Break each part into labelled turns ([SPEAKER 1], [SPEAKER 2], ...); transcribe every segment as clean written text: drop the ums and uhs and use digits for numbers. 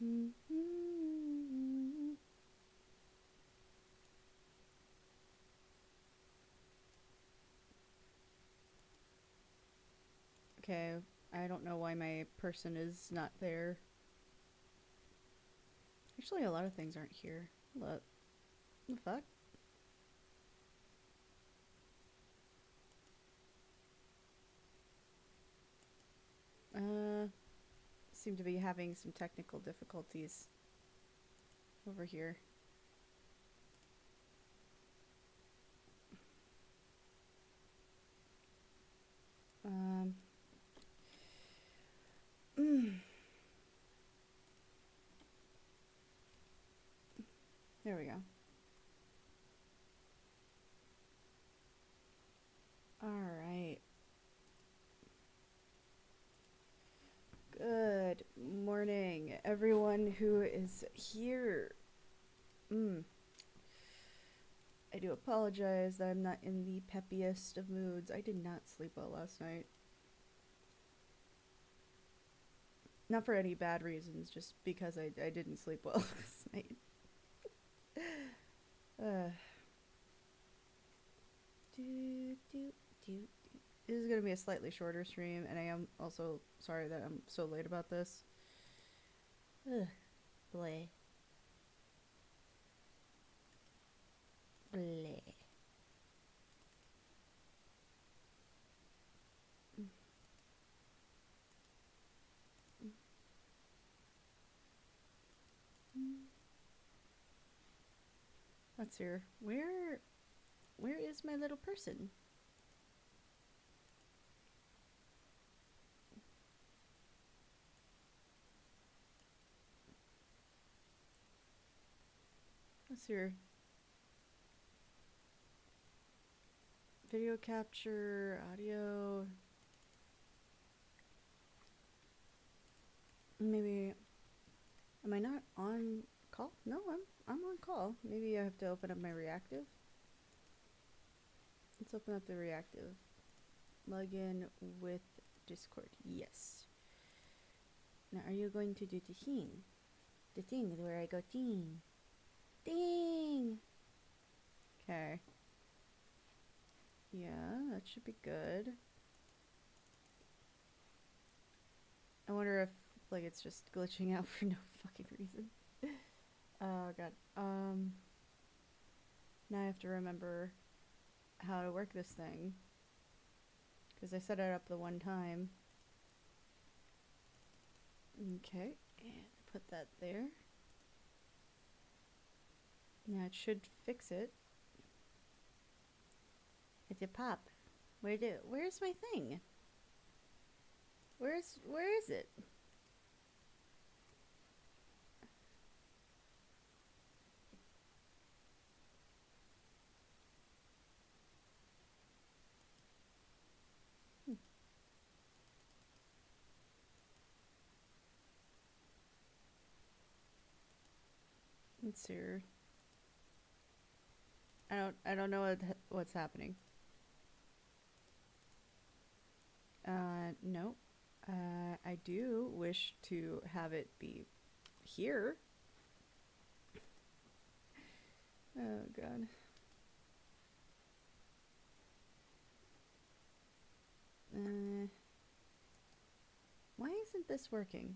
[SPEAKER 1] Okay, I don't know why my person is not there. Actually, a lot of things aren't here. What the fuck? Seem to be having some technical difficulties over here. There we go. Alright. Good morning, everyone who is here. I do apologize that I'm not in the peppiest of moods. I did not sleep well last night. Not for any bad reasons, just because I didn't sleep well last night. This is gonna be a slightly shorter stream, and I am also sorry that I'm so late about this. Bleh. Bleh. Let's see. Where is my little person? Let's see. Video capture, audio. Maybe. Am I not on call? No, I'm on call. Maybe I have to open up my reactive. Let's open up the reactive. Log in with Discord. Yes. Now, are you going to do the thing? The thing where I go ding. Ding! Okay. Yeah, that should be good. I wonder if, like, it's just glitching out for no fucking reason. Oh, God. Now I have to remember how to work this thing. Because I set it up the one time. Okay, and put that there. Now it should fix it. It's a pop. Where's my thing? Where is it? Let's see. I don't know what's happening. No. I do wish to have it be here. Oh, God. Why isn't this working?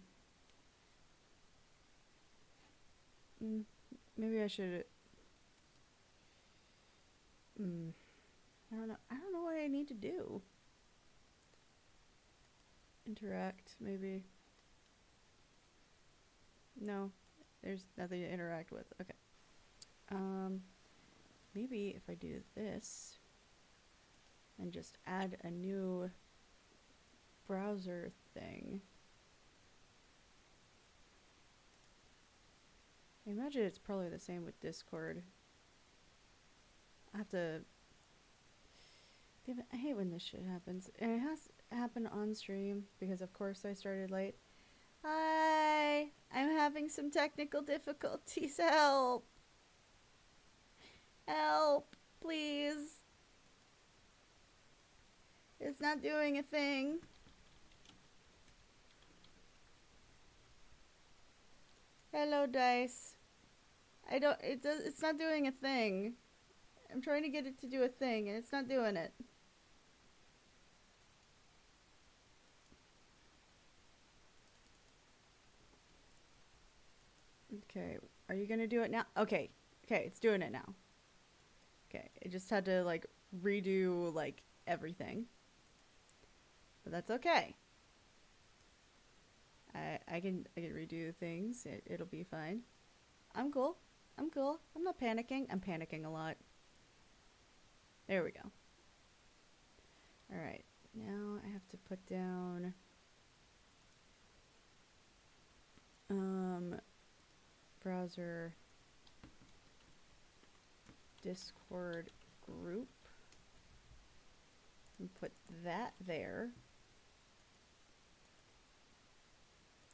[SPEAKER 1] Maybe I should. I don't know. I don't know what I need to do. Interact, maybe. No, there's nothing to interact with. Okay. Maybe if I do this and just add a new browser thing. I imagine it's probably the same with Discord. I have to. Damn it, I hate when this shit happens. And it has to happen on stream because, of course, I started late. Hi! I'm having some technical difficulties. Help! Help! Please! It's not doing a thing. Hello, dice. I don't. It does. It's not doing a thing. I'm trying to get it to do a thing, and it's not doing it. Okay. Are you gonna do it now? Okay. Okay. It's doing it now. Okay. It just had to like redo like everything, but that's okay. I can redo things. It'll be fine. I'm cool. I'm cool. I'm not panicking. I'm panicking a lot. There we go. All right. Now I have to put down browser Discord group and put that there.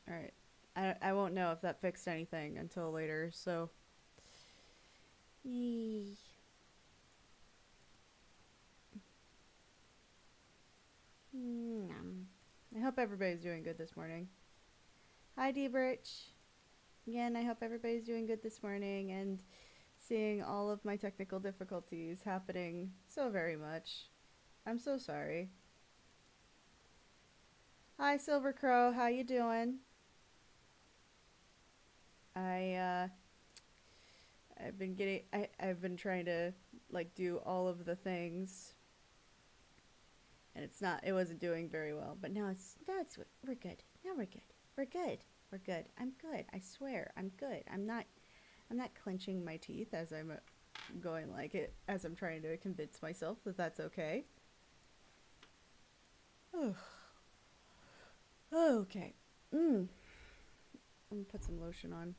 [SPEAKER 1] All right. I won't know if that fixed anything until later, so yee. I hope everybody's doing good this morning. Hi, D-Birch. Again, I hope everybody's doing good this morning and seeing all of my technical difficulties happening so very much. I'm so sorry. Hi, Silver Crow. How you doing? I've been trying to like do all of the things, and it wasn't doing very well, but we're good. Now we're good. We're good. We're good. I'm good. I swear. I'm good. I'm not clenching my teeth as I'm going like it, as I'm trying to convince myself that that's okay. Oh. Okay. I'm gonna put some lotion on.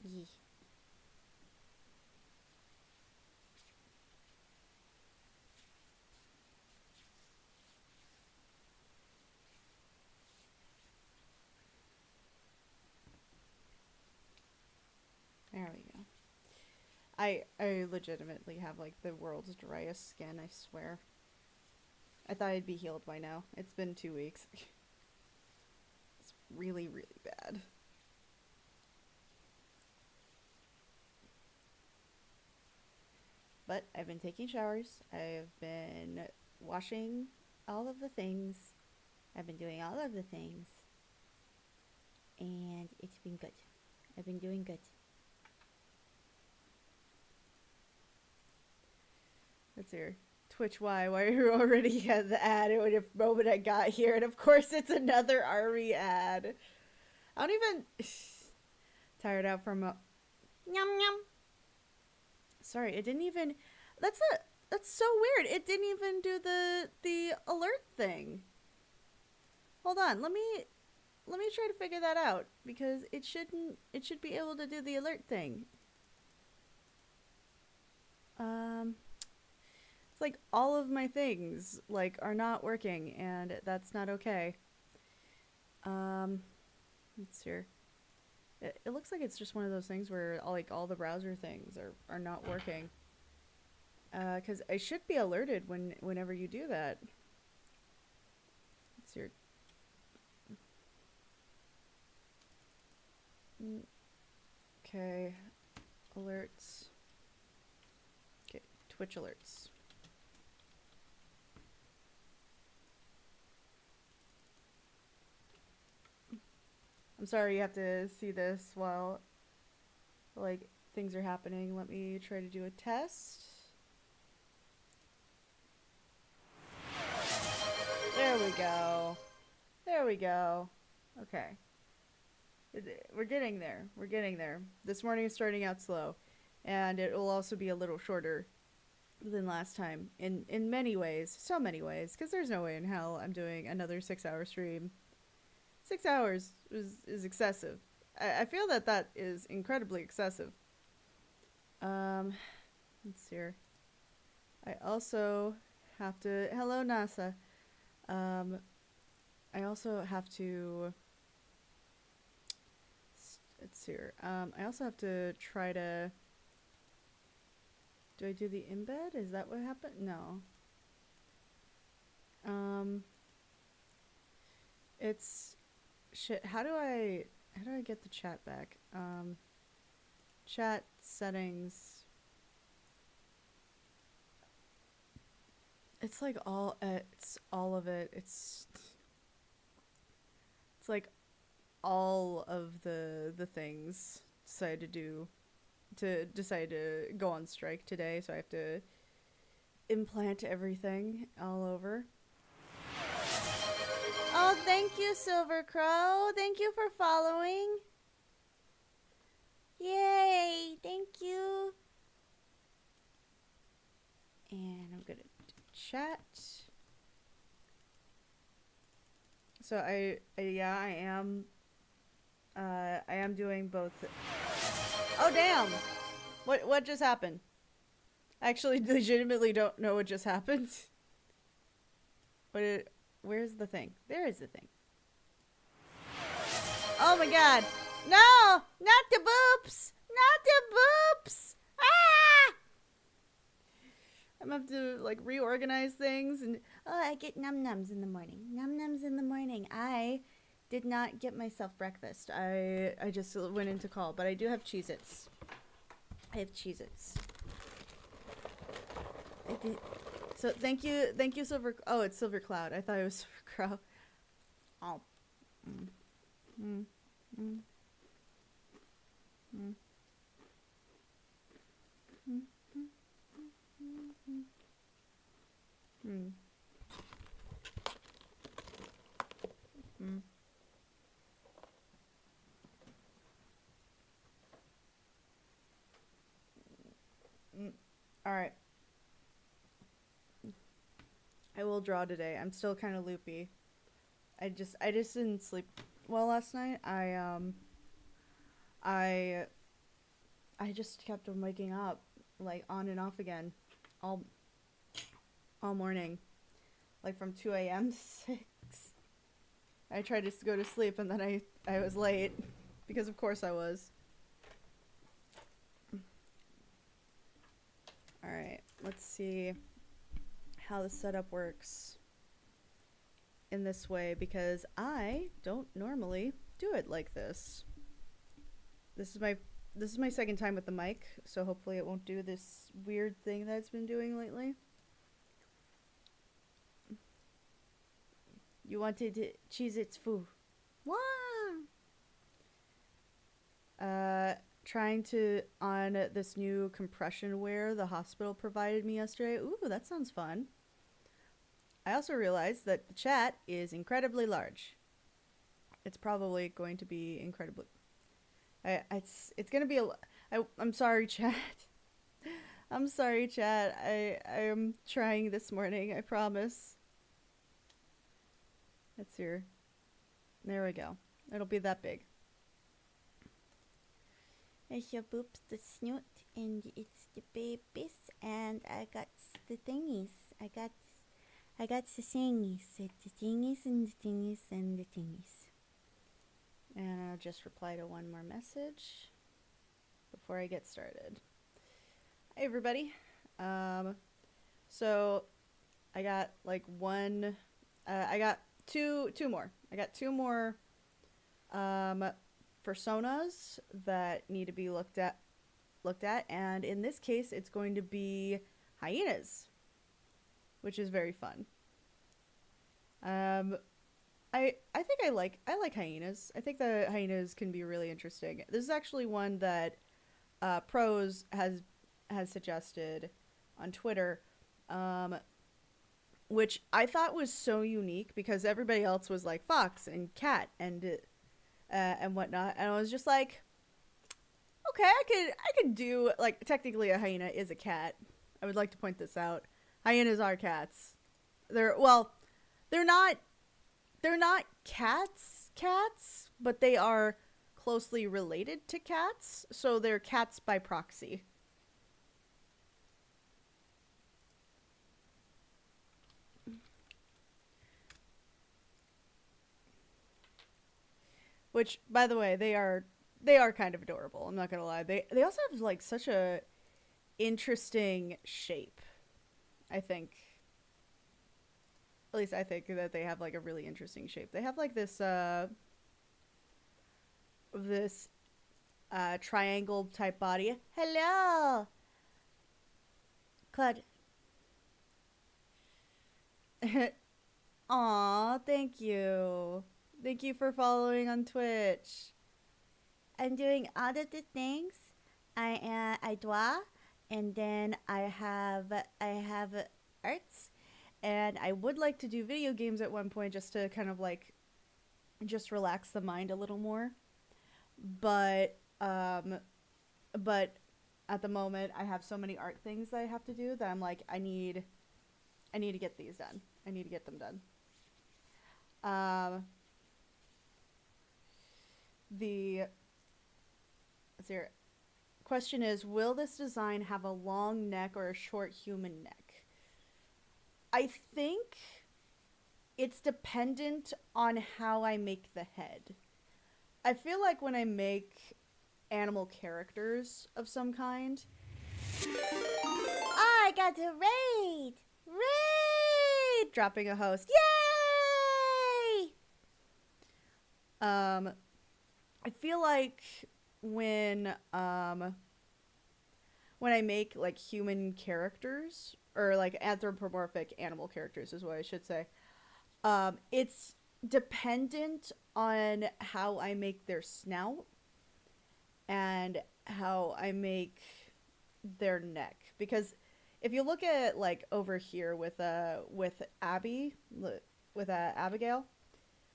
[SPEAKER 1] Yee. There we go. I legitimately have like the world's driest skin, I swear. I thought I'd be healed by now. It's been 2 weeks. It's really, really bad. But I've been taking showers. I've been washing all of the things. I've been doing all of the things. And it's been good. I've been doing good. Let's hear. Twitch why you already had the ad at the moment I got here, and of course it's another RE ad. I don't even tired out from a yum yum. Sorry, it didn't even that's so weird. It didn't even do the alert thing. Hold on, let me try to figure that out, because it should be able to do the alert thing. It's like all of my things like are not working, and that's not okay. Let's see here. It looks like it's just one of those things where all the browser things are not working. Because I should be alerted whenever you do that. Let's see here. Okay, alerts. Okay, Twitch alerts. I'm sorry you have to see this while like things are happening. Let me try to do a test. There we go. There we go. Okay. We're getting there. We're getting there. This morning is starting out slow, and it will also be a little shorter than last time in many ways. So many ways, because there's no way in hell I'm doing another 6-hour stream. 6 hours is excessive. I feel that is incredibly excessive. Let's see here. I also have to... Hello, NASA. I also have to it's here. I also have to try to... Do I do the embed? Is that what happened? No. It's... Shit, how do I get the chat back? Chat settings. It's like it's all of it. It's like all of the things decide to go on strike today, so I have to implant everything all over. Oh, thank you, Silver Crow. Thank you for following. Yay, thank you. And I'm gonna chat. So I am doing both. Oh damn! What just happened? I actually legitimately don't know what just happened. But where's the thing? There is the thing. Oh my god! No! Not the boobs! Not the boobs! Ah! I'm gonna have to like reorganize things, and oh, I get num-nums in the morning. Num-nums in the morning. I did not get myself breakfast. I just went into call, but I do have Cheez-Its. I have Cheez-Its. I did. So thank you, Silver. Oh, it's Silver Cloud. I thought it was Silver Crow. Oh. All right. I will draw today. I'm still kind of loopy. I just didn't sleep well last night. I just kept on waking up like on and off again all morning, like from 2 a.m. to 6. I tried to go to sleep and then I was late because of course I was. All right, let's see how the setup works in this way, because I don't normally do it like this. This is my second time with the mic, so hopefully it won't do this weird thing that it's been doing lately. You wanted to Cheez-Its foo. Wow. Trying to on this new compression wear the hospital provided me yesterday. Ooh, that sounds fun. I also realized that the chat is incredibly large. It's probably going to be incredibly... It's going to be I'm sorry, chat. I'm sorry, chat. I am trying this morning, I promise. That's here. There we go. It'll be that big. I have boobs, the snoot, and it's the babies, and I got the thingies. I got the thingies, the thingies, and the thingies, and the thingies. And I'll just reply to one more message before I get started. Hey everybody. So I got like I got two more. I got two more personas that need to be looked at, and in this case it's going to be hyenas, which is very fun. I think I like hyenas. I think the hyenas can be really interesting. This is actually one that Pros has suggested on Twitter, which I thought was so unique because everybody else was like fox and cat and whatnot, and I was just like, okay, I could do, like, technically a hyena is a cat. I would like to point this out. Hyenas are cats. They're not cats, but they are closely related to cats, so they're cats by proxy. Which, by the way, they are they are kind of adorable. I'm not gonna lie. They also have like such a interesting shape. I think, at least I think that they have like a really interesting shape. They have like this triangle type body. Hello, Claude. Aw, thank you. Thank you for following on Twitch. I'm doing all of the things. I draw, and then I have arts, and I would like to do video games at one point just to kind of like just relax the mind a little more. But but at the moment I have so many art things that I have to do that I'm like I need to get these done. I need to get them done. Um, the Zero question is, will this design have a long neck or a short human neck? I think it's dependent on how I make the head. I feel like when I make animal characters of some kind, I got to raid! Raid! Dropping a host. Yay! I feel like when I make like human characters or like anthropomorphic animal characters is what I should say. It's dependent on how I make their snout and how I make their neck, because if you look at like over here with Abby with Abigail,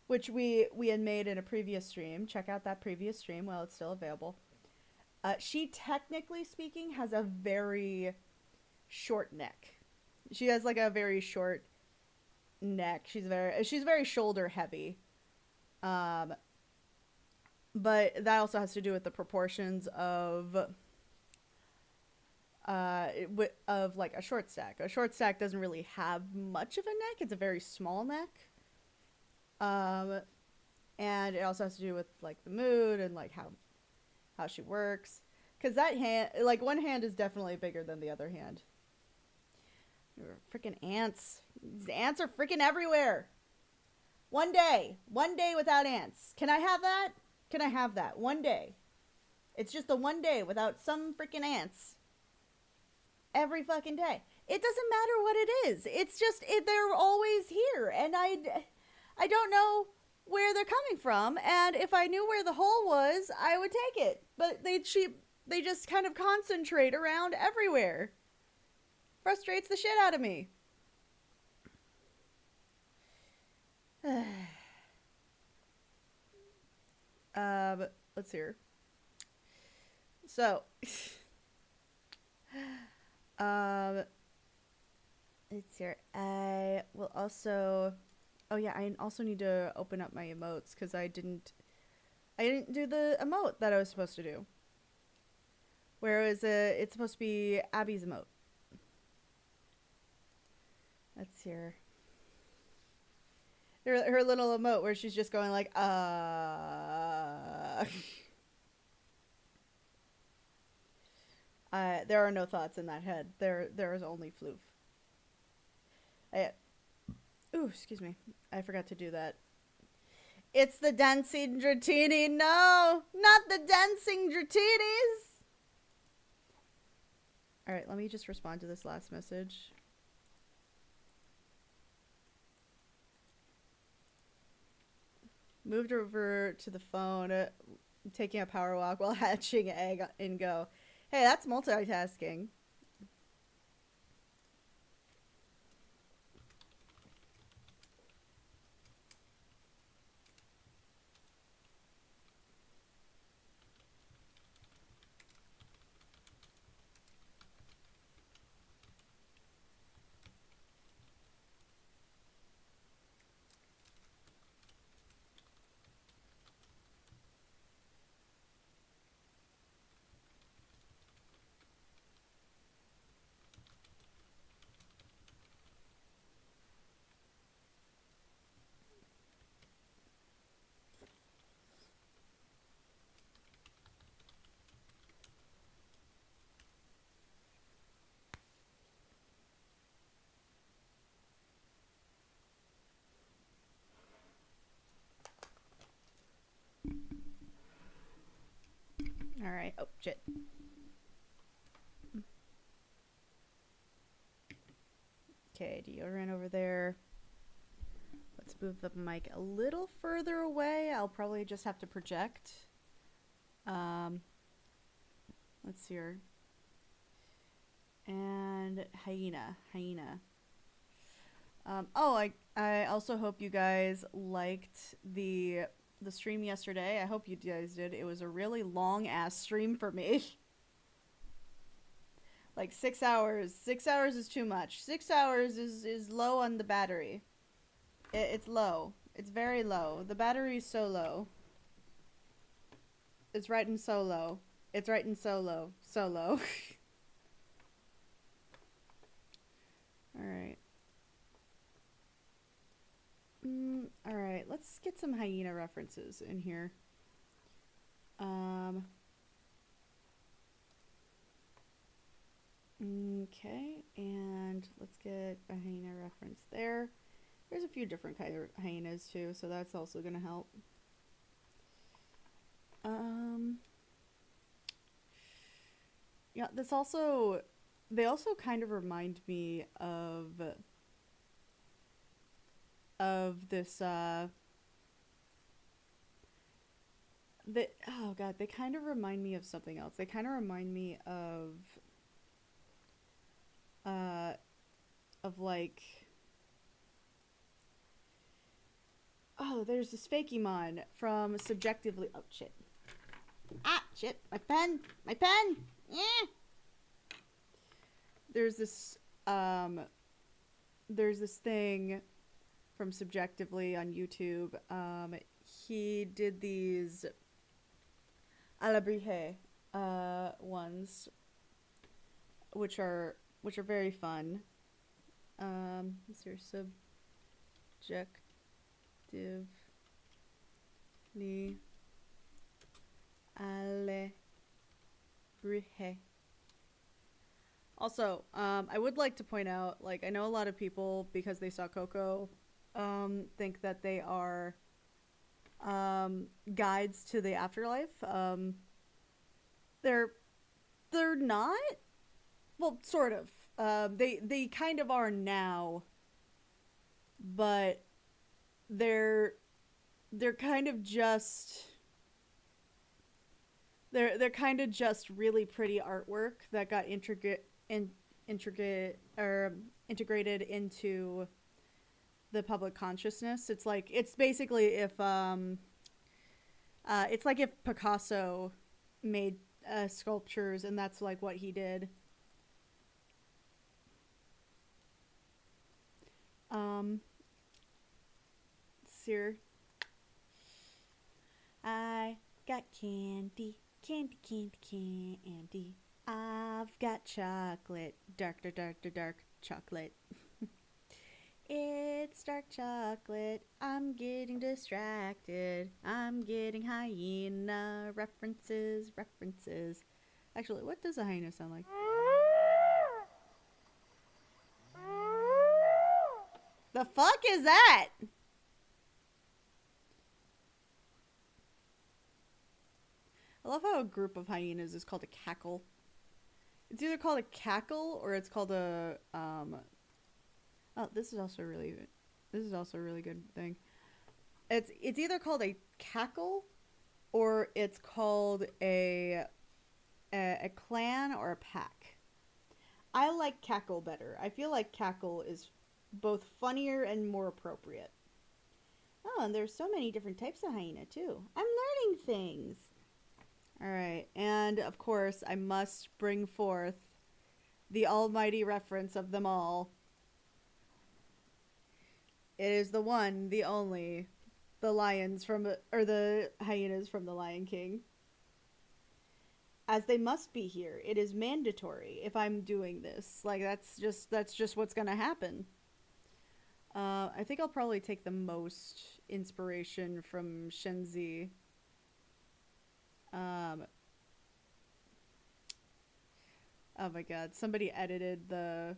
[SPEAKER 1] which we had made in a previous stream. Check out that previous stream while it's still available. She technically speaking has a very short neck. She has like a very short neck. She's very shoulder heavy. But that also has to do with the proportions of like a short stack. A short stack doesn't really have much of a neck. It's a very small neck. And it also has to do with like the mood and like how she works. Cause that hand, like one hand is definitely bigger than the other hand. Freaking ants. These ants are freaking everywhere. One day without ants. Can I have that? Can I have that? One day. It's just the one day without some freaking ants. Every fucking day. It doesn't matter what it is. It's just, they're always here. And I don't know where they're coming from. And if I knew where the hole was, I would take it. But they just kind of concentrate around everywhere. Frustrates the shit out of me. Let's hear. So, let's hear. I will also. Oh yeah, I also need to open up my emotes because I didn't do the emote that I was supposed to do. Whereas it's supposed to be Abby's emote. Let's hear. Her little emote where she's just going like, there are no thoughts in that head. There is only floof. Ooh, excuse me. I forgot to do that. It's the dancing dratini. No, not the dancing dratinis. All right, let me just respond to this last message. Moved over to the phone, taking a power walk while hatching egg in Go. Hey, that's multitasking. shit. Okay, deodorant over there. Let's move the mic a little further away. I'll probably just have to project. Let's see here. And hyena. I also hope you guys liked the stream yesterday. I hope you guys did. It was a really long ass stream for me. Like 6 hours. 6 hours is too much. 6 hours is low on the battery. It's low. It's very low. The battery is so low. It's writing so low. It's writing so low. So low. Alright. Alright, let's get some hyena references in here. Okay, and let's get a hyena reference there. There's a few different kind of hyenas too, so that's also gonna help. Yeah, this also, they also kind of remind me of this, oh god, they kind of remind me of something else. They kind of remind me of like, oh, there's this Fakemon from Subjectively, oh shit. Ah, shit, my pen! Yeah! There's this thing from Subjectively on YouTube. He did these à la Brihe ones, which are very fun. Is there Subjectively à la Brihe. Also, I would like to point out, like, I know a lot of people, because they saw Coco, think that they are guides to the afterlife. They're not. Well, sort of. They kind of are now, but they're kind of just they're kind of just really pretty artwork that got integrated into the public consciousness. It's like, it's basically if it's like if Picasso made sculptures, and that's like what he did. Here, I got candy. I've got chocolate, dark chocolate. It's dark chocolate. I'm getting distracted. I'm getting hyena references. Actually, what does a hyena sound like? The fuck is that? I love how a group of hyenas is called a cackle. It's either called a cackle or it's called a oh, this is also a really good thing. It's either called a cackle or it's called a clan or a pack. I like cackle better. I feel like cackle is both funnier and more appropriate. Oh, and there's so many different types of hyena too. I'm learning things. Alright, and of course I must bring forth the almighty reference of them all. It is the one, the only, the lions from, or the hyenas from The Lion King. As they must be here. It is mandatory if I'm doing this. Like, that's just what's gonna happen. I think I'll probably take the most inspiration from Shenzi. Oh my god, somebody edited the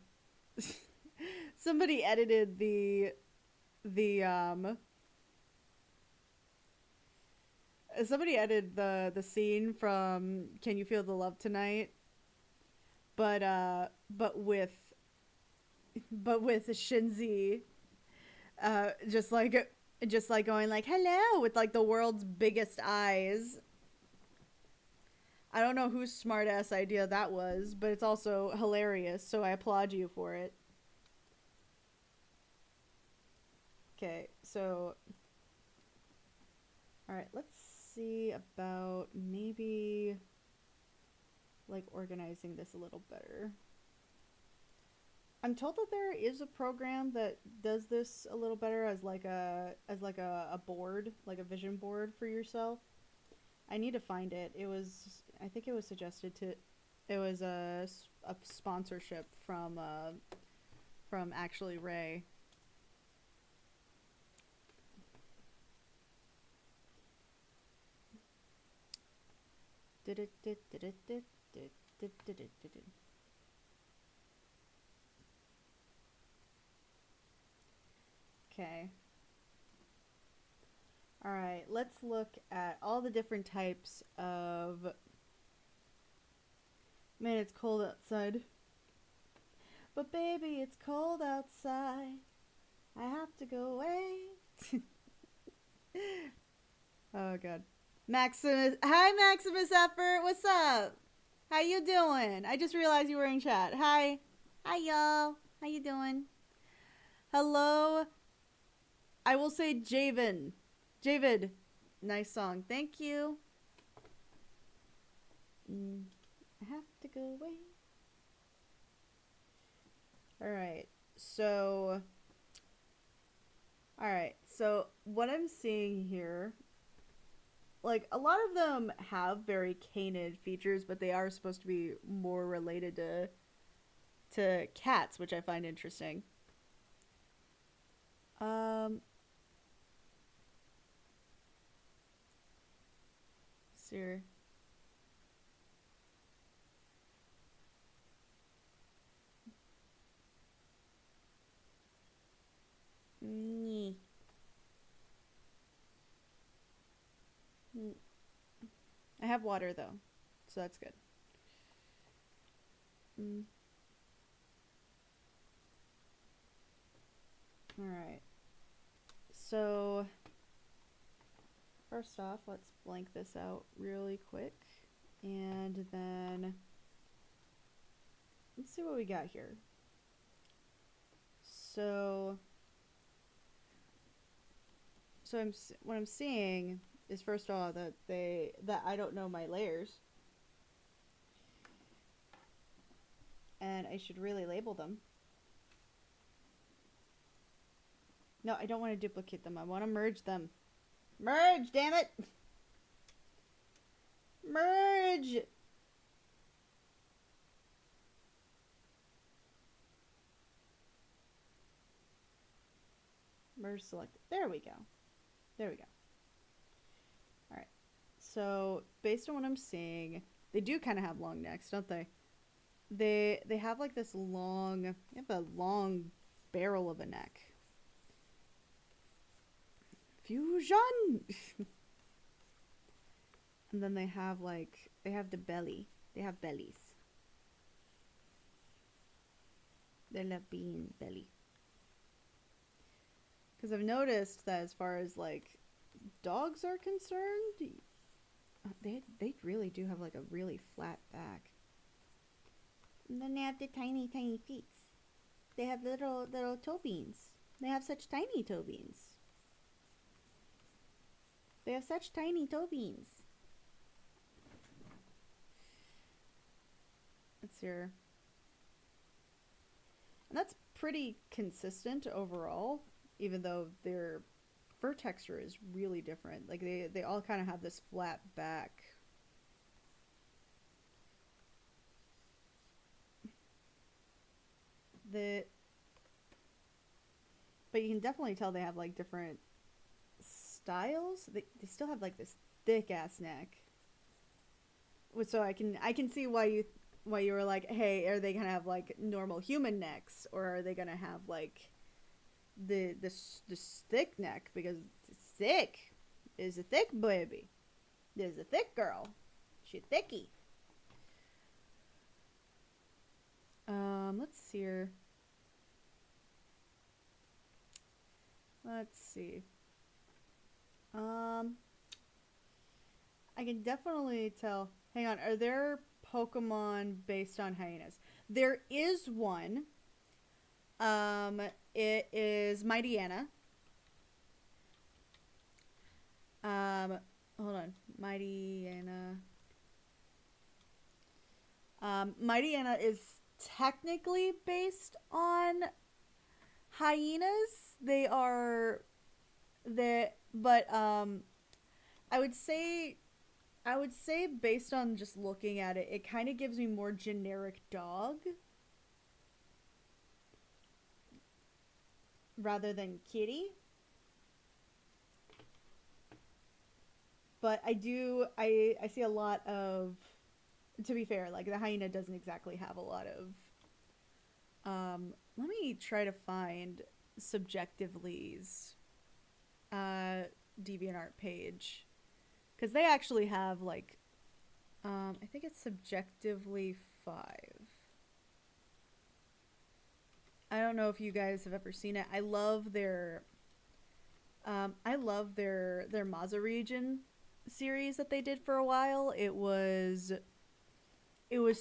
[SPEAKER 1] somebody edited the scene from Can You Feel the Love Tonight? But with Shinzi just like going like hello with like the world's biggest eyes. I don't know whose smart ass idea that was, but it's also hilarious, so I applaud you for it. Okay, so all right, let's see about maybe like organizing this a little better. I'm told that there is a program that does this a little better as like a board, like a vision board for yourself. I need to find it. I think it was suggested to, it was a sponsorship from actually Ray. Did it did it did did did did it did it. Okay. All right, let's look at all the different types of. Man, it's cold outside. But baby, it's cold outside. I have to go away. Oh god. Maximus, hi Maximus Effort, what's up? How you doing? I just realized you were in chat. Hi. Hi y'all. How you doing? Hello. I will say Javen. Javid, nice song. Thank you. I have to go away. Alright, so what I'm seeing here, like a lot of them have very canid features, but they are supposed to be more related to cats, which I find interesting. Sir. I have water though, so that's good. Alright. So, first off, let's blank this out really quick. And then, let's see what we got here. So what I'm seeing is first of all that I don't know my layers, and I should really label them. No, I don't want to duplicate them. I want to merge them. Merge, damn it! Merge! Merge select. There we go. There we go. Alright. So, based on what I'm seeing, they do kind of have long necks, don't they? They have like this long, they have a long barrel of a neck. Fusion! And then they have the belly. They have bellies. They love being belly. Because I've noticed that as far as like dogs are concerned, they really do have like a really flat back. And then they have the tiny feet. They have little toe beans. They have such tiny toe beans. They have such tiny toe beans. It's here. And that's pretty consistent overall, even though their fur texture is really different. Like they all kind of have this flat back. But you can definitely tell they have like different styles. They still have like this thick ass neck. So I can see why you were like, hey, are they gonna have like normal human necks, or are they gonna have like this thick neck? Because it's thick. It's a thick baby. There's a thick girl. She thicky. Let's see here. Let's see. I can definitely tell. Hang on, are there Pokemon based on hyenas? There is one. It is Mightyena. Hold on. Mightyena. Mightyena is technically based on hyenas. They are but I would say based on just looking at it, it kind of gives me more generic dog rather than kitty. But I see a lot of, to be fair, like the hyena doesn't exactly have a lot of let me try to find Subjectively's DeviantArt page, because they actually have like I think it's Subjectively 5. I don't know if you guys have ever seen it. I love their Mazza region series that they did for a while. It was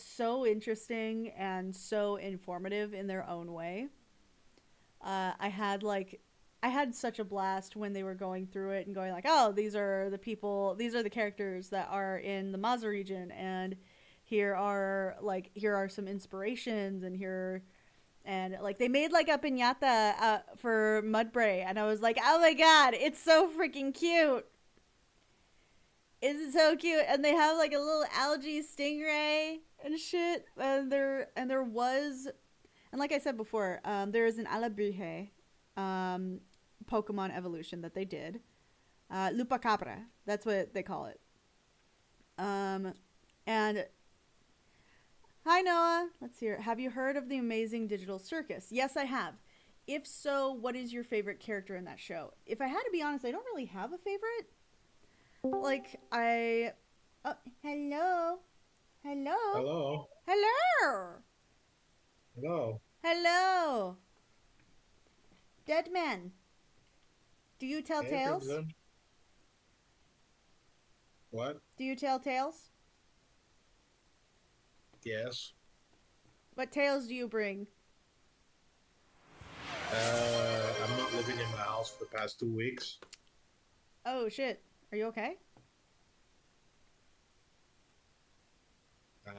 [SPEAKER 1] so interesting and so informative in their own way. I had such a blast when they were going through it and going like, oh, these are the characters that are in the Mazza region, and here are some inspirations, and like they made like a piñata for Mudbray, and I was like, oh my god, it's so freaking cute. It's so cute, and they have like a little algae stingray and shit, and like I said before, there is an Alabrije Pokemon evolution that they did. Lupacabra, that's what they call it. And hi Noah, let's hear. Have you heard of the Amazing Digital Circus? Yes, I have. If so, what is your favorite character in that show? If I had to be honest, I don't really have a favorite. Like hello.
[SPEAKER 2] Hello.
[SPEAKER 1] Hello. Dead man. Do you tell
[SPEAKER 2] Hey,
[SPEAKER 1] tales?
[SPEAKER 2] Crimson. What?
[SPEAKER 1] Do you tell tales?
[SPEAKER 2] Yes.
[SPEAKER 1] What tales do you bring?
[SPEAKER 2] I'm not living in my house for the past 2 weeks.
[SPEAKER 1] Oh shit. Are you okay?
[SPEAKER 2] I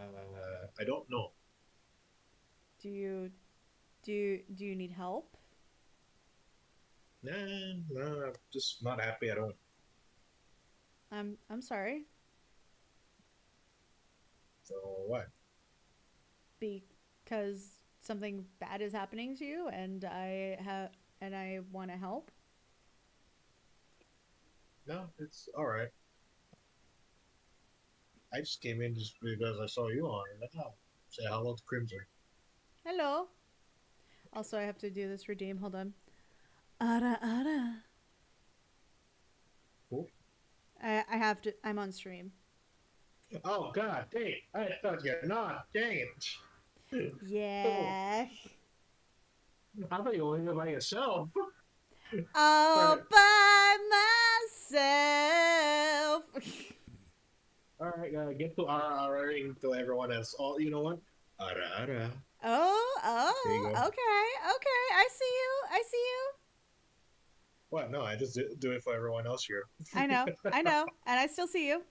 [SPEAKER 2] don't know.
[SPEAKER 1] Do you need help?
[SPEAKER 2] Nah, I'm just not happy at all.
[SPEAKER 1] I'm sorry.
[SPEAKER 2] So what?
[SPEAKER 1] Because something bad is happening to you, and I want to help.
[SPEAKER 2] No, it's all right. I just came in just because I saw you on. Say hello to Crimson.
[SPEAKER 1] Hello. Also, I have to do this redeem. Hold on. Ara ara.
[SPEAKER 2] Who?
[SPEAKER 1] I have to. I'm on stream.
[SPEAKER 2] Oh God, dang! I thought you're not. Dang it.
[SPEAKER 1] Yeah.
[SPEAKER 2] I thought you were here by yourself.
[SPEAKER 1] All by myself.
[SPEAKER 2] All right, get to RRing to everyone else. Oh, you know what? Ara.
[SPEAKER 1] Oh, okay. I see you.
[SPEAKER 2] What? No, I just do it for everyone else here.
[SPEAKER 1] I know, and I still see you.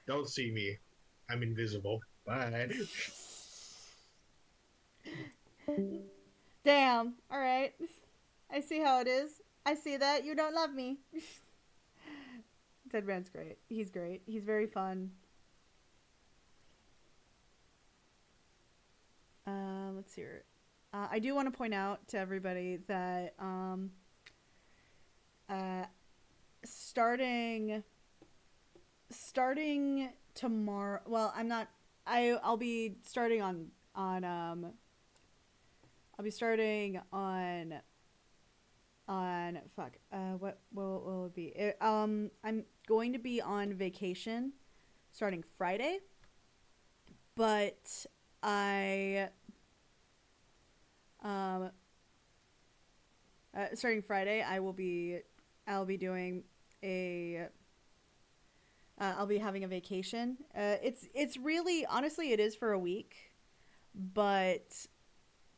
[SPEAKER 2] Don't see me. I'm invisible. Bye.
[SPEAKER 1] Damn. All right. I see how it is. I see that you don't love me. Ted Man's great. He's great. He's very fun. Let's see here. I do want to point out to everybody that starting tomorrow. Well, I'm not. I'll be starting on I'll be starting on then fuck. What will it be? I'm going to be on vacation starting Friday, but I um starting Friday I'll be doing a I'll be having a vacation. It's really honestly it is for a week, but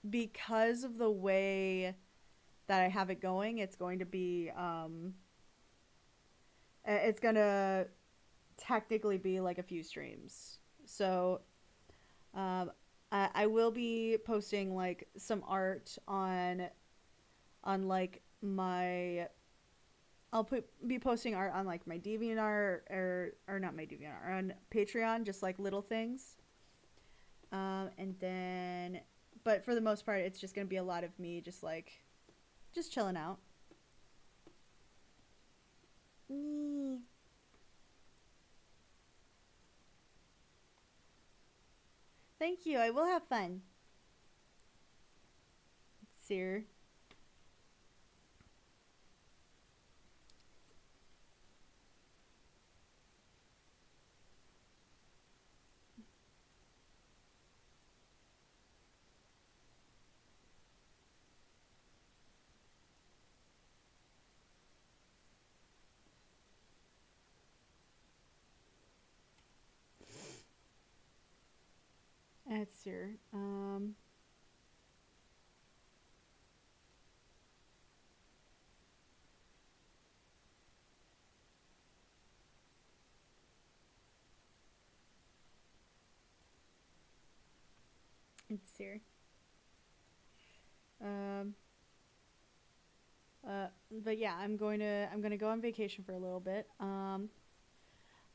[SPEAKER 1] because of the way that I have it going, it's going to be it's gonna technically be like a few streams. So um, I will be posting like some art on like my be posting art on like my DeviantArt or not my DeviantArt on Patreon, just like little things. And then, but for the most part, it's just gonna be a lot of me just chilling out. Thank you. I will have fun. Sear. That's Sear. It's Sear. Um, but yeah, I'm gonna go on vacation for a little bit. I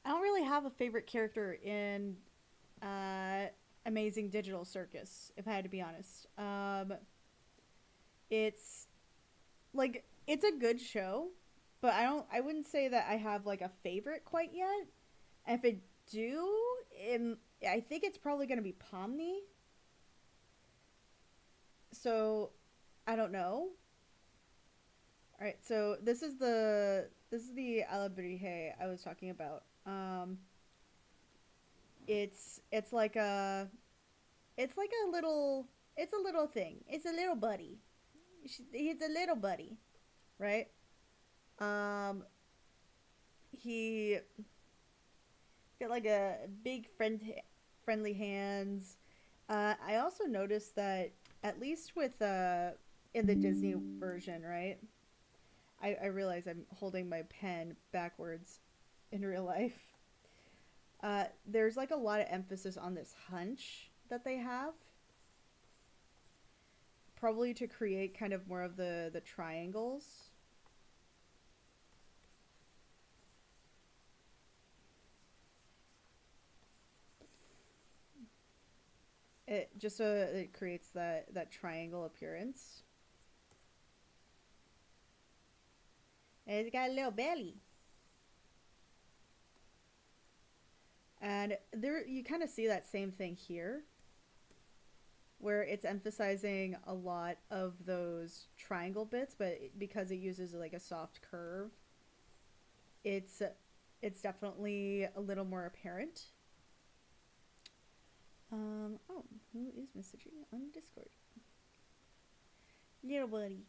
[SPEAKER 1] don't really have a favorite character in uh, Amazing Digital Circus, if I had to be honest. It's like it's a good show, but I wouldn't say that I have like a favorite quite yet. And if I do, I think it's probably gonna be Pomni. So I don't know. All right, so this is the Alabrije I was talking about. It's like a it's like a little it's a little thing. It's a little buddy. He's a little buddy, right? Um, he got like a friendly hands. I also noticed that at least with in the Disney version, right? I realize I'm holding my pen backwards in real life. There's like a lot of emphasis on this hunch that they have, probably to create kind of more of the triangles. It just so it creates that triangle appearance. And it's got a little belly. And there you kind of see that same thing here, where it's emphasizing a lot of those triangle bits, but because it uses like a soft curve, it's it's definitely a little more apparent. Oh, who is messaging on Discord? Little buddy.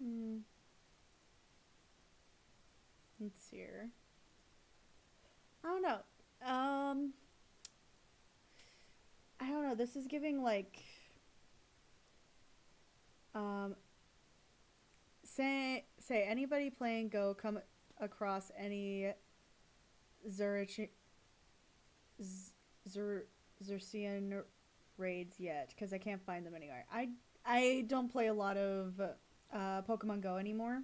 [SPEAKER 1] Hmm. Let's see here. I don't know. know, this is giving like um say anybody playing Go come across any Zurich Zur Zersian raids yet because I can't find them anywhere. I don't play a lot of Pokemon Go anymore.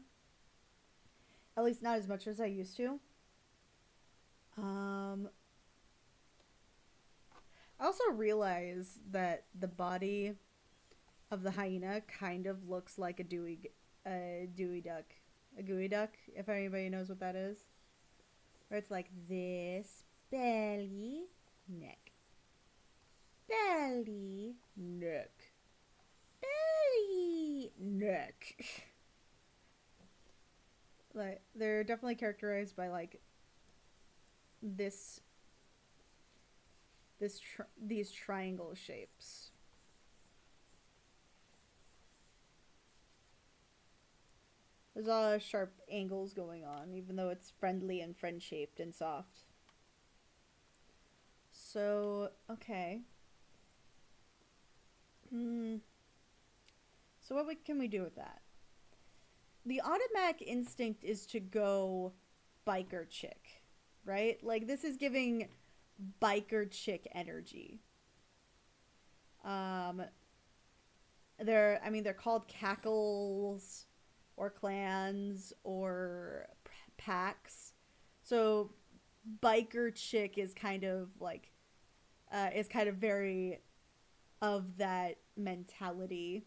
[SPEAKER 1] At least not as much as I used to. Um, I also realize that the body of the hyena kind of looks like a Dewey duck, a gooey duck. If anybody knows what that is, where it's like this belly, neck, belly, neck, belly, neck. Like they're definitely characterized by like this these triangle shapes. There's a lot of sharp angles going on, even though it's friendly and friend shaped and soft. So okay. So can we do with that? The automatic instinct is to go biker chick, right? Like this is giving biker chick energy. Um, they're called cackles or clans or packs. So biker chick is kind of like is kind of very of that mentality.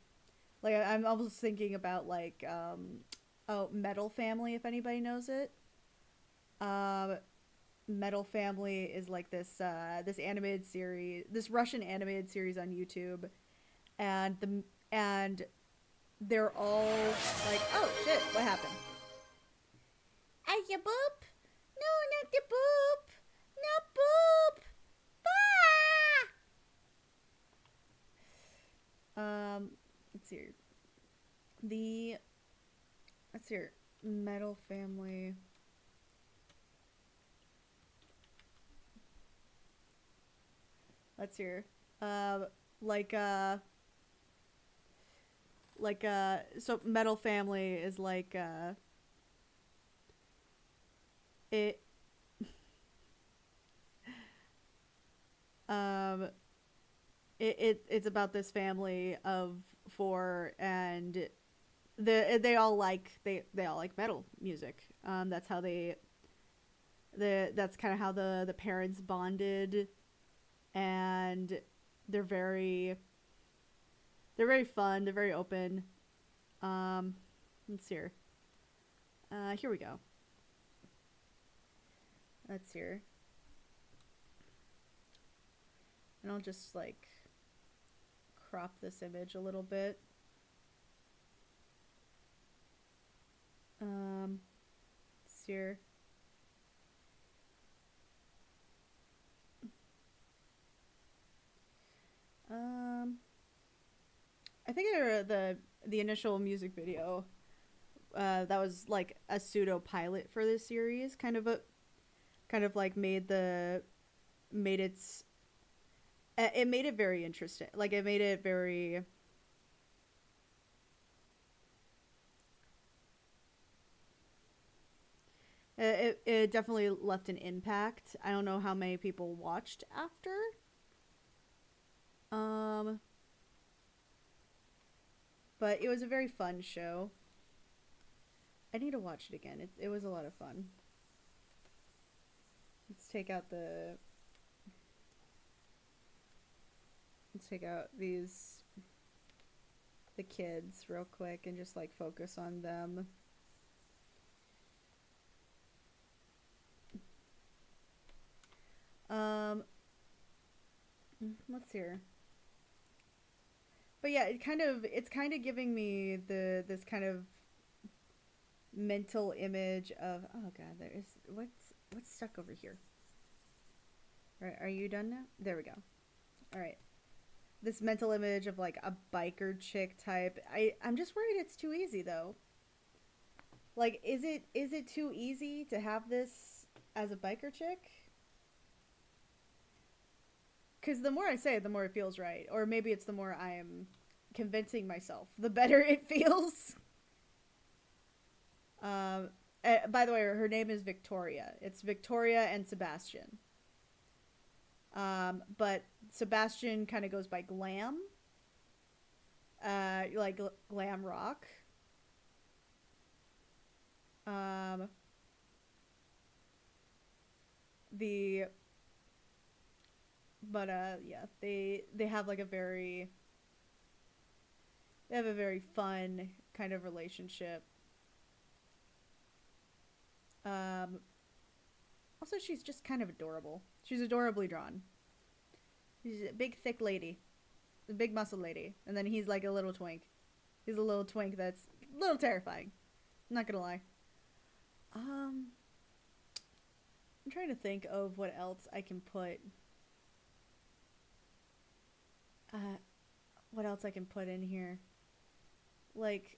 [SPEAKER 1] Like I'm almost thinking about like oh, Metal Family, if anybody knows it. Um Metal Family is like this animated series, this Russian animated series on YouTube, and they're all like, oh shit, what happened? Are you boop? No, not the boop, not boop. Let's see. The let's see. Metal Family. Let's hear. Uh, like so Metal Family is like it um it's about this family of four, and they all like metal music. That's how that's kind of how the parents bonded, and they're very fun. They're very open. Let's see here. Here we go. Let's hear. And I'll just like crop this image a little bit. Let's hear. I think the initial music video that was like a pseudo pilot for this series, kind of like made its it made it very interesting. Like it made it very it definitely left an impact. I don't know how many people watched after. Um but it was a very fun show. I need to watch it again. It was a lot of fun. Let's take out the kids real quick and just like focus on them. Um let's hear. But yeah, it's kind of giving me this kind of mental image of, oh god, there's what's stuck over here. Right, are you done now? There we go. All right. This mental image of like a biker chick type. I'm just worried it's too easy though. Like is it too easy to have this as a biker chick? Because the more I say it, the more it feels right. Or maybe it's the more I am convincing myself, the better it feels. By the way, her name is Victoria. It's Victoria and Sebastian. But Sebastian kind of goes by Glam. Like glam rock. The but yeah, they have like a very they have a very fun kind of relationship. Also, she's just kind of adorable. She's adorably drawn. She's a big, thick lady, a big muscle lady, and then he's like a little twink. He's a little twink that's a little terrifying. I'm not gonna lie. I'm trying to think of what else I can put. What else I can put in here? Like,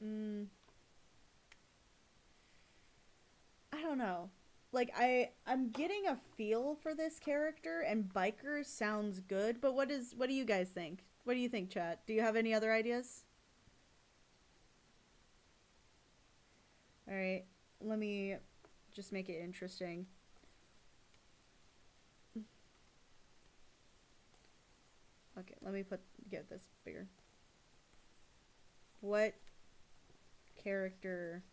[SPEAKER 1] I don't know. Like I'm getting a feel for this character, and biker sounds good. But what do you guys think? What do you think, chat? Do you have any other ideas? All right, let me just make it interesting. Okay, let me get this bigger. What character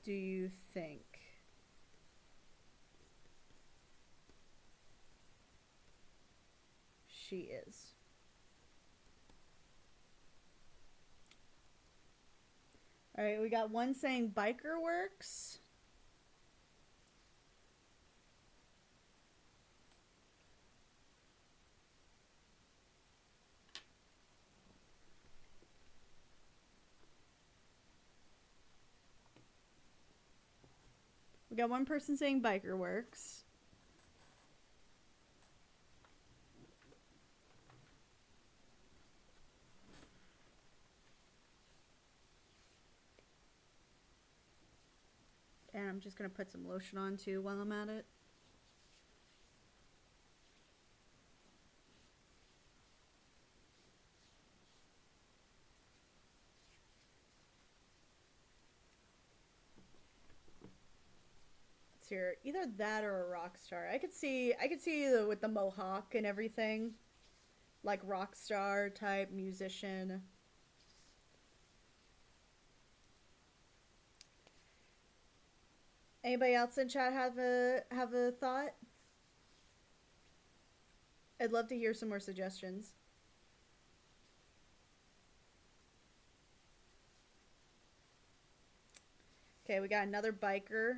[SPEAKER 1] do you think she is? All right, we got one saying biker works. We got one person saying biker works. And I'm just going to put some lotion on too while I'm at it. Let's hear either that or a rock star. I could see with the mohawk and everything. Like rock star type musician. Anybody else in chat have a thought? I'd love to hear some more suggestions. Okay, we got another biker.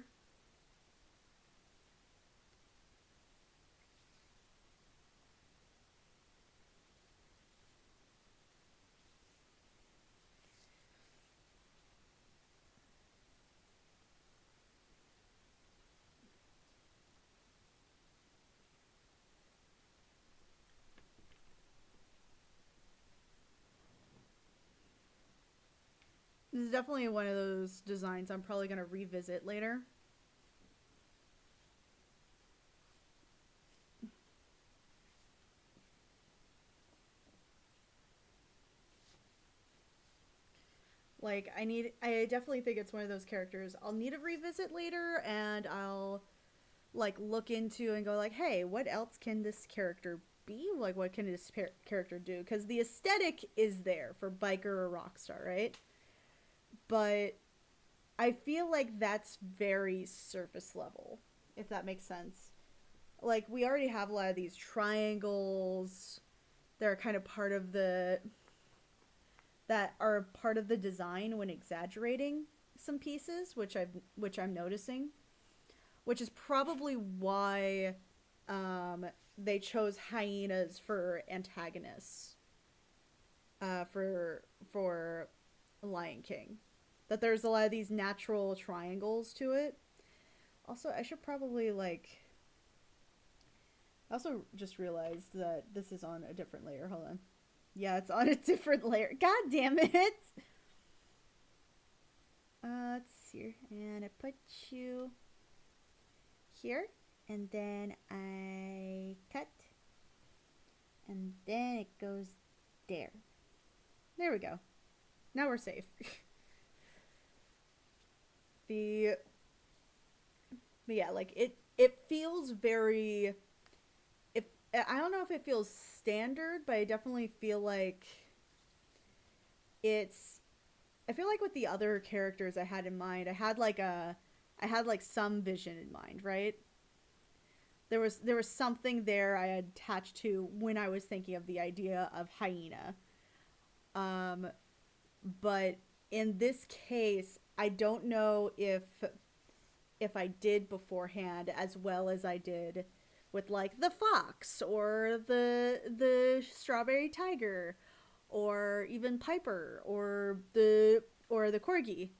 [SPEAKER 1] This is definitely one of those designs I'm probably going to revisit later. Like, I definitely think it's one of those characters I'll need to revisit later, and I'll, like, look into and go, like, hey, what else can this character be? Like, what can this character do? Because the aesthetic is there for biker or rockstar, right? But I feel like that's very surface level, if that makes sense. Like, we already have a lot of these triangles that are kind of part of the design when exaggerating some pieces, which I'm noticing, which is probably why they chose hyenas for antagonists for Lion King. That there's a lot of these natural triangles to it. Also, I should probably, like... I also just realized that this is on a different layer. Hold on. Yeah, it's on a different layer. God damn it! Let's here. And I put you here. And then I cut. And then it goes there. There we go. Now we're safe. the But yeah, like it feels very, if I don't know if it feels standard, but I definitely feel like it's I feel like with the other characters I had in mind, I had like some vision in mind, right? There was something there I had attached to when I was thinking of the idea of hyena. Um but in this case, I don't know if I did beforehand as well as I did with like the fox or the strawberry tiger or even Piper or the corgi.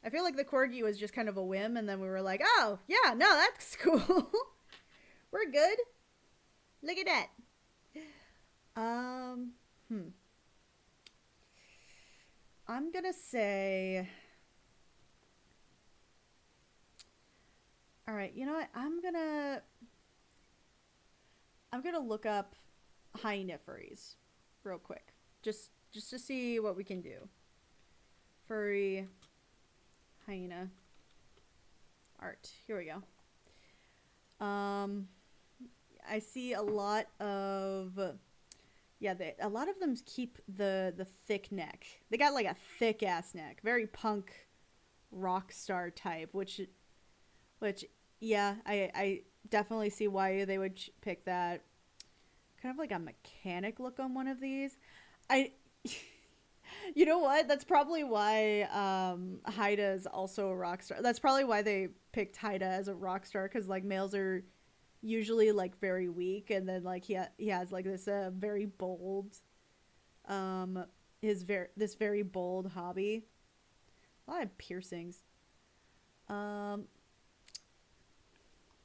[SPEAKER 1] I feel like the corgi was just kind of a whim, and then we were like, "Oh, yeah, no, that's cool. We're good. Look at that." Um, hmm. I'm gonna say, all right. You know what? I'm gonna look up hyeniferes real quick, just to see what we can do. Furry hyena art. Here we go. I see a lot of, yeah. A lot of them keep the thick neck. They got like a thick ass neck, very punk rock star type, which yeah, I definitely see why they would pick that. Kind of like a mechanic look on one of these. I You know what? That's probably why Haida is also a rock star. That's probably why they picked Haida as a rock star, because like males are usually like very weak, and then like he has like this very bold um this very bold hobby. A lot of piercings. Um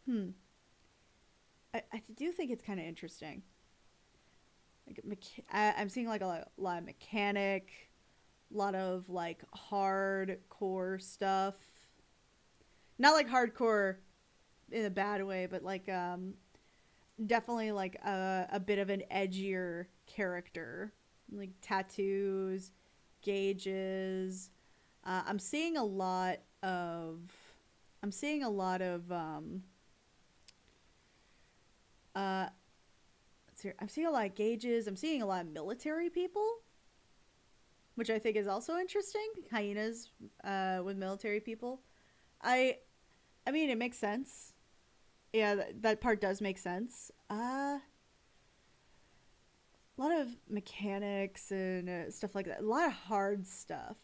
[SPEAKER 1] hmm. I do think it's kind of interesting. Like I'm seeing like lot of mechanic, a lot of like hardcore stuff. Not like hardcore in a bad way, but like definitely like a bit of an edgier character, like tattoos, gauges. I'm seeing a lot of I'm seeing a lot of uh I'm seeing a lot of gauges. I'm seeing a lot of military people, which I think is also interesting. Hyenas with military people. I I mean, it makes sense. Yeah, that part does make sense. A lot of mechanics and stuff like that. A lot of hard stuff.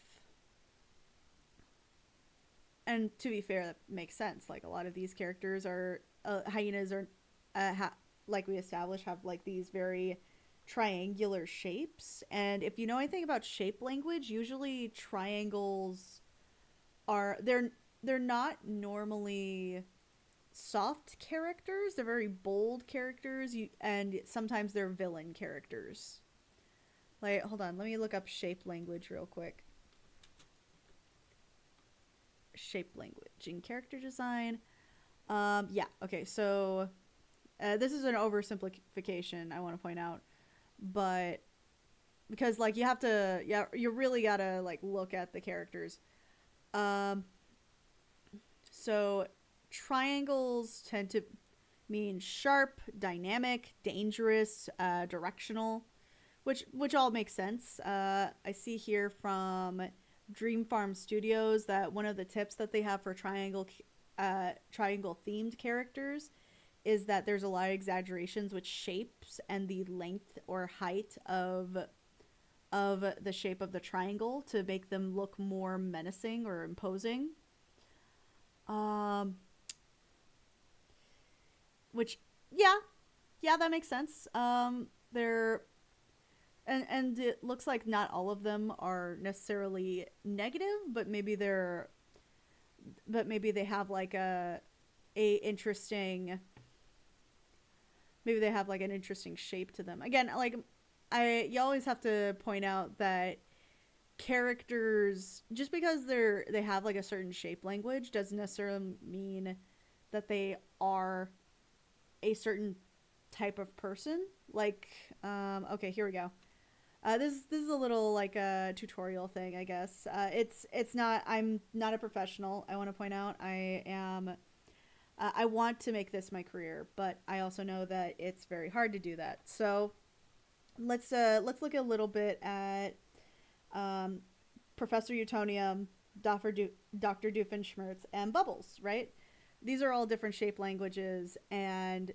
[SPEAKER 1] And to be fair, that makes sense. Like a lot of these characters are hyenas are like we established have like these very triangular shapes, and if you know anything about shape language, usually triangles are they're not normally soft characters. They're very bold characters, and sometimes they're villain characters. Like, hold on, let me look up shape language real quick. Shape language in character design. Yeah, okay, so this is an oversimplification, I want to point out, but because like you have to, yeah, you really gotta like look at the characters. Um, so triangles tend to mean sharp, dynamic, dangerous, directional, which all makes sense. I see here from Dream Farm Studios that one of the tips that they have for triangle themed characters is that there's a lot of exaggerations with shapes and the length or height of the shape of the triangle to make them look more menacing or imposing. Um, which yeah, yeah, that makes sense. They're and it looks like not all of them are necessarily negative, but maybe they have like a interesting maybe they have like an interesting shape to them. Again, like you always have to point out that characters, just because they have like a certain shape language doesn't necessarily mean that they are a certain type of person. Like, okay, here we go. This is a little like a tutorial thing, I guess. It's not. I'm not a professional. I want to point out. I am. I want to make this my career, but I also know that it's very hard to do that. So let's look a little bit at um, Professor Utonium, Dr. Doofenshmirtz, and Bubbles. Right? These are all different shape languages, and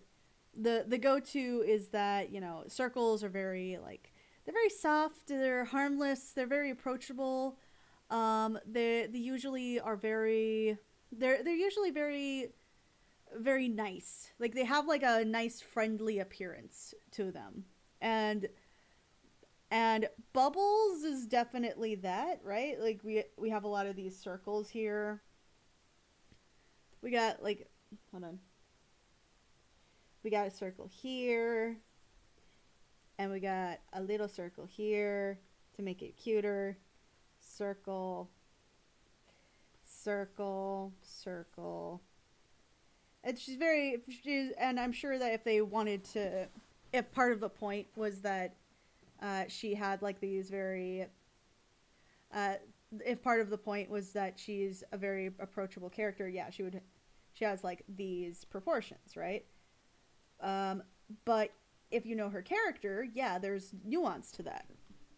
[SPEAKER 1] the go to is that, you know, circles are very like, they're very soft, they're harmless, they're very approachable. They usually are very, they're usually very nice. Like they have like a nice friendly appearance to them. And Bubbles is definitely that, right? Like we have a lot of these circles here. We got like, hold on. We got a circle here, and we got a little circle here to make it cuter. Circle, circle, circle. And and I'm sure that if they wanted to, if part of the point was that she had like these very, if part of the point was that she's a very approachable character, yeah, she has like these proportions, right? But if you know her character, yeah, there's nuance to that.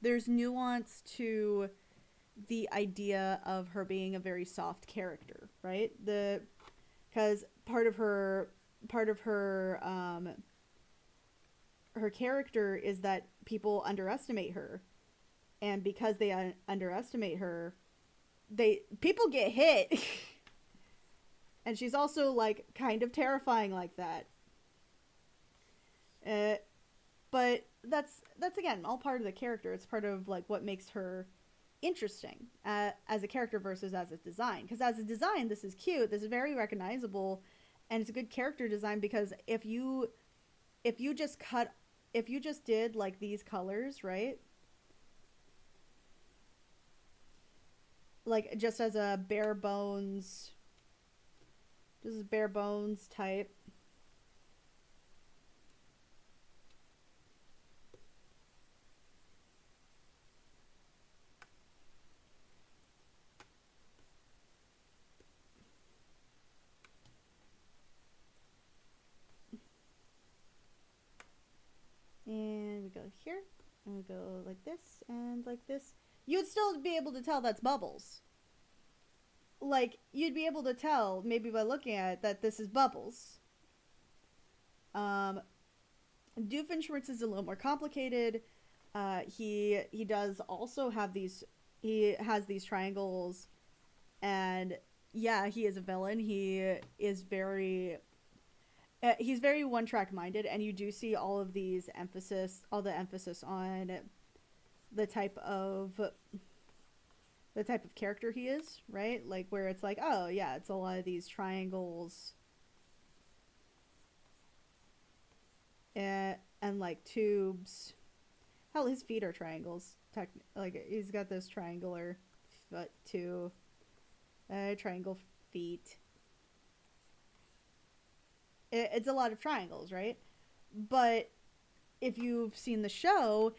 [SPEAKER 1] There's nuance to the idea of her being a very soft character, right? Because part of her character is that people underestimate her, and because they underestimate her, people get hit. And she's also like kind of terrifying like that. But that's again all part of the character. It's part of like what makes her interesting as a character versus as a design. Because as a design, this is cute. This is very recognizable, and it's a good character design. Because if you just did like these colors, right? Like just as a bare bones type. And we go here, and we go like this, and like this. You'd still be able to tell that's Bubbles. Like, you'd be able to tell, maybe by looking at it, that this is Bubbles. Doofenshmirtz is a little more complicated. He does also have these, he has these triangles, and yeah, he is a villain. He is very he's very one track minded, and you do see all the emphasis on the type of character he is, right? Like where it's like, oh yeah, it's a lot of these triangles and like tubes. Hell, his feet are triangles. Like he's got this triangular foot too. Triangle feet. It's a lot of triangles, right? But if you've seen the show,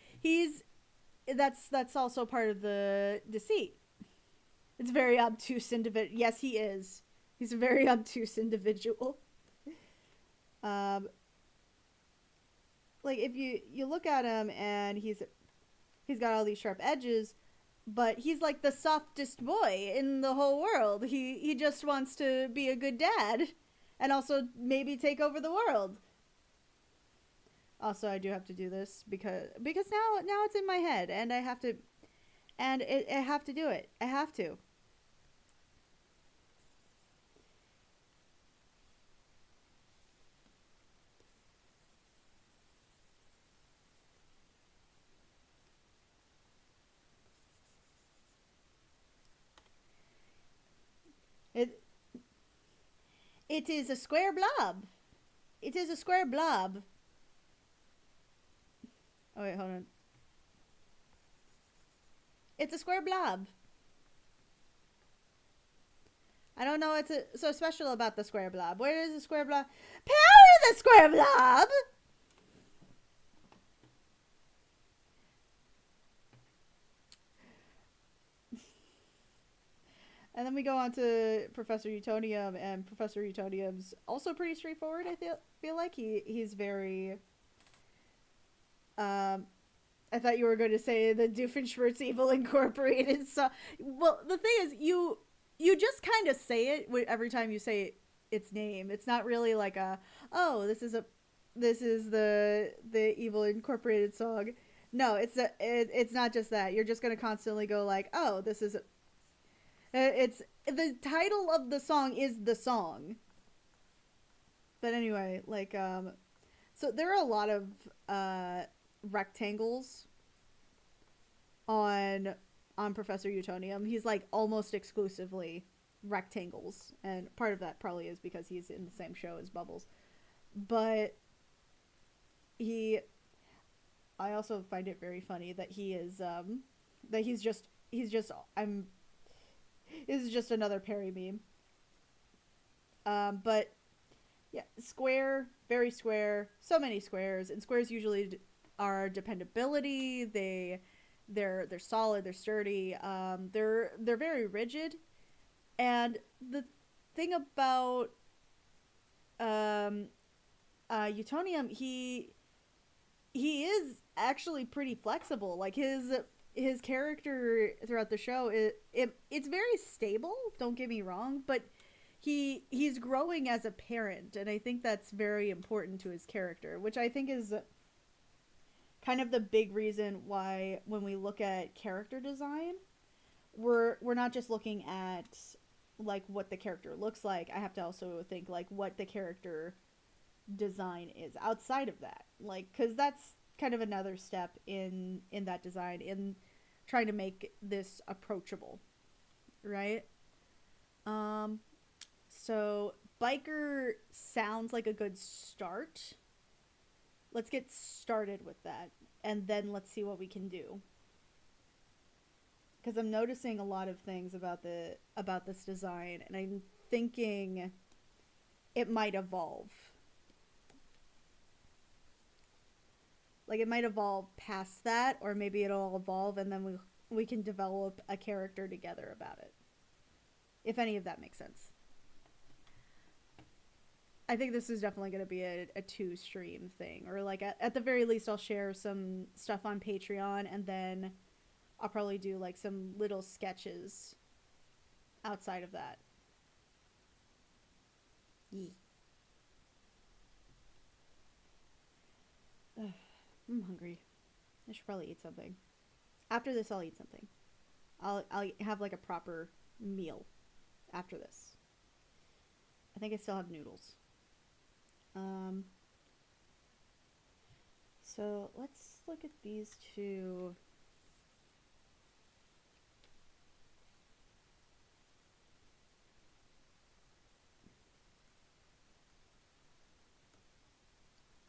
[SPEAKER 1] that's also part of the deceit. It's a very obtuse individual. Yes, he is. He's a very obtuse individual. Like if you look at him, and he's got all these sharp edges, but he's like the softest boy in the whole world. He just wants to be a good dad, and also maybe take over the world. Also, I do have to do this because now it's in my head, and I have to, and I have to do it. I have to. It it is a square blob. It is a square blob. Oh wait, hold on. It's a square blob. I don't know what's so special about the square blob. Where is the square blob? Power the square blob! And then we go on to Professor Utonium, and Professor Utonium's also pretty straightforward. I feel like he's very. I thought you were going to say the Doofenshmirtz Evil Incorporated. So, well, the thing is, you just kind of say it every time you say its name. It's not really like this is the Evil Incorporated song. No, it's not just that. You're just going to constantly go like, oh, this is. It's the title of the song is the song. But anyway, like so there are a lot of rectangles on Professor Utonium. He's like almost exclusively rectangles, and part of that probably is because he's in the same show as Bubbles. But I also find it very funny that he is that he's just this is just another Perry meme. But yeah, square, very square, so many squares, and squares usually are dependability. They're solid, they're sturdy. They're very rigid, and the thing about Utonium, he is actually pretty flexible. Like his character throughout the show, it's very stable. Don't get me wrong, but he's growing as a parent, and I think that's very important to his character, which I think is kind of the big reason why when we look at character design, we're not just looking at like what the character looks like. I have to also think like what the character design is outside of that, like, because that's kind of another step in that design, in trying to make this approachable, right? So biker sounds like a good start. Let's get started with that, and then let's see what we can do, because I'm noticing a lot of things about this design, and I'm thinking it might evolve. Like, it might evolve past that, or maybe it'll evolve and then we can develop a character together about it. If any of that makes sense. I think this is definitely going to be a 2-stream thing. Or, like, at the very least, I'll share some stuff on Patreon, and then I'll probably do, like, some little sketches outside of that. Yee. Ugh. I'm hungry. I should probably eat something. After this, I'll eat something. I'll have like a proper meal after this. I think I still have noodles. So let's look at these two.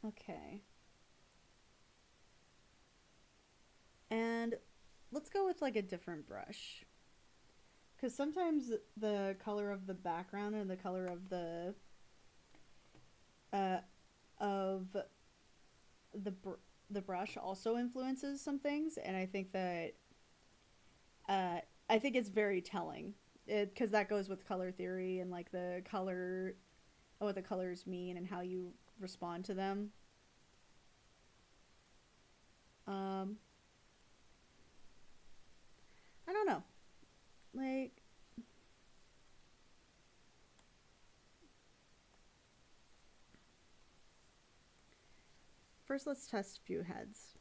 [SPEAKER 1] Okay. And let's go with like a different brush, because sometimes the color of the background and the color of the brush also influences some things, and I think that I think it's very telling, because that goes with color theory and like the color, what the colors mean and how you respond to them. I don't know. Like, first let's test a few heads.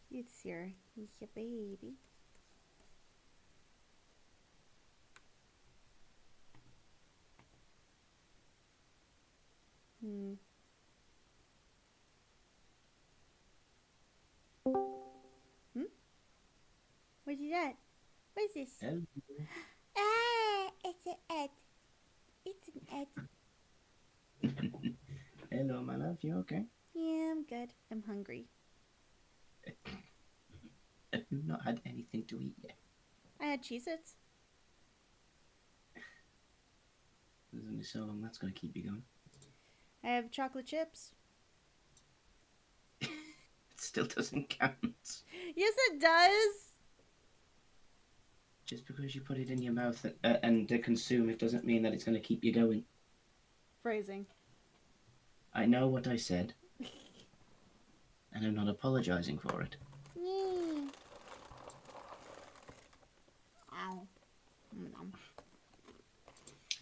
[SPEAKER 1] It's your baby. Hmm. Hmm? What is that? What is this?
[SPEAKER 3] Hello.
[SPEAKER 1] Ah, it's an Ed. It's an Ed.
[SPEAKER 3] Hello, my love. You okay?
[SPEAKER 1] Yeah, I'm good. I'm hungry.
[SPEAKER 3] Have you not had anything to eat yet?
[SPEAKER 1] I had Cheez-Its.
[SPEAKER 3] There's only so long that's going to keep you going.
[SPEAKER 1] I have chocolate chips.
[SPEAKER 3] It still doesn't count.
[SPEAKER 1] Yes, it does.
[SPEAKER 3] Just because you put it in your mouth and consume it doesn't mean that it's going to keep you going.
[SPEAKER 1] Phrasing.
[SPEAKER 3] I know what I said. And I'm not apologizing for it.
[SPEAKER 1] Yay. Ow. Nom.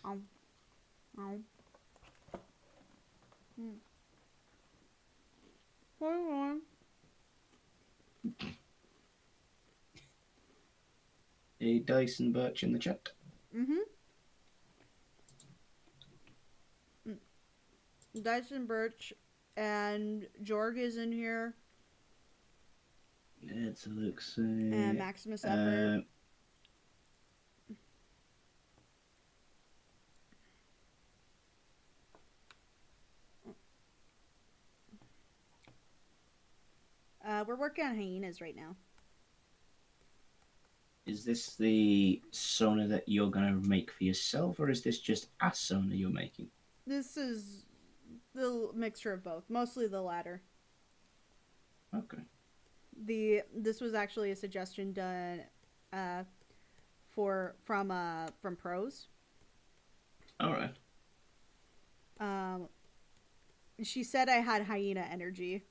[SPEAKER 1] Ow. Ow. Hold on.
[SPEAKER 3] A Dyson Birch in the chat.
[SPEAKER 1] Dyson Birch and Jorg is in here.
[SPEAKER 3] Let's look.
[SPEAKER 1] And Maximus Effort. We're working on Hyenas right now.
[SPEAKER 3] Is this the Sona that you're going to make for yourself, or is this just a Sona you're making?
[SPEAKER 1] This is the mixture of both. Mostly the latter.
[SPEAKER 3] Okay.
[SPEAKER 1] This was actually a suggestion done from pros.
[SPEAKER 3] All right.
[SPEAKER 1] She said I had hyena energy.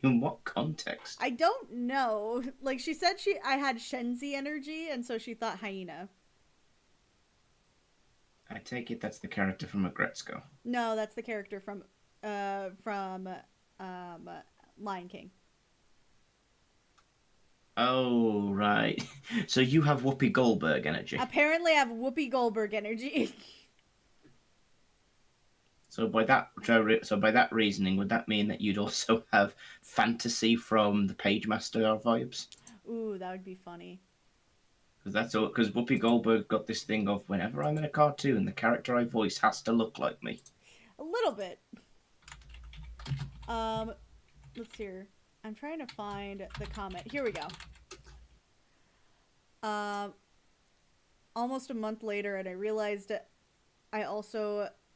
[SPEAKER 3] In what context?
[SPEAKER 1] I don't know. Like, she said I had Shenzi energy, and so she thought hyena.
[SPEAKER 3] I take it that's the character from Agretzko.
[SPEAKER 1] No, that's the character from Lion King.
[SPEAKER 3] Oh, right. So you have Whoopi Goldberg energy.
[SPEAKER 1] Apparently I have Whoopi Goldberg energy.
[SPEAKER 3] So by that reasoning, would that mean that you'd also have fantasy from the Page Master vibes?
[SPEAKER 1] Ooh, that would be funny.
[SPEAKER 3] Because that's all. Because Whoopi Goldberg got this thing of whenever I'm in a cartoon, the character I voice has to look like me.
[SPEAKER 1] A little bit. Let's see here. I'm trying to find the comment. Here we go. Almost a month later, and I realized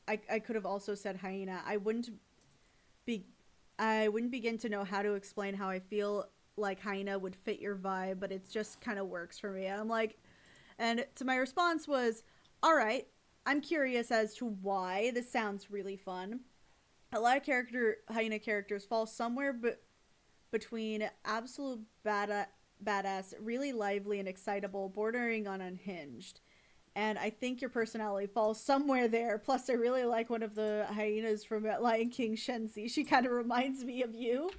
[SPEAKER 1] I could have also said hyena. I wouldn't begin to know how to explain how I feel like hyena would fit your vibe, but it just kind of works for me. And I'm like, and to my response was, all right, I'm curious as to why. This sounds really fun. A lot of hyena characters fall somewhere between absolute badass, really lively and excitable, bordering on unhinged. And I think your personality falls somewhere there. Plus, I really like one of the hyenas from Lion King, Shenzi. She kind of reminds me of you.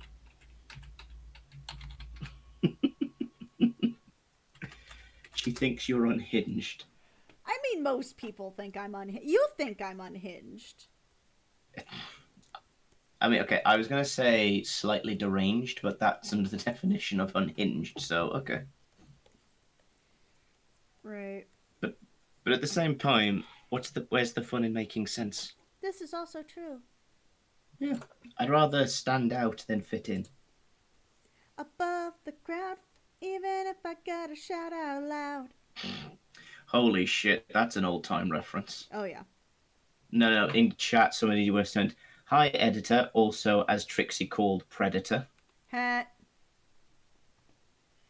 [SPEAKER 3] She thinks you're unhinged.
[SPEAKER 1] I mean, most people think I'm unhinged. You think I'm unhinged.
[SPEAKER 3] I mean, okay, I was going to say slightly deranged, but that's under the definition of unhinged, so okay.
[SPEAKER 1] Right.
[SPEAKER 3] But at the same time, where's the fun in making sense?
[SPEAKER 1] This is also true.
[SPEAKER 3] Yeah. I'd rather stand out than fit in.
[SPEAKER 1] Above the crowd, even if I gotta shout out loud.
[SPEAKER 3] Holy shit, that's an old-time reference.
[SPEAKER 1] Oh, yeah.
[SPEAKER 3] No, in chat, somebody was saying, hi, editor, also as Trixie called Predator.
[SPEAKER 1] Hat.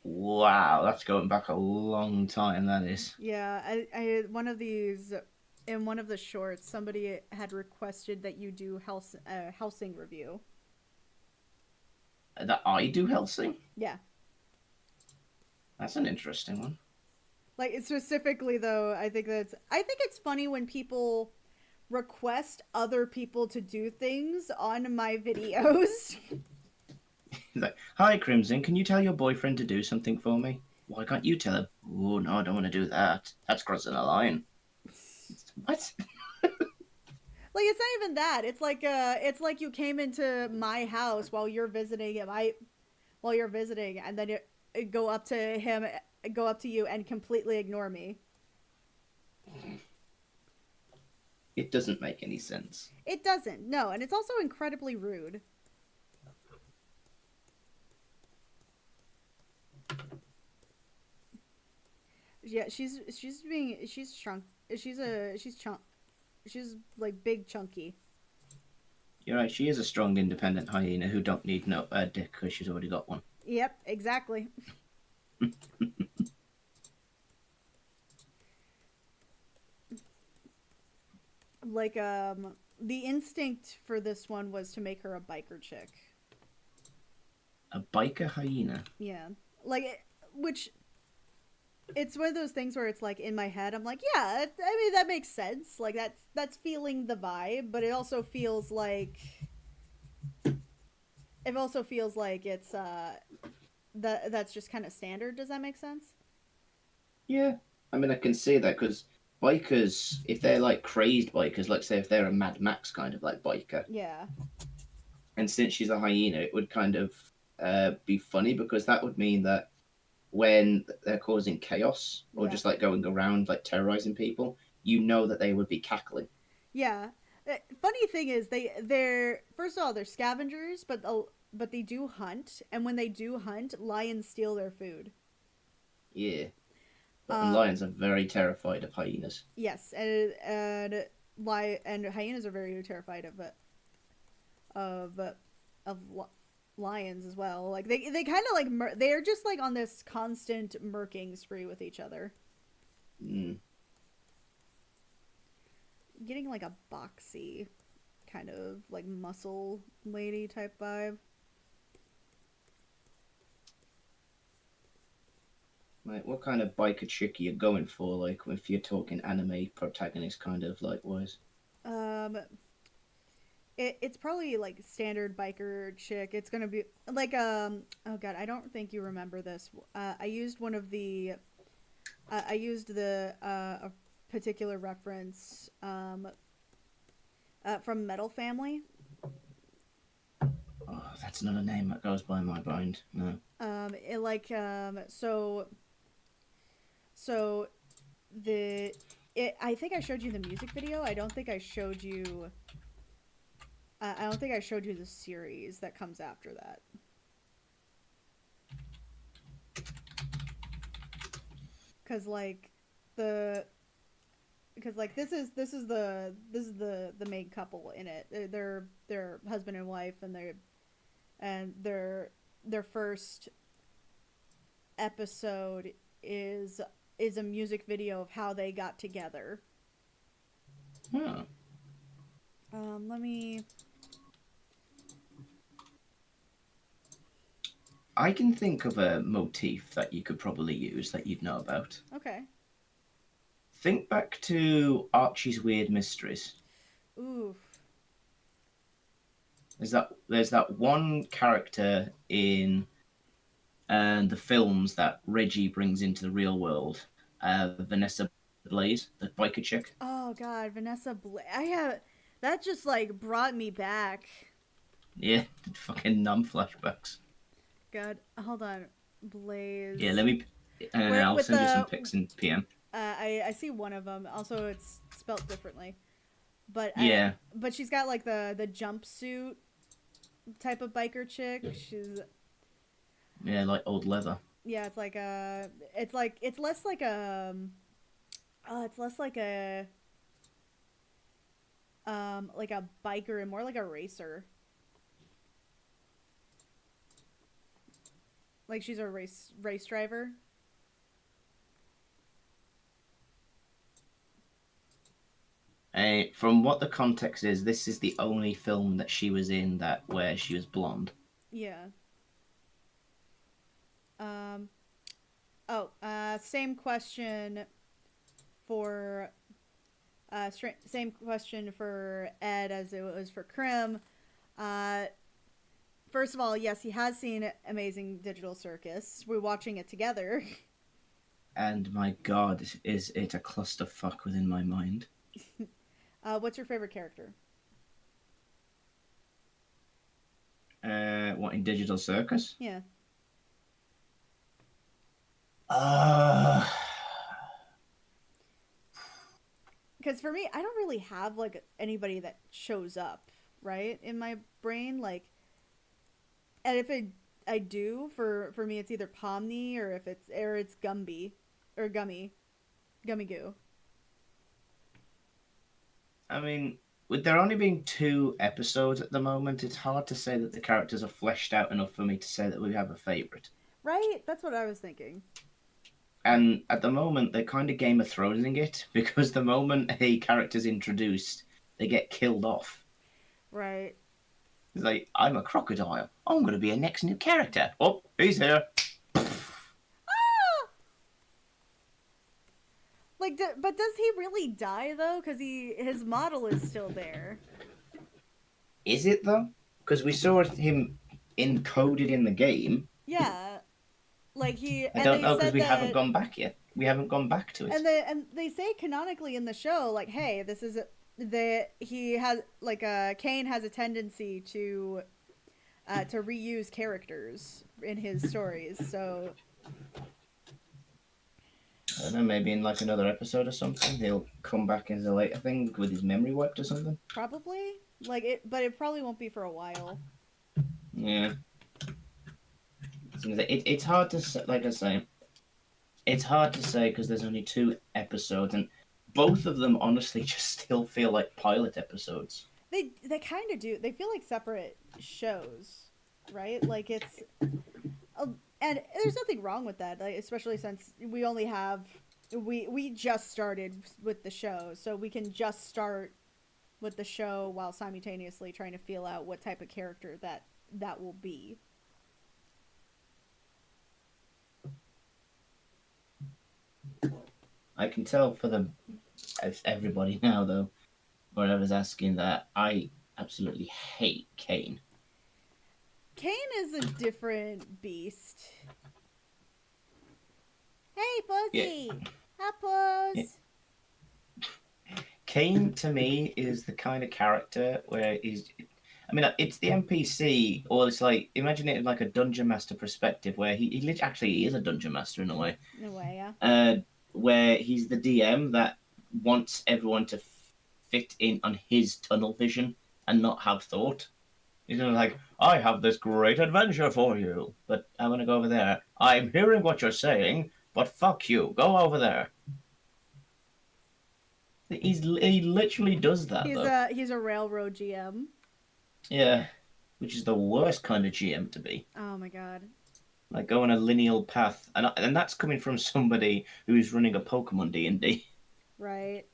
[SPEAKER 3] Wow, that's going back a long time, that is.
[SPEAKER 1] Yeah, I one of these, in one of the shorts, somebody had requested that you do Hellsing review.
[SPEAKER 3] That I do Hellsing?
[SPEAKER 1] Yeah.
[SPEAKER 3] That's an interesting one.
[SPEAKER 1] Like, specifically, though, I think it's funny when people request other people to do things on my videos.
[SPEAKER 3] He's like, hi, Crimson, can you tell your boyfriend to do something for me? Why can't you tell him? Oh, no, I don't want to do that. That's crossing a line. What?
[SPEAKER 1] Like, it's not even that. It's like you came into my house while you're visiting at while you're visiting, and then it go up to him, go up to you, and completely ignore me.
[SPEAKER 3] It doesn't make any sense.
[SPEAKER 1] It doesn't, no, and it's also incredibly rude. Yeah, she's shrunk. She's like big chunky.
[SPEAKER 3] You're right. She is a strong, independent hyena who don't need no dick because she's already got one.
[SPEAKER 1] Yep, exactly. Like the instinct for this one was to make her a biker chick.
[SPEAKER 3] A biker hyena.
[SPEAKER 1] Yeah. Like which it's one of those things where it's like in my head I'm like, yeah, I mean that makes sense. Like that's feeling the vibe, but it also feels like it's that's just kind of standard. Does that make sense?
[SPEAKER 3] Yeah, I mean I can see that because bikers, if they're like crazed bikers, like say if they're a Mad Max kind of like biker,
[SPEAKER 1] Yeah.
[SPEAKER 3] and since she's a hyena, it would kind of be funny because that would mean that when they're causing chaos or
[SPEAKER 1] Yeah.
[SPEAKER 3] just like going around like terrorizing people, you know that they would be cackling.
[SPEAKER 1] Yeah. Funny thing is they're first of all they're scavengers, but they do hunt, and when they do hunt, lions steal their food.
[SPEAKER 3] Yeah, but lions are very terrified of hyenas.
[SPEAKER 1] Yes, and hyenas are very terrified of lions as well. Like they kind of like they're just like on this constant murking spree with each other. Getting like a boxy kind of like muscle lady type vibe.
[SPEAKER 3] Like, what kind of biker chick are you going for? Like, if you're talking anime protagonist, kind of like wise.
[SPEAKER 1] It's probably like standard biker chick. It's gonna be like oh god, I don't think you remember this. I used one of the I used the a particular reference from Metal Family.
[SPEAKER 3] Oh, that's not a name that goes by my mind. No.
[SPEAKER 1] It like so I think I showed you the music video. I don't think I showed you the series that comes after that. Cuz like this is the main couple in it. They're husband and wife, and their first episode is a music video of how they got together.
[SPEAKER 3] Huh.
[SPEAKER 1] Let me.
[SPEAKER 3] I can think of a motif that you could probably use that you'd know about.
[SPEAKER 1] Okay.
[SPEAKER 3] Think back to Archie's Weird Mysteries.
[SPEAKER 1] Ooh.
[SPEAKER 3] There's that one character in the films that Reggie brings into the real world, Vanessa Blaze, the biker chick.
[SPEAKER 1] Oh god, Vanessa Blaze. That just like brought me back.
[SPEAKER 3] Yeah, fucking numb flashbacks.
[SPEAKER 1] God, hold on, Blaze.
[SPEAKER 3] Yeah, let me. And then I'll send you some pics in PM.
[SPEAKER 1] I see one of them. Also, it's spelt differently. But
[SPEAKER 3] yeah.
[SPEAKER 1] But she's got like the jumpsuit type of biker chick. She's.
[SPEAKER 3] Yeah, like old leather.
[SPEAKER 1] Yeah, it's like it's less like a. It's less like a. Like a biker and more like a racer. Like she's a race driver.
[SPEAKER 3] From what the context is, this is the only film that she was in where she was blonde.
[SPEAKER 1] Yeah. Same question for same question for Ed as it was for Krim. First of all, yes, he has seen Amazing Digital Circus. We're watching it together.
[SPEAKER 3] And my god, is it a clusterfuck within my mind.
[SPEAKER 1] What's your favorite character?
[SPEAKER 3] What, in Digital Circus?
[SPEAKER 1] Yeah.
[SPEAKER 3] Uh,
[SPEAKER 1] Because for me, I don't really have like anybody that shows up right in my brain. Like, and if I do, for me, it's either Pomni or if it's Gumby or Gummy Goo.
[SPEAKER 3] I mean, with there only being 2 episodes at the moment, it's hard to say that the characters are fleshed out enough for me to say that we have a favorite.
[SPEAKER 1] Right? That's what I was thinking.
[SPEAKER 3] And at the moment, they're kind of Game of Thronesing it because the moment a character's introduced, they get killed off.
[SPEAKER 1] Right.
[SPEAKER 3] It's like, I'm a crocodile. I'm going to be a next new character. Oh, he's here.
[SPEAKER 1] Like, but does he really die though? Because his model is still there.
[SPEAKER 3] Is it though? Because we saw him encoded in the game.
[SPEAKER 1] Yeah. Like
[SPEAKER 3] I don't know because we
[SPEAKER 1] that,
[SPEAKER 3] haven't gone back yet. We haven't gone back to it.
[SPEAKER 1] And they say canonically in the show, like, hey, this is he has like Kane has a tendency to reuse characters in his stories. So
[SPEAKER 3] I don't know, maybe in like another episode or something, he'll come back as a later thing with his memory wiped or something.
[SPEAKER 1] probably like it, but it probably won't be for a while.
[SPEAKER 3] Yeah. It's hard to say, like I say, it's hard to say because there's only 2 episodes, and both of them honestly just still feel like pilot episodes.
[SPEAKER 1] They kind of do. They feel like separate shows, right? Like it's, and there's nothing wrong with that. Like, especially since we only have we just started with the show, so we can just start with the show while simultaneously trying to feel out what type of character that will be.
[SPEAKER 3] I can tell everybody now though, whoever's asking that, I absolutely hate Kane.
[SPEAKER 1] Kane is a different beast. Hey, Buzzy!
[SPEAKER 3] Yeah.
[SPEAKER 1] Hi, Buzz!
[SPEAKER 3] Yeah. Kane to me is the kind of character where he's. I mean, it's the NPC, or it's like imagine it in like a dungeon master perspective, where he actually is a dungeon master in a way.
[SPEAKER 1] In a way, yeah.
[SPEAKER 3] Where he's the DM that wants everyone to fit in on his tunnel vision and not have thought. He's like, I have this great adventure for you, but I'm going to go over there. I'm hearing what you're saying, but fuck you. Go over there. He literally does that, though.
[SPEAKER 1] He's a railroad GM.
[SPEAKER 3] Yeah, which is the worst kind of GM to be.
[SPEAKER 1] Oh my god.
[SPEAKER 3] Like go on a lineal path, and that's coming from somebody who's running a Pokemon D&D.
[SPEAKER 1] Right.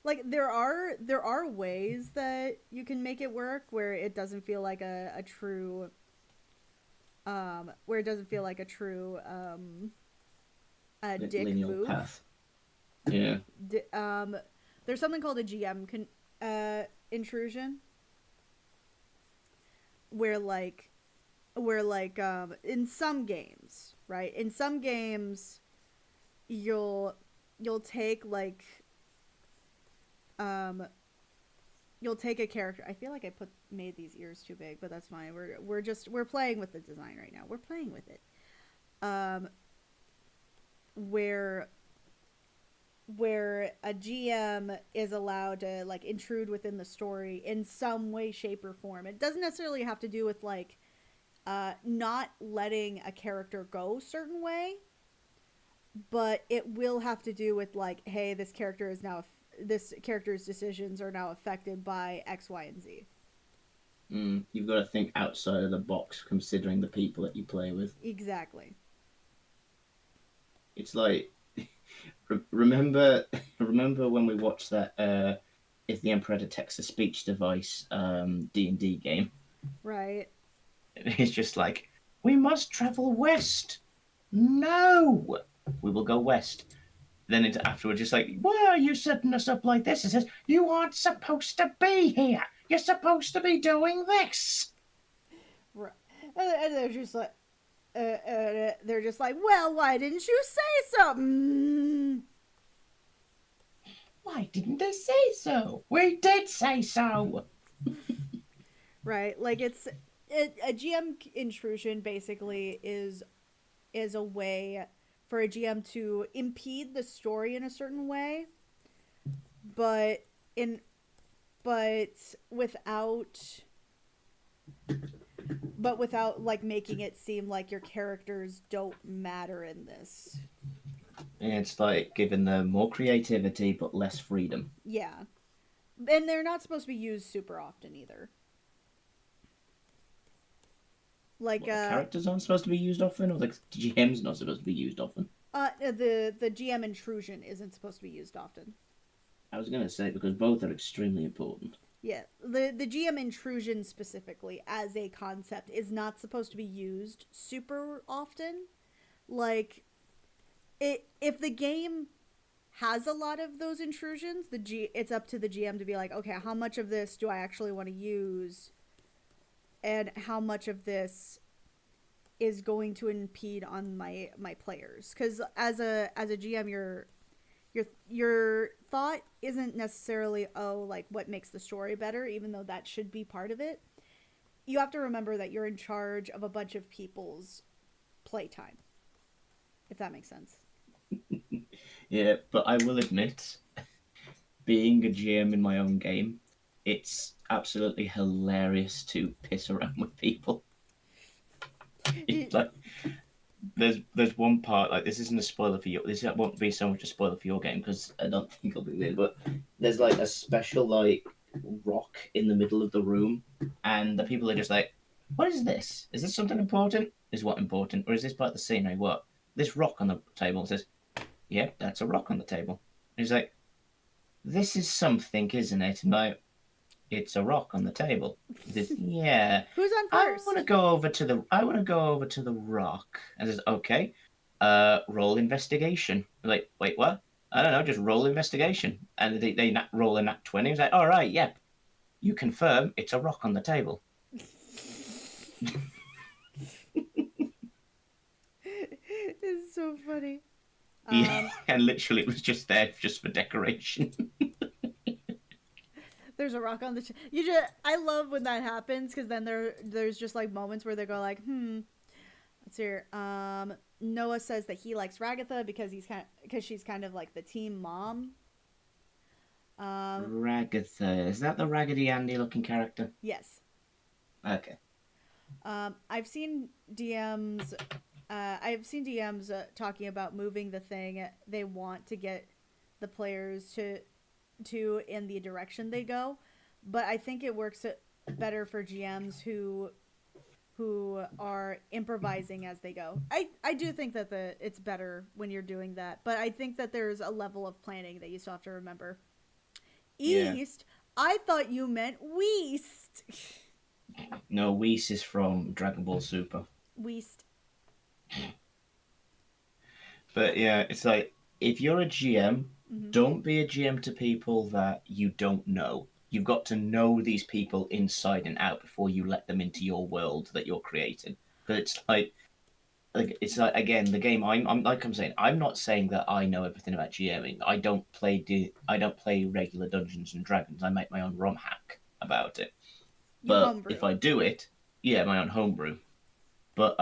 [SPEAKER 1] Like there are ways that you can make it work where it doesn't feel like a true where it doesn't feel like a true dick
[SPEAKER 3] lineal
[SPEAKER 1] move.
[SPEAKER 3] Path. Yeah.
[SPEAKER 1] There's something called a GM intrusion where in some games, right? In some games you'll take like you'll take a character. I feel like I made these ears too big, but that's fine. We're playing with the design right now. We're playing with it. Where a GM is allowed to like intrude within the story in some way, shape, or form. It doesn't necessarily have to do with like not letting a character go a certain way, but it will have to do with like, hey, this character's decisions are now affected by X, Y, and Z.
[SPEAKER 3] You've got to think outside of the box, considering the people that you play with.
[SPEAKER 1] Exactly.
[SPEAKER 3] It's like remember when we watched that If the Emperor Detects a Speech Device D&D game?
[SPEAKER 1] Right.
[SPEAKER 3] It's just like, we must travel west. No, we will go west. Then it's afterwards, just like, why are you setting us up like this? It says, you aren't supposed to be here. You're supposed to be doing this.
[SPEAKER 1] Right. And they're just like, well, why didn't you say something?
[SPEAKER 3] Why didn't they say so? We did say so.
[SPEAKER 1] Right. Like a GM intrusion basically is is a way for a GM to impede the story in a certain way, but in but without without like making it seem like your characters don't matter in this.
[SPEAKER 3] It's like giving them more creativity but less freedom.
[SPEAKER 1] Yeah. And they're not supposed to be used super often either. Like
[SPEAKER 3] What, the characters aren't supposed to be used often, or the GM's not supposed to be used often?
[SPEAKER 1] the GM intrusion isn't supposed to be used often.
[SPEAKER 3] I was going to say, because both are extremely important.
[SPEAKER 1] Yeah, the GM intrusion specifically as a concept is not supposed to be used super often. Like if the game has a lot of those intrusions, it's up to the GM to be like, okay, how much of this do I actually want to use, and how much of this is going to impede on my players? Because as a GM, your thought isn't necessarily, oh, like what makes the story better, even though that should be part of it. You have to remember that you're in charge of a bunch of people's playtime, if that makes sense.
[SPEAKER 3] Yeah, but I will admit, being a GM in my own game, it's absolutely hilarious to piss around with people. It's like there's one part, like, this isn't a spoiler for you. This won't be so much a spoiler for your game because I don't think it'll be weird. But there's like a special like rock in the middle of the room, and the people are just like, "What is this? Is this something important? Is what important, or is this part of the scenery? What? This rock on the table says, yeah, that's a rock on the table." And he's like, "This is something, isn't it?" And like, "It's a rock on the table." He says, "Yeah."
[SPEAKER 1] Who's on
[SPEAKER 3] I
[SPEAKER 1] first?
[SPEAKER 3] want to go over to the rock. And says, "Okay, roll investigation." I'm like, "Wait, what?" "I don't know, just roll investigation." And they roll a nat 20. He's like, "All right, yep. You confirm it's a rock on the table."
[SPEAKER 1] It's so funny.
[SPEAKER 3] Yeah, and literally it was just there just for decoration.
[SPEAKER 1] There's a rock on the. I love when that happens because then there's just like moments where they go like, let's hear. Noah says that he likes Ragatha because she's kind of like the team mom.
[SPEAKER 3] Ragatha. Is that the Raggedy Andy looking character?
[SPEAKER 1] Yes.
[SPEAKER 3] Okay.
[SPEAKER 1] I've seen DMs. I've seen DMs talking about moving the thing they want to get the players to in the direction they go, but I think it works better for GMs who are improvising as they go. I do think that it's better when you're doing that, but I think that there's a level of planning that you still have to remember. East, yeah. I thought you meant Weast.
[SPEAKER 3] No, Whis is from Dragon Ball Super.
[SPEAKER 1] Weast.
[SPEAKER 3] But yeah, it's like, if you're a GM, don't be a GM to people that you don't know. You've got to know these people inside and out before you let them into your world that you're creating. But it's like again, the game. I'm saying, I'm not saying that I know everything about GMing. I don't play regular Dungeons and Dragons. I make my own ROM hack about it. But
[SPEAKER 1] homebrew.
[SPEAKER 3] If I do it, yeah, my own homebrew. But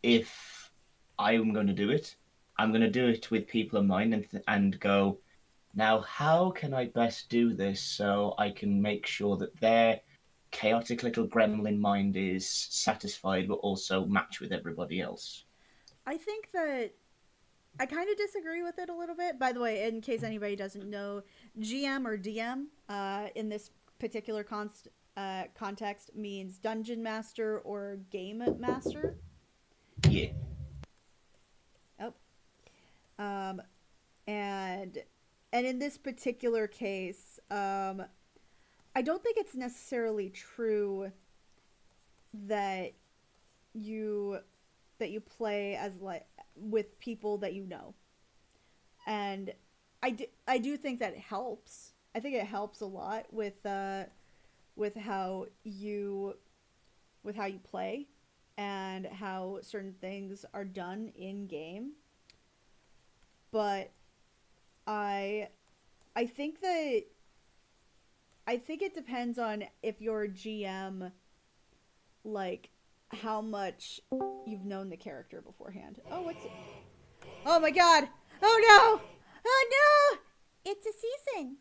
[SPEAKER 3] if I'm going to do it, I'm going to do it with people in mind and go, now how can I best do this so I can make sure that their chaotic little gremlin mind is satisfied but also match with everybody else?
[SPEAKER 1] I think that I kind of disagree with it a little bit. By the way, in case anybody doesn't know, GM or DM in this particular context means Dungeon Master or Game Master.
[SPEAKER 3] Yeah.
[SPEAKER 1] Oh. And in this particular case, I don't think it's necessarily true that you play as like with people that you know, and I do think that helps. I think it helps a lot with how you play and how certain things are done in game. But I think it depends on if your GM like how much you've known the character beforehand. Oh, what's it? Oh my god! Oh no! Oh no! It's a season!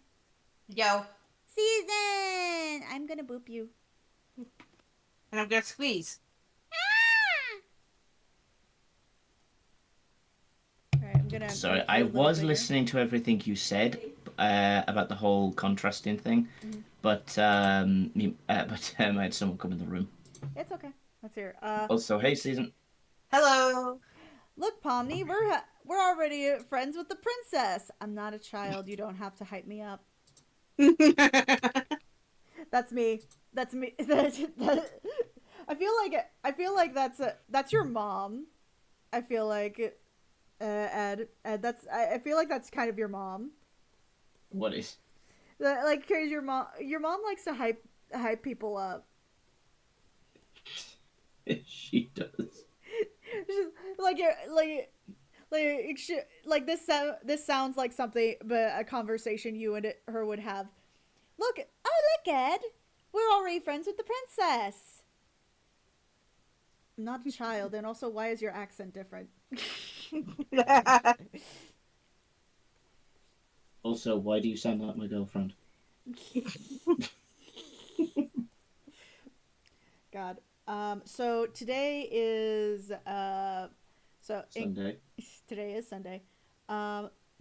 [SPEAKER 4] Yo.
[SPEAKER 1] Season! I'm gonna boop you.
[SPEAKER 4] And I'm gonna squeeze.
[SPEAKER 1] Alright, I'm gonna.
[SPEAKER 3] Sorry,
[SPEAKER 1] make you
[SPEAKER 3] I
[SPEAKER 1] a little
[SPEAKER 3] was
[SPEAKER 1] bigger.
[SPEAKER 3] listening to everything you said about the whole contrasting thing, but I had someone come in the room.
[SPEAKER 1] It's okay. Let's hear.
[SPEAKER 3] Also, hey, season.
[SPEAKER 4] Hello.
[SPEAKER 1] Look, Pomni, we're already friends with the princess. I'm not a child. You don't have to hype me up. That's me. That's me. I feel like that's your mom. I feel like Ed. I feel like that's kind of your mom.
[SPEAKER 3] What is?
[SPEAKER 1] Like, cause your mom likes to hype people up.
[SPEAKER 3] She does.
[SPEAKER 1] This sounds like something, but a conversation you and her would have. Look, Ed, we're already friends with the princess. I'm not a child, and also, why is your accent different?
[SPEAKER 3] Also, why do you sound like my girlfriend?
[SPEAKER 1] God. So today is
[SPEAKER 3] Sunday.
[SPEAKER 1] today is Sunday.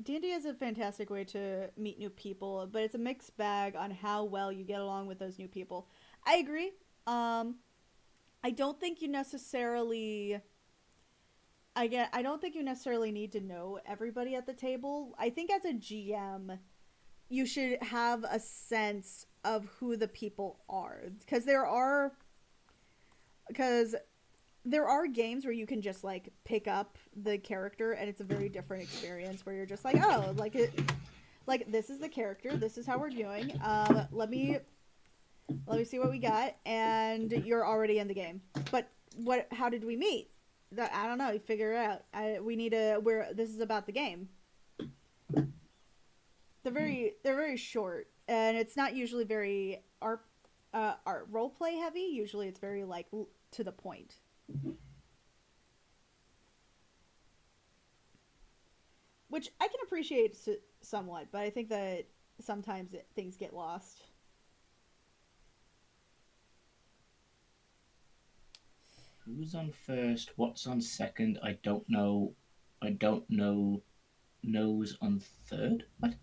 [SPEAKER 1] D&D is a fantastic way to meet new people, but it's a mixed bag on how well you get along with those new people. I agree. I don't think you necessarily need to know everybody at the table. I think as a GM, you should have a sense of who the people are, because there are games where you can just like pick up the character and it's a very different experience where you're just like, oh, like this is the character, this is how we're doing. Let me see what we got, and you're already in the game. But how did we meet? I don't know. You figure it out. This is about the game. They're very short, and it's not usually very art role play heavy. Usually it's very like to the point. Which I can appreciate somewhat, but I think that sometimes things get lost.
[SPEAKER 3] Who's on first? What's on second? I don't know. Knows on third? What?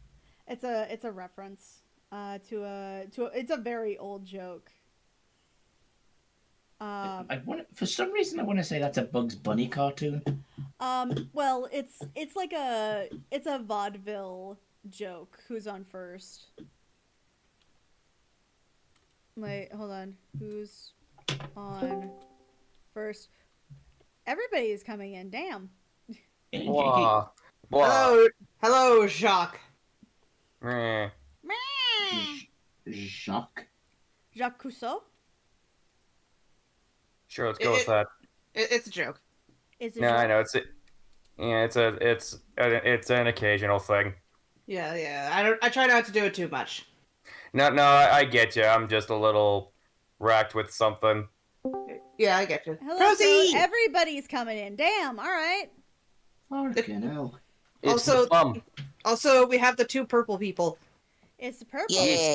[SPEAKER 1] It's a reference to it's a very old joke.
[SPEAKER 3] For some reason I want to say that's a Bugs Bunny cartoon.
[SPEAKER 1] Well, it's a vaudeville joke. Who's on first? Wait, hold on. Who's on first? Everybody is coming in. Damn.
[SPEAKER 5] Wow.
[SPEAKER 4] Hello, Jacques.
[SPEAKER 5] Meh.
[SPEAKER 3] Jacques.
[SPEAKER 1] Jacques Cousteau?
[SPEAKER 5] Sure, let's go with that.
[SPEAKER 4] It's a joke.
[SPEAKER 1] Is it?
[SPEAKER 5] No, I know it's an occasional thing.
[SPEAKER 4] Yeah. I try not to do it too much.
[SPEAKER 5] No, I get you. I'm just a little racked with something.
[SPEAKER 4] Yeah, I get you.
[SPEAKER 1] Hello,
[SPEAKER 4] Proceed!
[SPEAKER 1] so everybody's coming in. Damn. All right.
[SPEAKER 3] Fucking hell.
[SPEAKER 5] It's
[SPEAKER 4] Also-
[SPEAKER 5] the plum.
[SPEAKER 4] Also, we have the two purple people.
[SPEAKER 1] It's the purple.
[SPEAKER 4] Yeah.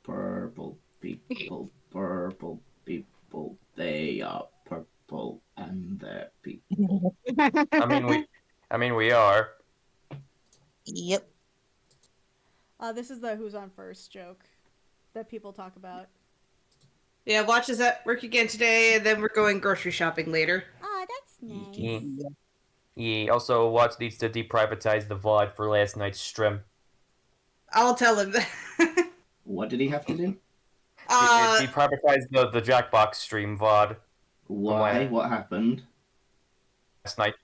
[SPEAKER 3] Purple people. They are purple and they're people.
[SPEAKER 5] I mean we are.
[SPEAKER 4] Yep.
[SPEAKER 1] This is the who's on first joke that people talk about.
[SPEAKER 4] Yeah, watch us at work again today, and then we're going grocery shopping later.
[SPEAKER 1] Oh, that's nice.
[SPEAKER 5] Yeah. Also, Watts needs to deprivatize the VOD for last night's stream.
[SPEAKER 4] I'll tell him that.
[SPEAKER 3] What did he have to do?
[SPEAKER 5] Deprivatize the Jackbox stream VOD
[SPEAKER 3] Why? What happened?
[SPEAKER 5] last night.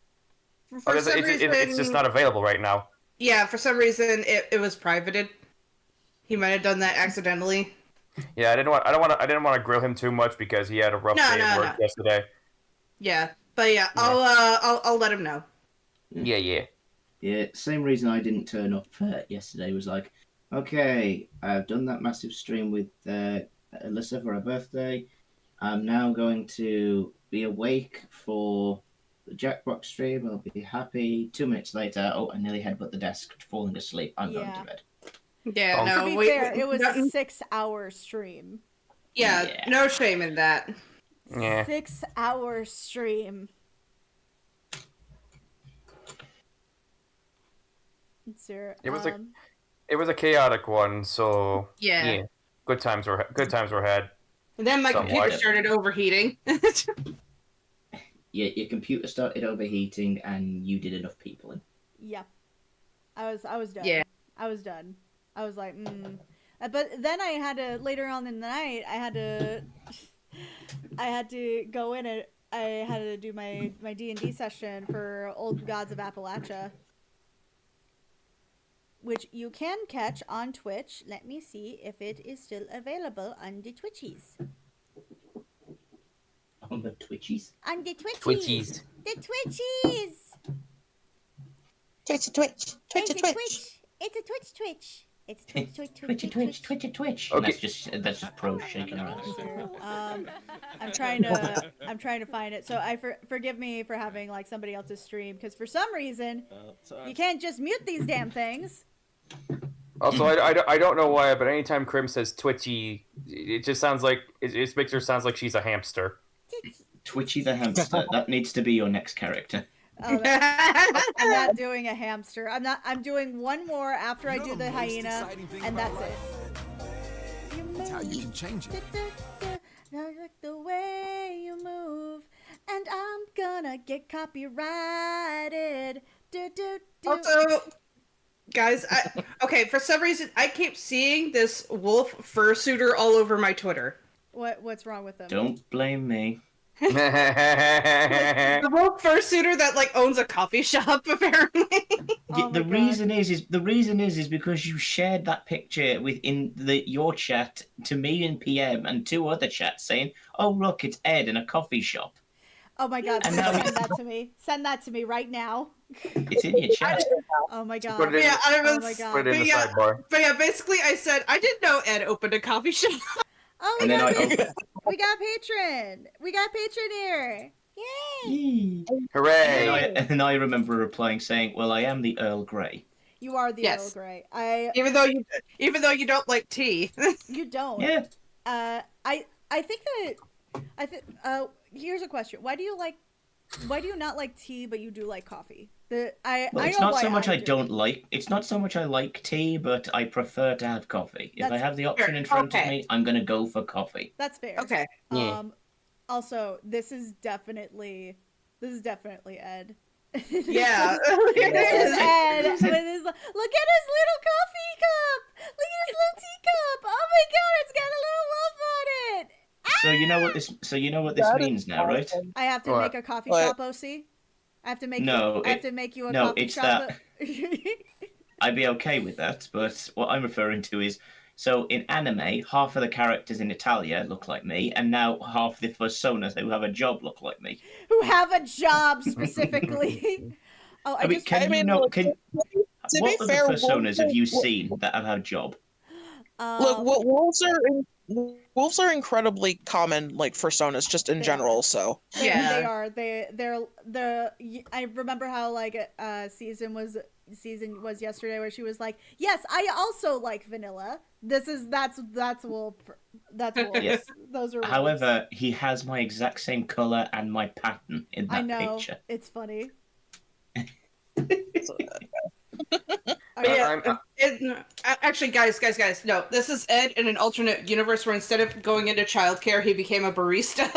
[SPEAKER 4] For some reason,
[SPEAKER 5] It's just not available right now.
[SPEAKER 4] Yeah, for some reason it was privated. He might have done that accidentally.
[SPEAKER 5] Yeah, I didn't want to grill him too much because he had a rough day at work yesterday.
[SPEAKER 4] Yeah, but yeah, I'll let him know.
[SPEAKER 5] Yeah.
[SPEAKER 3] Yeah, same reason I didn't turn up yesterday was like, okay, I've done that massive stream with Alyssa for her birthday. I'm now going to be awake for the Jackbox stream. I'll be happy. 2 minutes later, oh, I nearly headbutt the desk, falling asleep. I'm going
[SPEAKER 1] Yeah.
[SPEAKER 3] to bed.
[SPEAKER 4] Yeah,
[SPEAKER 5] To
[SPEAKER 4] no.
[SPEAKER 1] To be fair, it was a 6-hour stream.
[SPEAKER 4] Yeah,
[SPEAKER 3] Yeah.
[SPEAKER 4] no shame in that.
[SPEAKER 5] Yeah.
[SPEAKER 1] 6-hour stream. Sir,
[SPEAKER 5] It was It was a chaotic one, so
[SPEAKER 4] Yeah.
[SPEAKER 5] good times were had.
[SPEAKER 4] And then my
[SPEAKER 5] Somewhat.
[SPEAKER 4] computer started overheating.
[SPEAKER 3] Yeah, your computer started overheating, and you did enough peopling.
[SPEAKER 1] Yep. I was done.
[SPEAKER 4] Yeah.
[SPEAKER 1] I was done. I was like, But then I had to, later on in the night, I had to go in and I had to do my D&D session for Old Gods of Appalachia, which you can catch on Twitch. Let me see if it is still available on the Twitchies.
[SPEAKER 3] On the Twitchies?
[SPEAKER 1] On the Twitchies.
[SPEAKER 5] Twitchies.
[SPEAKER 1] The Twitchies.
[SPEAKER 6] Twitch. Twitch.
[SPEAKER 1] It's a Twitch. It's a Twitch. It's Twitch.
[SPEAKER 3] Twitch.
[SPEAKER 5] Okay.
[SPEAKER 3] That's just pros shaking around.
[SPEAKER 1] I'm trying to find it. So forgive me for having like somebody else's stream, because for some reason you can't just mute these damn things.
[SPEAKER 5] Also, I don't know why, but anytime Krim says twitchy, it just sounds like it makes her sounds like she's a hamster.
[SPEAKER 3] Twitchy the hamster. That needs to be your next character.
[SPEAKER 1] Oh, I'm not doing a hamster. I'm doing one more after I do the hyena, and that's it.
[SPEAKER 7] That's how you can change it.
[SPEAKER 1] I like the way you move, and I'm gonna get copyrighted.
[SPEAKER 4] Also, guys, okay, for some reason, I keep seeing this wolf fursuiter all over my Twitter.
[SPEAKER 1] What's wrong with them?
[SPEAKER 3] Don't blame me.
[SPEAKER 4] The wolf fursuiter that like owns a coffee shop, apparently.
[SPEAKER 1] Oh
[SPEAKER 3] The
[SPEAKER 1] my
[SPEAKER 3] reason is because you shared that picture within your chat to me in PM and 2 other chats saying, "Oh look, it's Ed in a coffee shop."
[SPEAKER 1] Oh my god,
[SPEAKER 3] And
[SPEAKER 1] please
[SPEAKER 3] now
[SPEAKER 1] send that to me. Send that to me right now.
[SPEAKER 3] It's in your chat.
[SPEAKER 1] Oh my god.
[SPEAKER 5] Put it in,
[SPEAKER 4] Yeah, I
[SPEAKER 1] Oh
[SPEAKER 4] was.
[SPEAKER 1] my god.
[SPEAKER 5] put it in the
[SPEAKER 4] Yeah.
[SPEAKER 5] sidebar.
[SPEAKER 4] But yeah, basically, I said I didn't know Ed opened a coffee shop.
[SPEAKER 1] Oh,
[SPEAKER 3] And then I opened.
[SPEAKER 1] we got patron. We got patron here. Yay!
[SPEAKER 3] Yee.
[SPEAKER 5] Hooray!
[SPEAKER 3] And I remember replying saying, "Well, I am the Earl Grey."
[SPEAKER 1] You are the
[SPEAKER 4] Yes.
[SPEAKER 1] Earl Grey.
[SPEAKER 4] Even though you don't like tea.
[SPEAKER 1] You don't.
[SPEAKER 3] Yeah.
[SPEAKER 1] I think here's a question. Why do you not like tea but you do like coffee?
[SPEAKER 3] Well,
[SPEAKER 1] I
[SPEAKER 3] it's
[SPEAKER 1] know
[SPEAKER 3] not
[SPEAKER 1] why
[SPEAKER 3] so much I
[SPEAKER 1] do.
[SPEAKER 3] don't like. It's not so much I like tea, but I prefer to have coffee. If I
[SPEAKER 1] That's
[SPEAKER 3] have the option
[SPEAKER 4] fair.
[SPEAKER 3] in front of
[SPEAKER 4] Okay.
[SPEAKER 3] me, I'm gonna go for coffee.
[SPEAKER 1] That's fair.
[SPEAKER 4] Okay.
[SPEAKER 5] Yeah.
[SPEAKER 1] Also, this is definitely Ed.
[SPEAKER 4] Yeah.
[SPEAKER 1] This is Ed with his. Look at his little coffee cup. Look at his little teacup. Oh my god, it's got a little wolf on it.
[SPEAKER 3] So you know what this means now, right?
[SPEAKER 1] I have to
[SPEAKER 5] What?
[SPEAKER 1] make a coffee
[SPEAKER 6] What?
[SPEAKER 1] shop, OC. I have to make
[SPEAKER 3] No,
[SPEAKER 1] I have to make you a
[SPEAKER 3] no,
[SPEAKER 1] coffee
[SPEAKER 3] it's
[SPEAKER 1] shop.
[SPEAKER 3] I'd be okay with that, but what I'm referring to is, so in anime, half of the characters in Italia look like me, and now half the personas who have a job look like me.
[SPEAKER 1] Who have a job specifically. Oh,
[SPEAKER 3] I mean,
[SPEAKER 1] just
[SPEAKER 3] can
[SPEAKER 6] I
[SPEAKER 3] you
[SPEAKER 6] mean,
[SPEAKER 3] know?
[SPEAKER 6] look,
[SPEAKER 3] Can
[SPEAKER 6] to be
[SPEAKER 3] what other
[SPEAKER 6] fair,
[SPEAKER 3] personas have you
[SPEAKER 6] wolves-
[SPEAKER 3] seen that have a job?
[SPEAKER 6] Look, wolves are incredibly common, like personas, just in
[SPEAKER 1] They
[SPEAKER 6] general.
[SPEAKER 1] are.
[SPEAKER 6] So
[SPEAKER 4] Yeah.
[SPEAKER 1] They are. They're. I remember how like season was yesterday where she was like, "Yes, I also like vanilla." That's wolf. That's wolves.
[SPEAKER 3] Yeah.
[SPEAKER 1] Those are. Wolves.
[SPEAKER 3] However, he has my exact same color and my pattern in
[SPEAKER 1] I
[SPEAKER 3] that
[SPEAKER 1] know
[SPEAKER 3] picture.
[SPEAKER 1] it's funny.
[SPEAKER 4] But yeah,
[SPEAKER 5] I'm-
[SPEAKER 4] actually, guys, no, this is Ed in an alternate universe where instead of going into childcare, he became a barista.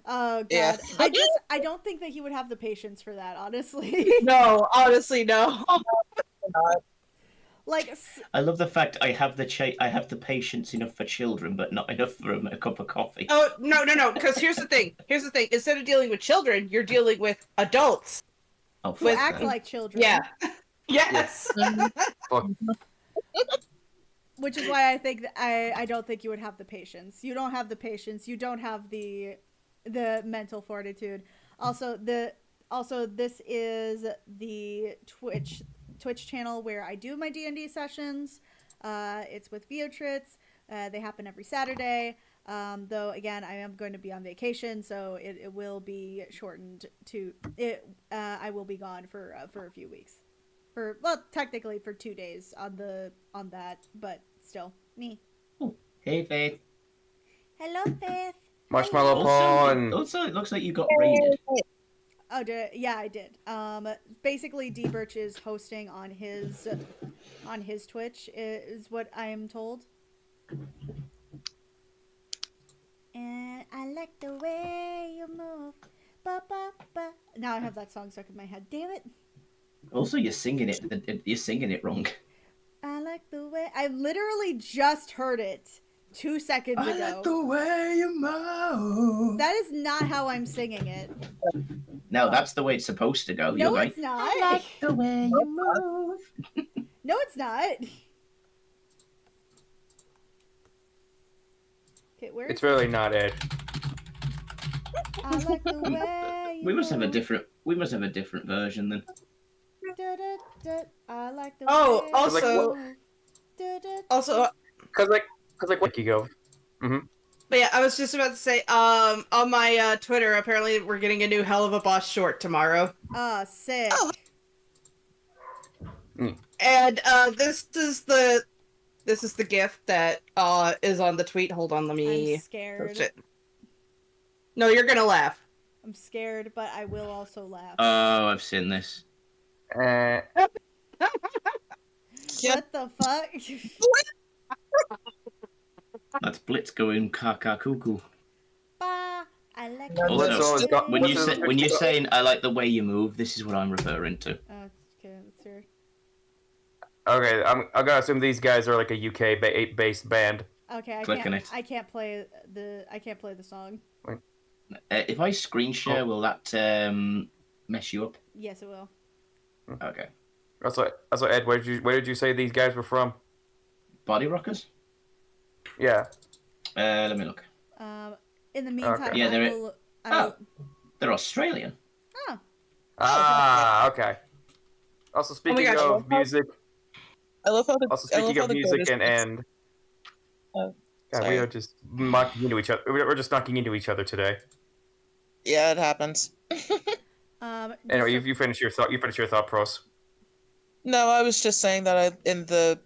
[SPEAKER 1] Oh god.
[SPEAKER 6] Yeah.
[SPEAKER 1] I don't think that he would have the patience for that, honestly.
[SPEAKER 4] No, honestly, no.
[SPEAKER 1] Like
[SPEAKER 3] I love the fact I have the patience enough for children, but not enough for a cup of coffee.
[SPEAKER 4] Oh no, because here's the thing. Instead of dealing with children, you're dealing with adults.
[SPEAKER 3] Oh,
[SPEAKER 1] who
[SPEAKER 3] fuck
[SPEAKER 1] act
[SPEAKER 3] that.
[SPEAKER 1] like children.
[SPEAKER 4] Yeah. Yes.
[SPEAKER 5] Fuck.
[SPEAKER 1] Which is why I think that I don't think you would have the patience. You don't have the patience. You don't have the mental fortitude. Also, this is the Twitch channel where I do my D&D sessions. It's with Beatrice. They happen every Saturday. Though again, I am going to be on vacation, so it will be shortened to it. I will be gone for a few weeks, technically for 2 days on that, but still me.
[SPEAKER 3] Hey, Faith.
[SPEAKER 1] Hello, Faith.
[SPEAKER 5] Marshmallow
[SPEAKER 1] Hello.
[SPEAKER 5] Pond.
[SPEAKER 3] Also, it looks like you got raided.
[SPEAKER 1] Oh, yeah, I did. Basically, D Birch is hosting on his Twitch, is what I am told. And I like the way you move. Ba, ba, ba. Now I have that song stuck in my head. Damn it.
[SPEAKER 3] Also, you're singing it. You're singing it wrong.
[SPEAKER 1] I like the way. I literally just heard it 2 seconds ago.
[SPEAKER 3] I like the way you move.
[SPEAKER 1] That is not how I'm singing it.
[SPEAKER 3] No, that's the way it's supposed to go.
[SPEAKER 1] No,
[SPEAKER 3] You're right.
[SPEAKER 1] it's not.
[SPEAKER 3] I like the way you move.
[SPEAKER 1] No, it's not. Okay, where?
[SPEAKER 5] It's really not Ed.
[SPEAKER 1] I like the way you
[SPEAKER 3] We must have a
[SPEAKER 1] move.
[SPEAKER 3] different version then.
[SPEAKER 1] Da, da, da. I like the
[SPEAKER 4] Oh,
[SPEAKER 1] way
[SPEAKER 4] also-
[SPEAKER 1] you move. Da, da,
[SPEAKER 4] Also,
[SPEAKER 5] Cause like what you go.
[SPEAKER 4] but yeah, I was just about to say, on my Twitter, apparently we're getting a new Hell of a Boss short tomorrow.
[SPEAKER 1] sick.
[SPEAKER 4] Oh. And this is the gift that is on the tweet. Hold on, let me
[SPEAKER 1] I'm scared.
[SPEAKER 4] post it. No, you're gonna laugh.
[SPEAKER 1] I'm scared, but I will also laugh.
[SPEAKER 3] Oh, I've seen this.
[SPEAKER 1] What the fuck?
[SPEAKER 3] That's Blitz going caca cuckoo.
[SPEAKER 1] Ba, I like
[SPEAKER 4] No,
[SPEAKER 1] the
[SPEAKER 5] that's always
[SPEAKER 1] way
[SPEAKER 5] got-
[SPEAKER 3] When you
[SPEAKER 5] What's
[SPEAKER 3] say
[SPEAKER 5] the-
[SPEAKER 3] when you're saying I like the way you move, this is what I'm referring to.
[SPEAKER 1] Oh, okay, let's hear.
[SPEAKER 5] Okay, I'm gonna assume these guys are like a UK based band.
[SPEAKER 1] Okay,
[SPEAKER 3] Clicking it.
[SPEAKER 1] I can't play the song.
[SPEAKER 3] If I screen share, will that mess you up?
[SPEAKER 1] Yes, it will.
[SPEAKER 3] Okay.
[SPEAKER 5] Also, Ed, where did you say these guys were from?
[SPEAKER 3] Body Rockers?
[SPEAKER 5] Yeah.
[SPEAKER 3] Let me look.
[SPEAKER 1] In the meantime,
[SPEAKER 5] Okay.
[SPEAKER 3] Yeah,
[SPEAKER 1] I
[SPEAKER 3] they're-
[SPEAKER 1] will.
[SPEAKER 3] They're Australian.
[SPEAKER 1] Oh,
[SPEAKER 5] Ah, okay. Also, speaking
[SPEAKER 4] gosh.
[SPEAKER 5] of music,
[SPEAKER 6] I love how the
[SPEAKER 5] also
[SPEAKER 6] I love
[SPEAKER 5] speaking
[SPEAKER 6] how
[SPEAKER 5] of
[SPEAKER 6] the
[SPEAKER 5] music
[SPEAKER 6] goat is-
[SPEAKER 5] and
[SPEAKER 6] Oh,
[SPEAKER 5] God, we
[SPEAKER 6] sorry.
[SPEAKER 5] are just knocking into each other. We're just knocking into each other today.
[SPEAKER 6] Yeah, it happens.
[SPEAKER 5] Anyway, you finish your thought. You finish your thought, pros.
[SPEAKER 6] No, I was just saying that in the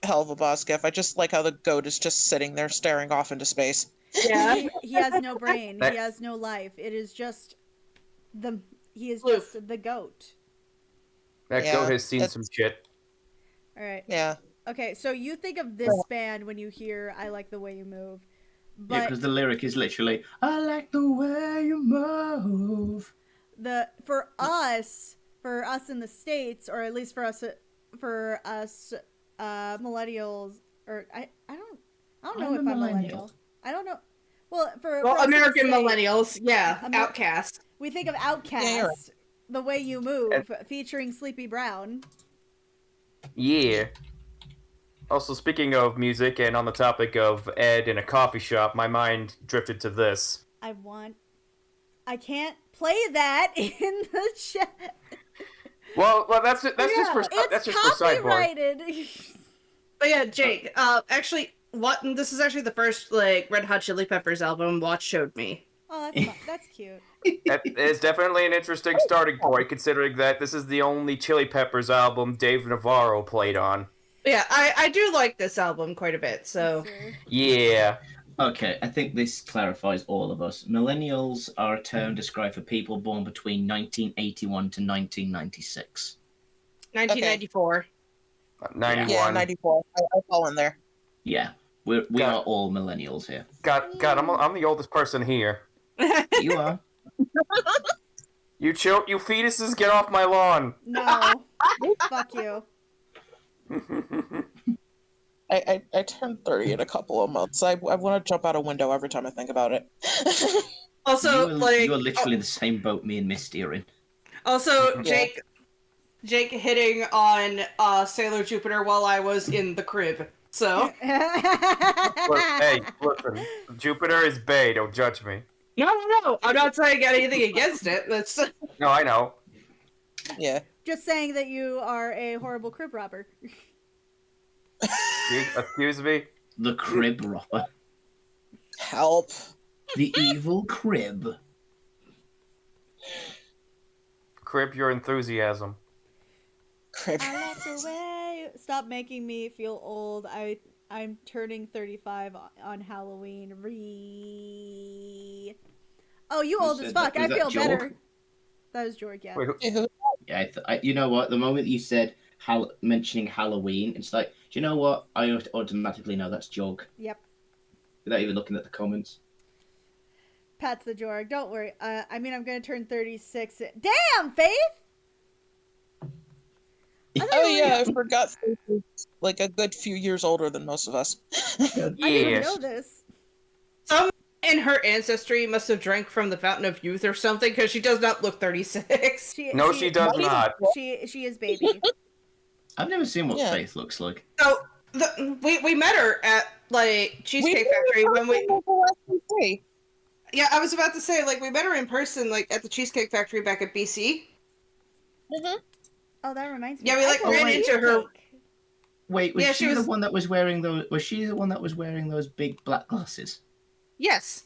[SPEAKER 6] Hell of a Boss gif, I just like how the goat is just sitting there staring off into space.
[SPEAKER 4] Yeah.
[SPEAKER 1] he has no brain.
[SPEAKER 5] That-
[SPEAKER 1] He has no life. It is just he is
[SPEAKER 4] Floof.
[SPEAKER 1] just the goat.
[SPEAKER 5] That
[SPEAKER 6] Yeah,
[SPEAKER 5] goat has seen
[SPEAKER 6] that's-
[SPEAKER 5] some shit.
[SPEAKER 1] All right.
[SPEAKER 6] Yeah.
[SPEAKER 1] Okay, so you think of this band when you hear "I Like the Way You Move,"
[SPEAKER 3] Yeah,
[SPEAKER 1] but
[SPEAKER 3] because the lyric is literally I like the way you move.
[SPEAKER 1] for us in the States, or at least for us millennials, or I don't know
[SPEAKER 3] I'm
[SPEAKER 1] if
[SPEAKER 3] a
[SPEAKER 1] I'm
[SPEAKER 3] millennial.
[SPEAKER 1] millennial. I don't know. Well, for
[SPEAKER 4] Well,
[SPEAKER 1] us in the
[SPEAKER 4] American
[SPEAKER 1] States,
[SPEAKER 4] millennials, yeah,
[SPEAKER 1] Amer-
[SPEAKER 4] outcast.
[SPEAKER 1] we think of Outkast,
[SPEAKER 6] Yeah, you're
[SPEAKER 1] "The Way You Move," featuring Sleepy Brown.
[SPEAKER 5] Yeah. Also, speaking of music and on the topic of Ed in a coffee shop, my mind drifted to this.
[SPEAKER 1] I can't play that in the chat.
[SPEAKER 5] Well, that's just for
[SPEAKER 1] It's
[SPEAKER 5] that's just for sideboard.
[SPEAKER 1] copyrighted.
[SPEAKER 4] But yeah, Jake. Actually, this is actually the first like Red Hot Chili Peppers album Watch showed me.
[SPEAKER 1] Oh, that's cute.
[SPEAKER 5] That is definitely an interesting starting point, considering that this is the only Chili Peppers album Dave Navarro played on.
[SPEAKER 4] But yeah, I do like this album quite a bit. So
[SPEAKER 1] Sure.
[SPEAKER 5] Yeah.
[SPEAKER 3] Okay, I think this clarifies all of us. Millennials are a term described for people born between 1981 to 1996.
[SPEAKER 4] 1994.
[SPEAKER 5] 91.
[SPEAKER 6] Yeah, 94. I fall in there.
[SPEAKER 3] Yeah, we
[SPEAKER 5] Got
[SPEAKER 3] are
[SPEAKER 5] it.
[SPEAKER 3] all millennials here.
[SPEAKER 5] God, I'm the oldest person here.
[SPEAKER 3] You are.
[SPEAKER 5] You fetuses, get off my lawn.
[SPEAKER 1] No. Fuck you.
[SPEAKER 6] I turned 30 in a couple of months. I want to jump out a window every time I think about it.
[SPEAKER 4] Also,
[SPEAKER 3] you are literally in the same boat me and Misty are in.
[SPEAKER 4] Also, Jake hitting on Sailor Jupiter while I was in the crib. So
[SPEAKER 5] Look, hey, listen. Jupiter is bae, don't judge me.
[SPEAKER 4] no, I'm not saying anything against it. That's
[SPEAKER 5] No, I know.
[SPEAKER 6] Yeah.
[SPEAKER 1] Just saying that you are a horrible crib robber.
[SPEAKER 5] Excuse me?
[SPEAKER 3] The crib robber.
[SPEAKER 6] Help.
[SPEAKER 3] The evil crib.
[SPEAKER 5] Crib your enthusiasm.
[SPEAKER 6] Crib.
[SPEAKER 1] I love the way. Stop making me feel old. I'm turning 35 on Halloween. Oh, you
[SPEAKER 3] Who
[SPEAKER 1] old as
[SPEAKER 3] said
[SPEAKER 1] fuck.
[SPEAKER 3] that? Was
[SPEAKER 1] I
[SPEAKER 3] that
[SPEAKER 1] feel
[SPEAKER 3] Jorg?
[SPEAKER 1] better. That was Jorg, yeah.
[SPEAKER 5] Wait,
[SPEAKER 3] Yeah, you know what? The moment you said mentioning Halloween, it's like, do you know what? I automatically know that's Jorg
[SPEAKER 1] Yep.
[SPEAKER 3] without even looking at the comments.
[SPEAKER 1] Pat's the Jorg. Don't worry. I mean, I'm gonna turn 36. Damn, Faith!
[SPEAKER 6] Oh yeah, I forgot. Like a good few years older than most of us.
[SPEAKER 1] I didn't
[SPEAKER 5] yes.
[SPEAKER 1] know this.
[SPEAKER 4] Some in her ancestry must have drank from the fountain of youth or something, because she does not look 36.
[SPEAKER 5] No, she does not.
[SPEAKER 1] She is baby.
[SPEAKER 3] I've never seen what
[SPEAKER 6] Yeah.
[SPEAKER 3] Faith looks like.
[SPEAKER 4] So we met her at like Cheesecake Factory when we. Yeah, I was about to say, like, we met her in person, like, at the Cheesecake Factory back at BC.
[SPEAKER 1] Oh, that reminds me.
[SPEAKER 4] Yeah, we, like,
[SPEAKER 1] I got
[SPEAKER 4] ran into her-
[SPEAKER 1] cheesecake.
[SPEAKER 3] Wait, was
[SPEAKER 4] Yeah,
[SPEAKER 3] she
[SPEAKER 4] she
[SPEAKER 3] the
[SPEAKER 4] was-
[SPEAKER 3] one that was wearing those? Was she the one that was wearing those big black glasses?
[SPEAKER 4] Yes.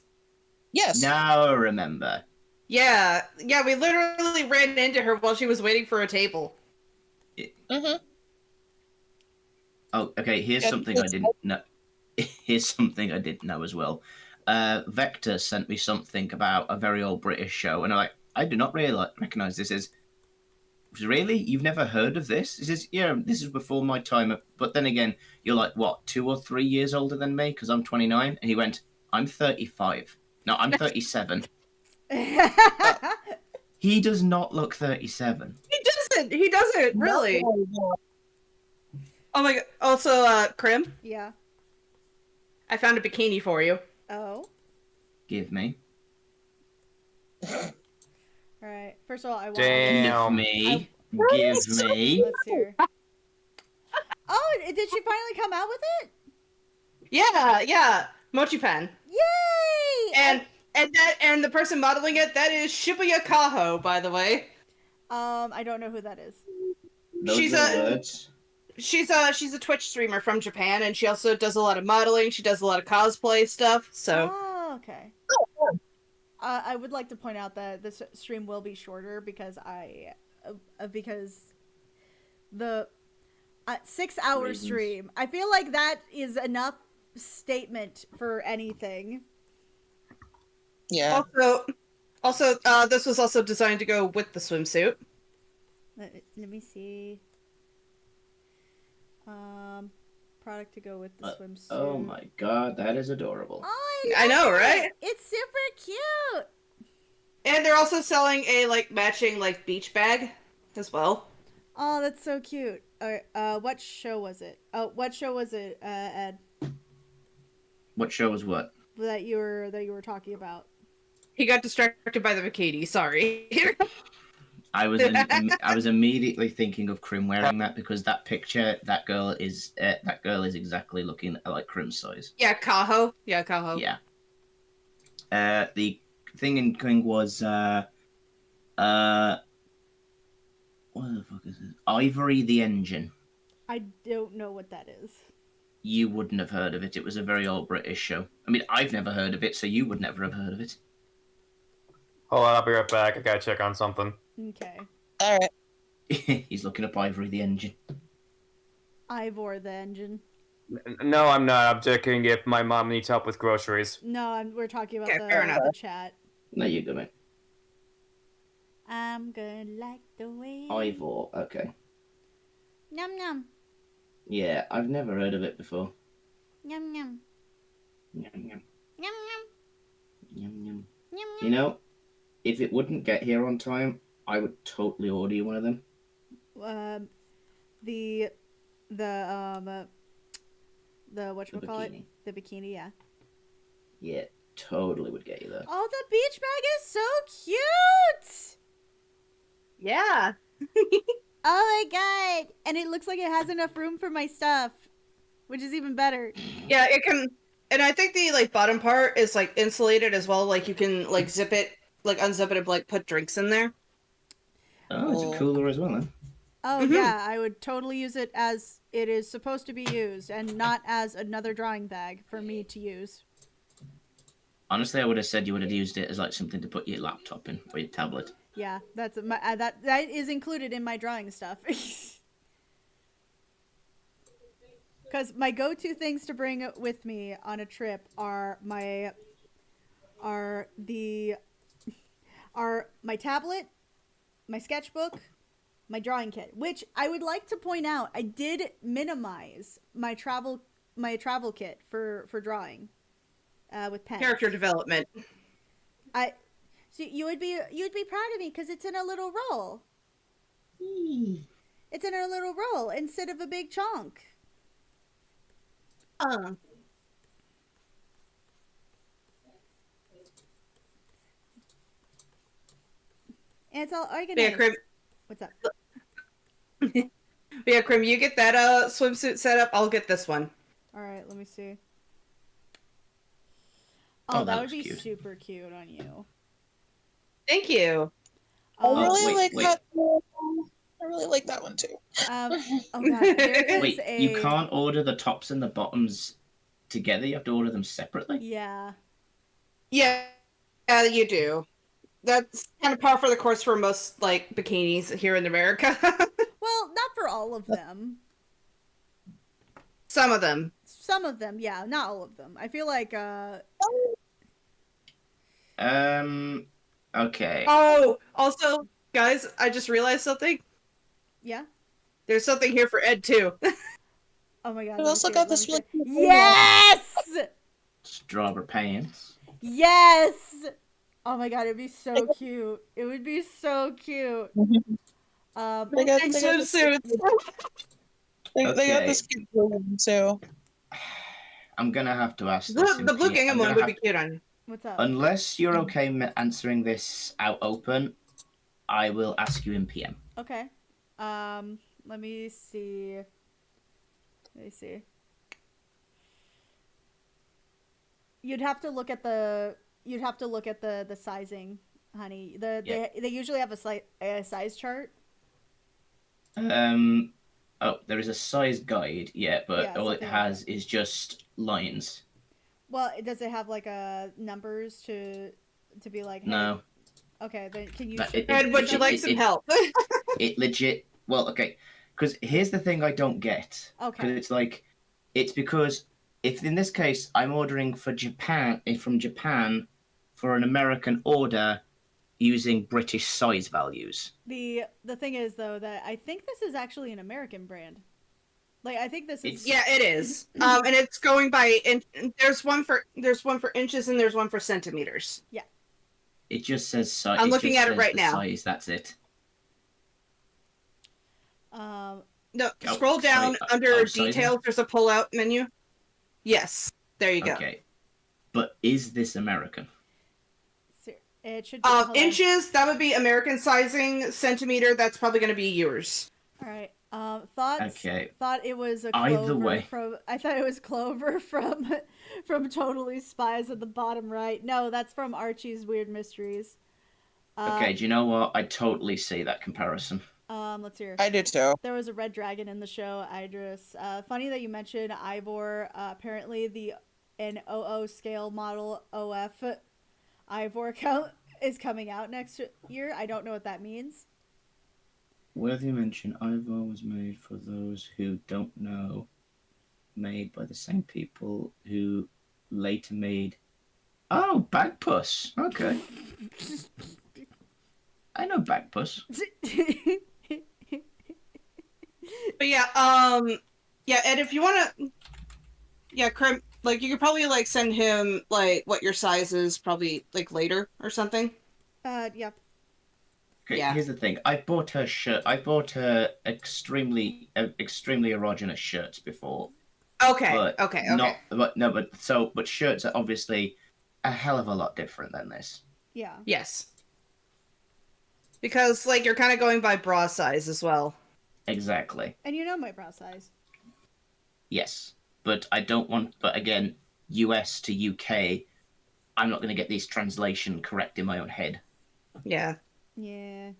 [SPEAKER 6] Yes.
[SPEAKER 3] Now I remember.
[SPEAKER 4] Yeah, we literally ran into her while she was waiting for a table.
[SPEAKER 6] Mm-hmm.
[SPEAKER 3] Oh, okay. Here's
[SPEAKER 6] Yeah,
[SPEAKER 3] something I
[SPEAKER 6] it's-
[SPEAKER 3] didn't know. Here's something I didn't know as well. Vector sent me something about a very old British show, and I'm like, I do not really recognize this as. Really? You've never heard of this? He says, yeah, this is before my time. But then again, you're like, what, 2 or 3 years older than me? Because I'm 29. And he went, I'm 35. No, I'm 37. He does not look 37.
[SPEAKER 4] He doesn't, really. Oh my god. Also, Krim,
[SPEAKER 1] Yeah.
[SPEAKER 4] I found a bikini for you.
[SPEAKER 1] Oh.
[SPEAKER 3] Give me.
[SPEAKER 1] All right. First of all, I want.
[SPEAKER 5] Damn.
[SPEAKER 3] Give me. Give me.
[SPEAKER 1] Let's hear. Oh, did she finally come out with it?
[SPEAKER 4] Yeah. Mochi Pen.
[SPEAKER 1] Yay!
[SPEAKER 4] And the person modeling it, that is Shibuya Kaho, by the way.
[SPEAKER 1] I don't know who that is.
[SPEAKER 3] Those
[SPEAKER 4] She's
[SPEAKER 3] are
[SPEAKER 4] a-
[SPEAKER 3] words.
[SPEAKER 4] She's a Twitch streamer from Japan, and she also does a lot of modeling. She does a lot of cosplay stuff. So
[SPEAKER 1] Oh, okay. I would like to point out that this stream will be shorter because because the 6-hour
[SPEAKER 3] Reasons.
[SPEAKER 1] stream. I feel like that is enough statement for anything.
[SPEAKER 6] Yeah.
[SPEAKER 4] also, this was also designed to go with the swimsuit.
[SPEAKER 1] Let me see. Product to go with the swimsuit.
[SPEAKER 3] Oh my god, that is adorable.
[SPEAKER 1] Oh,
[SPEAKER 4] I know,
[SPEAKER 1] love it.
[SPEAKER 4] right?
[SPEAKER 1] It's super cute.
[SPEAKER 4] And they're also selling a matching beach bag as well.
[SPEAKER 1] Oh, that's so cute. What show was it? Oh, what show was it, Ed?
[SPEAKER 3] What show was what?
[SPEAKER 1] That you were talking about?
[SPEAKER 4] He got distracted by the bikini. Sorry.
[SPEAKER 3] I was I was immediately thinking of Krim wearing that because that picture, that girl is exactly looking like Krim's size.
[SPEAKER 4] Yeah, Kaho.
[SPEAKER 3] Yeah. The thing in King was what the fuck is it? Ivory the Engine.
[SPEAKER 1] I don't know what that is.
[SPEAKER 3] You wouldn't have heard of it. It was a very old British show. I mean, I've never heard of it, so you would never have heard of it.
[SPEAKER 5] Hold on, I'll be right back. I gotta check on something.
[SPEAKER 1] Okay.
[SPEAKER 6] All right.
[SPEAKER 3] He's looking up Ivory the Engine.
[SPEAKER 1] Ivor the engine.
[SPEAKER 5] No, I'm not. I'm checking if my mom needs help with groceries.
[SPEAKER 1] No, we're talking about
[SPEAKER 4] Okay, fair enough.
[SPEAKER 1] the chat.
[SPEAKER 3] No, you go, mate.
[SPEAKER 1] I'm gonna like the way.
[SPEAKER 3] Ivor, okay.
[SPEAKER 1] Yum yum
[SPEAKER 3] Yeah, I've never heard of it before.
[SPEAKER 1] yum yum
[SPEAKER 3] Yum, yum,
[SPEAKER 1] yum
[SPEAKER 3] yum, yum.
[SPEAKER 1] yum
[SPEAKER 3] You know, if it wouldn't get here on time, I would totally order you one of them.
[SPEAKER 1] The whatchamacallit?
[SPEAKER 3] bikini.
[SPEAKER 1] The bikini, yeah.
[SPEAKER 3] Yeah, totally would get you that.
[SPEAKER 1] Oh, the beach bag is so cute!
[SPEAKER 4] Yeah.
[SPEAKER 1] Oh my god! And it looks like it has enough room for my stuff, which is even better.
[SPEAKER 4] Yeah, it can. And I think the bottom part is insulated as well. Like you can zip it, unzip it, and put drinks in there.
[SPEAKER 3] Oh, it's a cooler as well, then.
[SPEAKER 1] Oh yeah, I would totally use it as it is supposed to be used, and not as another drawing bag for me to use.
[SPEAKER 3] Honestly, I would have said you would have used it as like something to put your laptop in or your tablet.
[SPEAKER 1] Yeah, that's my that is included in my drawing stuff. Because my go-to things to bring with me on a trip are my tablet, my sketchbook, my drawing kit. Which I would like to point out, I did minimize my travel kit for drawing with pens.
[SPEAKER 4] Character development.
[SPEAKER 1] So you'd be proud of me because it's in a little roll. It's in a little roll instead of a big chunk. And it's all organized.
[SPEAKER 4] Yeah, Krim.
[SPEAKER 1] What's up?
[SPEAKER 4] Yeah, Krim, you get that swimsuit set up. I'll get this one.
[SPEAKER 1] All right, let me see.
[SPEAKER 3] Oh,
[SPEAKER 1] Oh, that would
[SPEAKER 3] looks
[SPEAKER 1] be
[SPEAKER 3] cute.
[SPEAKER 1] super cute on you.
[SPEAKER 4] Thank you.
[SPEAKER 6] I really
[SPEAKER 3] wait,
[SPEAKER 6] like
[SPEAKER 3] wait.
[SPEAKER 6] that. I really like that one too.
[SPEAKER 1] Oh god, there is
[SPEAKER 3] Wait,
[SPEAKER 1] a...
[SPEAKER 3] you can't order the tops and the bottoms together. You have to order them separately.
[SPEAKER 1] Yeah.
[SPEAKER 4] Yeah, you do. That's kind of par for the course for most like bikinis here in America.
[SPEAKER 1] Well, not for all of them.
[SPEAKER 4] Some of them.
[SPEAKER 1] Some of them, yeah, not all of them. I feel like
[SPEAKER 3] Okay.
[SPEAKER 4] Oh, also, guys, I just realized something.
[SPEAKER 1] yeah.
[SPEAKER 4] There's something here for Ed too.
[SPEAKER 1] Oh my god.
[SPEAKER 6] We
[SPEAKER 1] let me
[SPEAKER 6] also
[SPEAKER 1] see
[SPEAKER 6] got
[SPEAKER 1] it,
[SPEAKER 6] this
[SPEAKER 1] let me
[SPEAKER 6] really
[SPEAKER 1] see it. Yes!
[SPEAKER 3] Strawberry pants.
[SPEAKER 1] Yes! Oh my god, it'd be so cute. It would be so cute.
[SPEAKER 6] They got,
[SPEAKER 4] Big
[SPEAKER 6] they got this,
[SPEAKER 4] swimsuits.
[SPEAKER 6] they got
[SPEAKER 3] Okay.
[SPEAKER 6] this cute blue one too.
[SPEAKER 3] I'm gonna have to ask this.
[SPEAKER 4] The blue gingham one would be cute on you.
[SPEAKER 1] What's up?
[SPEAKER 3] Unless you're okay answering this out open, I will ask you in PM.
[SPEAKER 1] Okay. Let me see. Let me see. You'd have to look at the sizing, honey.
[SPEAKER 3] Yeah.
[SPEAKER 1] They usually have a size chart.
[SPEAKER 3] Oh, there is a size guide, yeah, but
[SPEAKER 1] Yeah,
[SPEAKER 3] all it
[SPEAKER 1] something like
[SPEAKER 3] has is just lines.
[SPEAKER 1] Well, does it have like numbers to be like? Hey,
[SPEAKER 3] No.
[SPEAKER 1] Okay, then can you?
[SPEAKER 3] But
[SPEAKER 4] Ed, would you like some help?
[SPEAKER 3] It legit. Well, okay, because here's the thing I don't get.
[SPEAKER 1] Okay.
[SPEAKER 3] Because it's like, it's because if in this case I'm ordering for Japan from Japan for an American order using British size values.
[SPEAKER 1] The thing is though that I think this is actually an American brand. Like I think this is.
[SPEAKER 4] Yeah, it is. And it's going by. There's one for inches and there's one for centimeters.
[SPEAKER 3] It just says size.
[SPEAKER 4] I'm looking at it right now.
[SPEAKER 3] Size. That's it.
[SPEAKER 1] Um.
[SPEAKER 4] No,
[SPEAKER 3] Oh,
[SPEAKER 4] scroll down
[SPEAKER 3] sorry.
[SPEAKER 4] under
[SPEAKER 3] Oh, sizing?
[SPEAKER 4] details. There's a pull-out menu. Yes, there you go.
[SPEAKER 3] Okay, but is this American?
[SPEAKER 1] It should. Be, hold on.
[SPEAKER 4] Inches, that would be American sizing. Centimeter, that's probably going to be yours.
[SPEAKER 1] All right. Thoughts.
[SPEAKER 3] Okay.
[SPEAKER 1] Thought it was a
[SPEAKER 3] Either
[SPEAKER 1] Clover
[SPEAKER 3] way.
[SPEAKER 1] from. I thought it was Clover from Totally Spies at the bottom right. No, that's from Archie's Weird Mysteries.
[SPEAKER 3] Okay, do you know what? I totally see that comparison.
[SPEAKER 1] Let's hear.
[SPEAKER 6] I do too.
[SPEAKER 1] There was a red dragon in the show, Idris. Funny that you mentioned Ivor. Apparently, an OO scale model OF Ivor count is coming out next year. I don't know what that means.
[SPEAKER 3] Worthy mention, Ivor was made for those who don't know, made by the same people who later made... Oh, Bagpuss! Okay. I know Bagpuss.
[SPEAKER 4] But yeah, Ed, if you want to, Krim, like you could probably like send him like what your size is, probably like later or something.
[SPEAKER 1] Yeah.
[SPEAKER 3] Okay,
[SPEAKER 4] Yeah.
[SPEAKER 3] here's the thing. I bought her shirt. I bought her extremely erogenous shirts before.
[SPEAKER 4] Okay,
[SPEAKER 3] But
[SPEAKER 4] okay.
[SPEAKER 3] But shirts are obviously a hell of a lot different than this.
[SPEAKER 1] Yeah.
[SPEAKER 4] Yes. Because like you're kind of going by bra size as well.
[SPEAKER 3] Exactly.
[SPEAKER 1] And you know my bra size.
[SPEAKER 3] Yes, but I don't want. But again, US to UK, I'm not going to get these translation correct in my own head.
[SPEAKER 4] Yeah.
[SPEAKER 1] Yeah.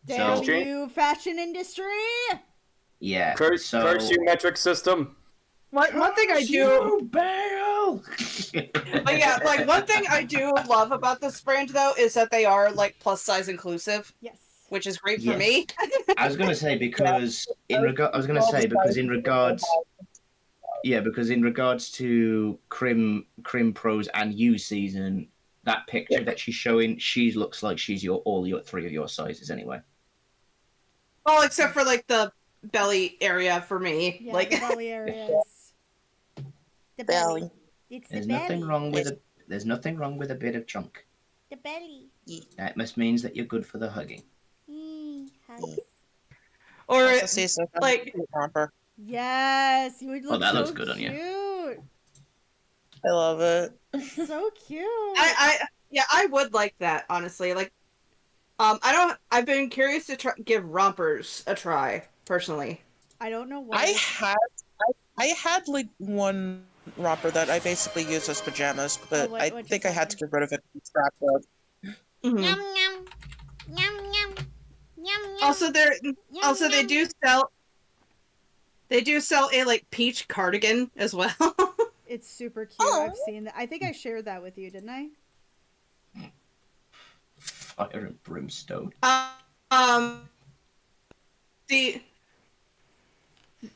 [SPEAKER 3] So-
[SPEAKER 1] Damn you, fashion industry!
[SPEAKER 3] Yeah.
[SPEAKER 5] Curse you, metric system.
[SPEAKER 4] One thing I do.
[SPEAKER 3] You, Bale! well.
[SPEAKER 4] But yeah, like one thing I do love about this brand though is that they are like plus size inclusive,
[SPEAKER 1] Yes.
[SPEAKER 4] which is great for
[SPEAKER 3] Yes.
[SPEAKER 4] me.
[SPEAKER 3] I was gonna say because in regards because in regards to Crim Pros and U season, that picture that she's showing, she looks like she's all your three of your sizes anyway.
[SPEAKER 4] Well, except for like the belly area for me.
[SPEAKER 1] Yeah,
[SPEAKER 4] Like
[SPEAKER 1] the belly areas. The belly. It's
[SPEAKER 3] There's
[SPEAKER 1] the belly.
[SPEAKER 3] nothing wrong with a bit of chunk.
[SPEAKER 1] The belly.
[SPEAKER 3] That must means that you're good for the hugging.
[SPEAKER 1] Hugs.
[SPEAKER 4] or
[SPEAKER 6] Also sees a
[SPEAKER 4] like
[SPEAKER 6] romper.
[SPEAKER 1] Yes, you would look
[SPEAKER 3] that
[SPEAKER 1] so
[SPEAKER 3] looks good on you.
[SPEAKER 1] cute.
[SPEAKER 6] I love it.
[SPEAKER 1] So cute.
[SPEAKER 4] I would like that honestly. Like I've been curious to give rompers a try personally.
[SPEAKER 1] I don't know why.
[SPEAKER 6] I had like one romper that I basically used as pajamas, but
[SPEAKER 1] what
[SPEAKER 6] I
[SPEAKER 1] just
[SPEAKER 6] think I had to
[SPEAKER 1] happened?
[SPEAKER 6] get rid of it. Scrap it.
[SPEAKER 4] Mhm.
[SPEAKER 8] Yum yum. Yum yum. Yum yum.
[SPEAKER 4] Also,
[SPEAKER 8] Yum,
[SPEAKER 4] they
[SPEAKER 8] yum.
[SPEAKER 4] do sell a like peach cardigan as well.
[SPEAKER 1] It's super cute.
[SPEAKER 6] Oh.
[SPEAKER 1] I've seen that. I think I shared that with you, didn't I?
[SPEAKER 3] Fire and brimstone.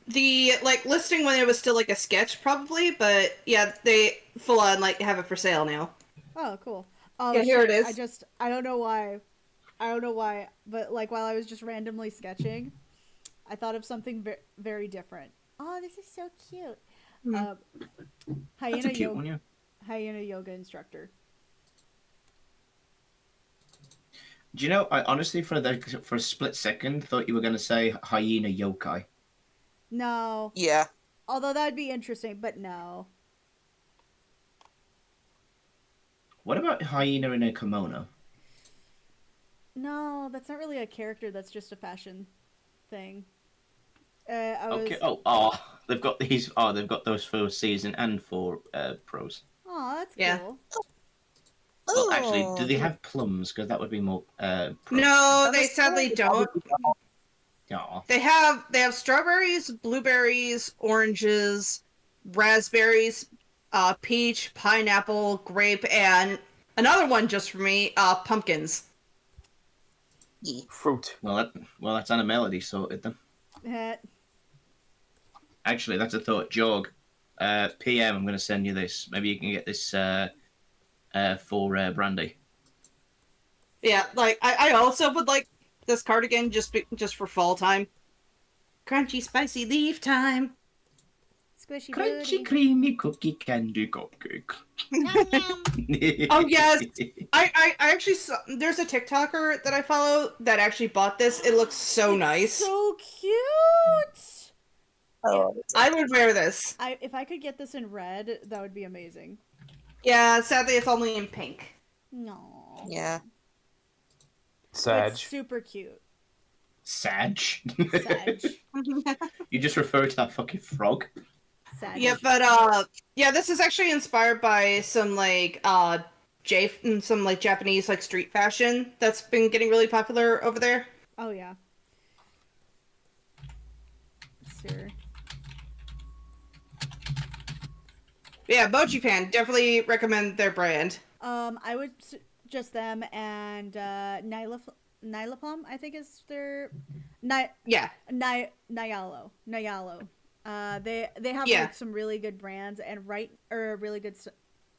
[SPEAKER 4] The like listing when it was still like a sketch probably, but yeah, they full on like have it for sale now.
[SPEAKER 1] Oh, cool. Oh,
[SPEAKER 4] Yeah, here
[SPEAKER 1] shit.
[SPEAKER 4] it is.
[SPEAKER 1] I don't know why. But like while I was just randomly sketching, I thought of something very different. Oh, this is so cute.
[SPEAKER 4] Mhm.
[SPEAKER 3] That's a cute one, yeah.
[SPEAKER 1] Hyena yoga instructor.
[SPEAKER 3] Do you know? I honestly, for a split second, thought you were gonna say hyena yokai.
[SPEAKER 1] No.
[SPEAKER 6] Yeah.
[SPEAKER 1] Although that'd be interesting, but no.
[SPEAKER 3] What about hyena in a kimono?
[SPEAKER 1] No, that's not really a character. That's just a fashion thing.
[SPEAKER 3] Okay. They've got these. Oh, they've got those for season and for pros.
[SPEAKER 1] Oh, that's
[SPEAKER 4] Yeah.
[SPEAKER 1] cool.
[SPEAKER 3] Well, actually,
[SPEAKER 6] Oh,
[SPEAKER 3] do they have plums? Because that would be more. Pros.
[SPEAKER 4] No, they sadly don't.
[SPEAKER 3] Aw.
[SPEAKER 4] They have strawberries, blueberries, oranges, raspberries, peach, pineapple, grape, and another one just for me, pumpkins.
[SPEAKER 5] Fruit.
[SPEAKER 3] Well, that's Anna Melody sorted them.
[SPEAKER 1] Eh,
[SPEAKER 3] Actually, that's a thought. Jog, PM. I'm going to send you this. Maybe you can get this for Brandy.
[SPEAKER 4] Yeah, like I also would like this cardigan just for fall time. Crunchy, spicy leaf time.
[SPEAKER 1] Squishy
[SPEAKER 3] Crunchy,
[SPEAKER 1] booty.
[SPEAKER 3] creamy cookie candy cupcake.
[SPEAKER 8] Yum yum.
[SPEAKER 4] Oh, yes. I actually saw, there's a TikToker that I follow that actually bought this. It looks so nice.
[SPEAKER 1] So cute.
[SPEAKER 6] Oh,
[SPEAKER 4] I would wear this.
[SPEAKER 1] If I could get this in red, that would be amazing.
[SPEAKER 4] Yeah, sadly it's only in pink.
[SPEAKER 1] No.
[SPEAKER 6] yeah.
[SPEAKER 5] Sag.
[SPEAKER 1] It's super cute.
[SPEAKER 3] Sag.
[SPEAKER 1] Sag.
[SPEAKER 3] You just refer to that fucking frog.
[SPEAKER 1] Sag.
[SPEAKER 4] Yeah, but yeah, this is actually inspired by some like some like Japanese like street fashion that's been getting really popular over there.
[SPEAKER 1] Oh yeah. Sir.
[SPEAKER 4] Yeah, Mochi Pan, definitely recommend their brand.
[SPEAKER 1] I would just them and Nyla Plum, I think is their
[SPEAKER 4] Yeah.
[SPEAKER 1] Nyalo. They have
[SPEAKER 4] Yeah.
[SPEAKER 1] like some really good brands and really good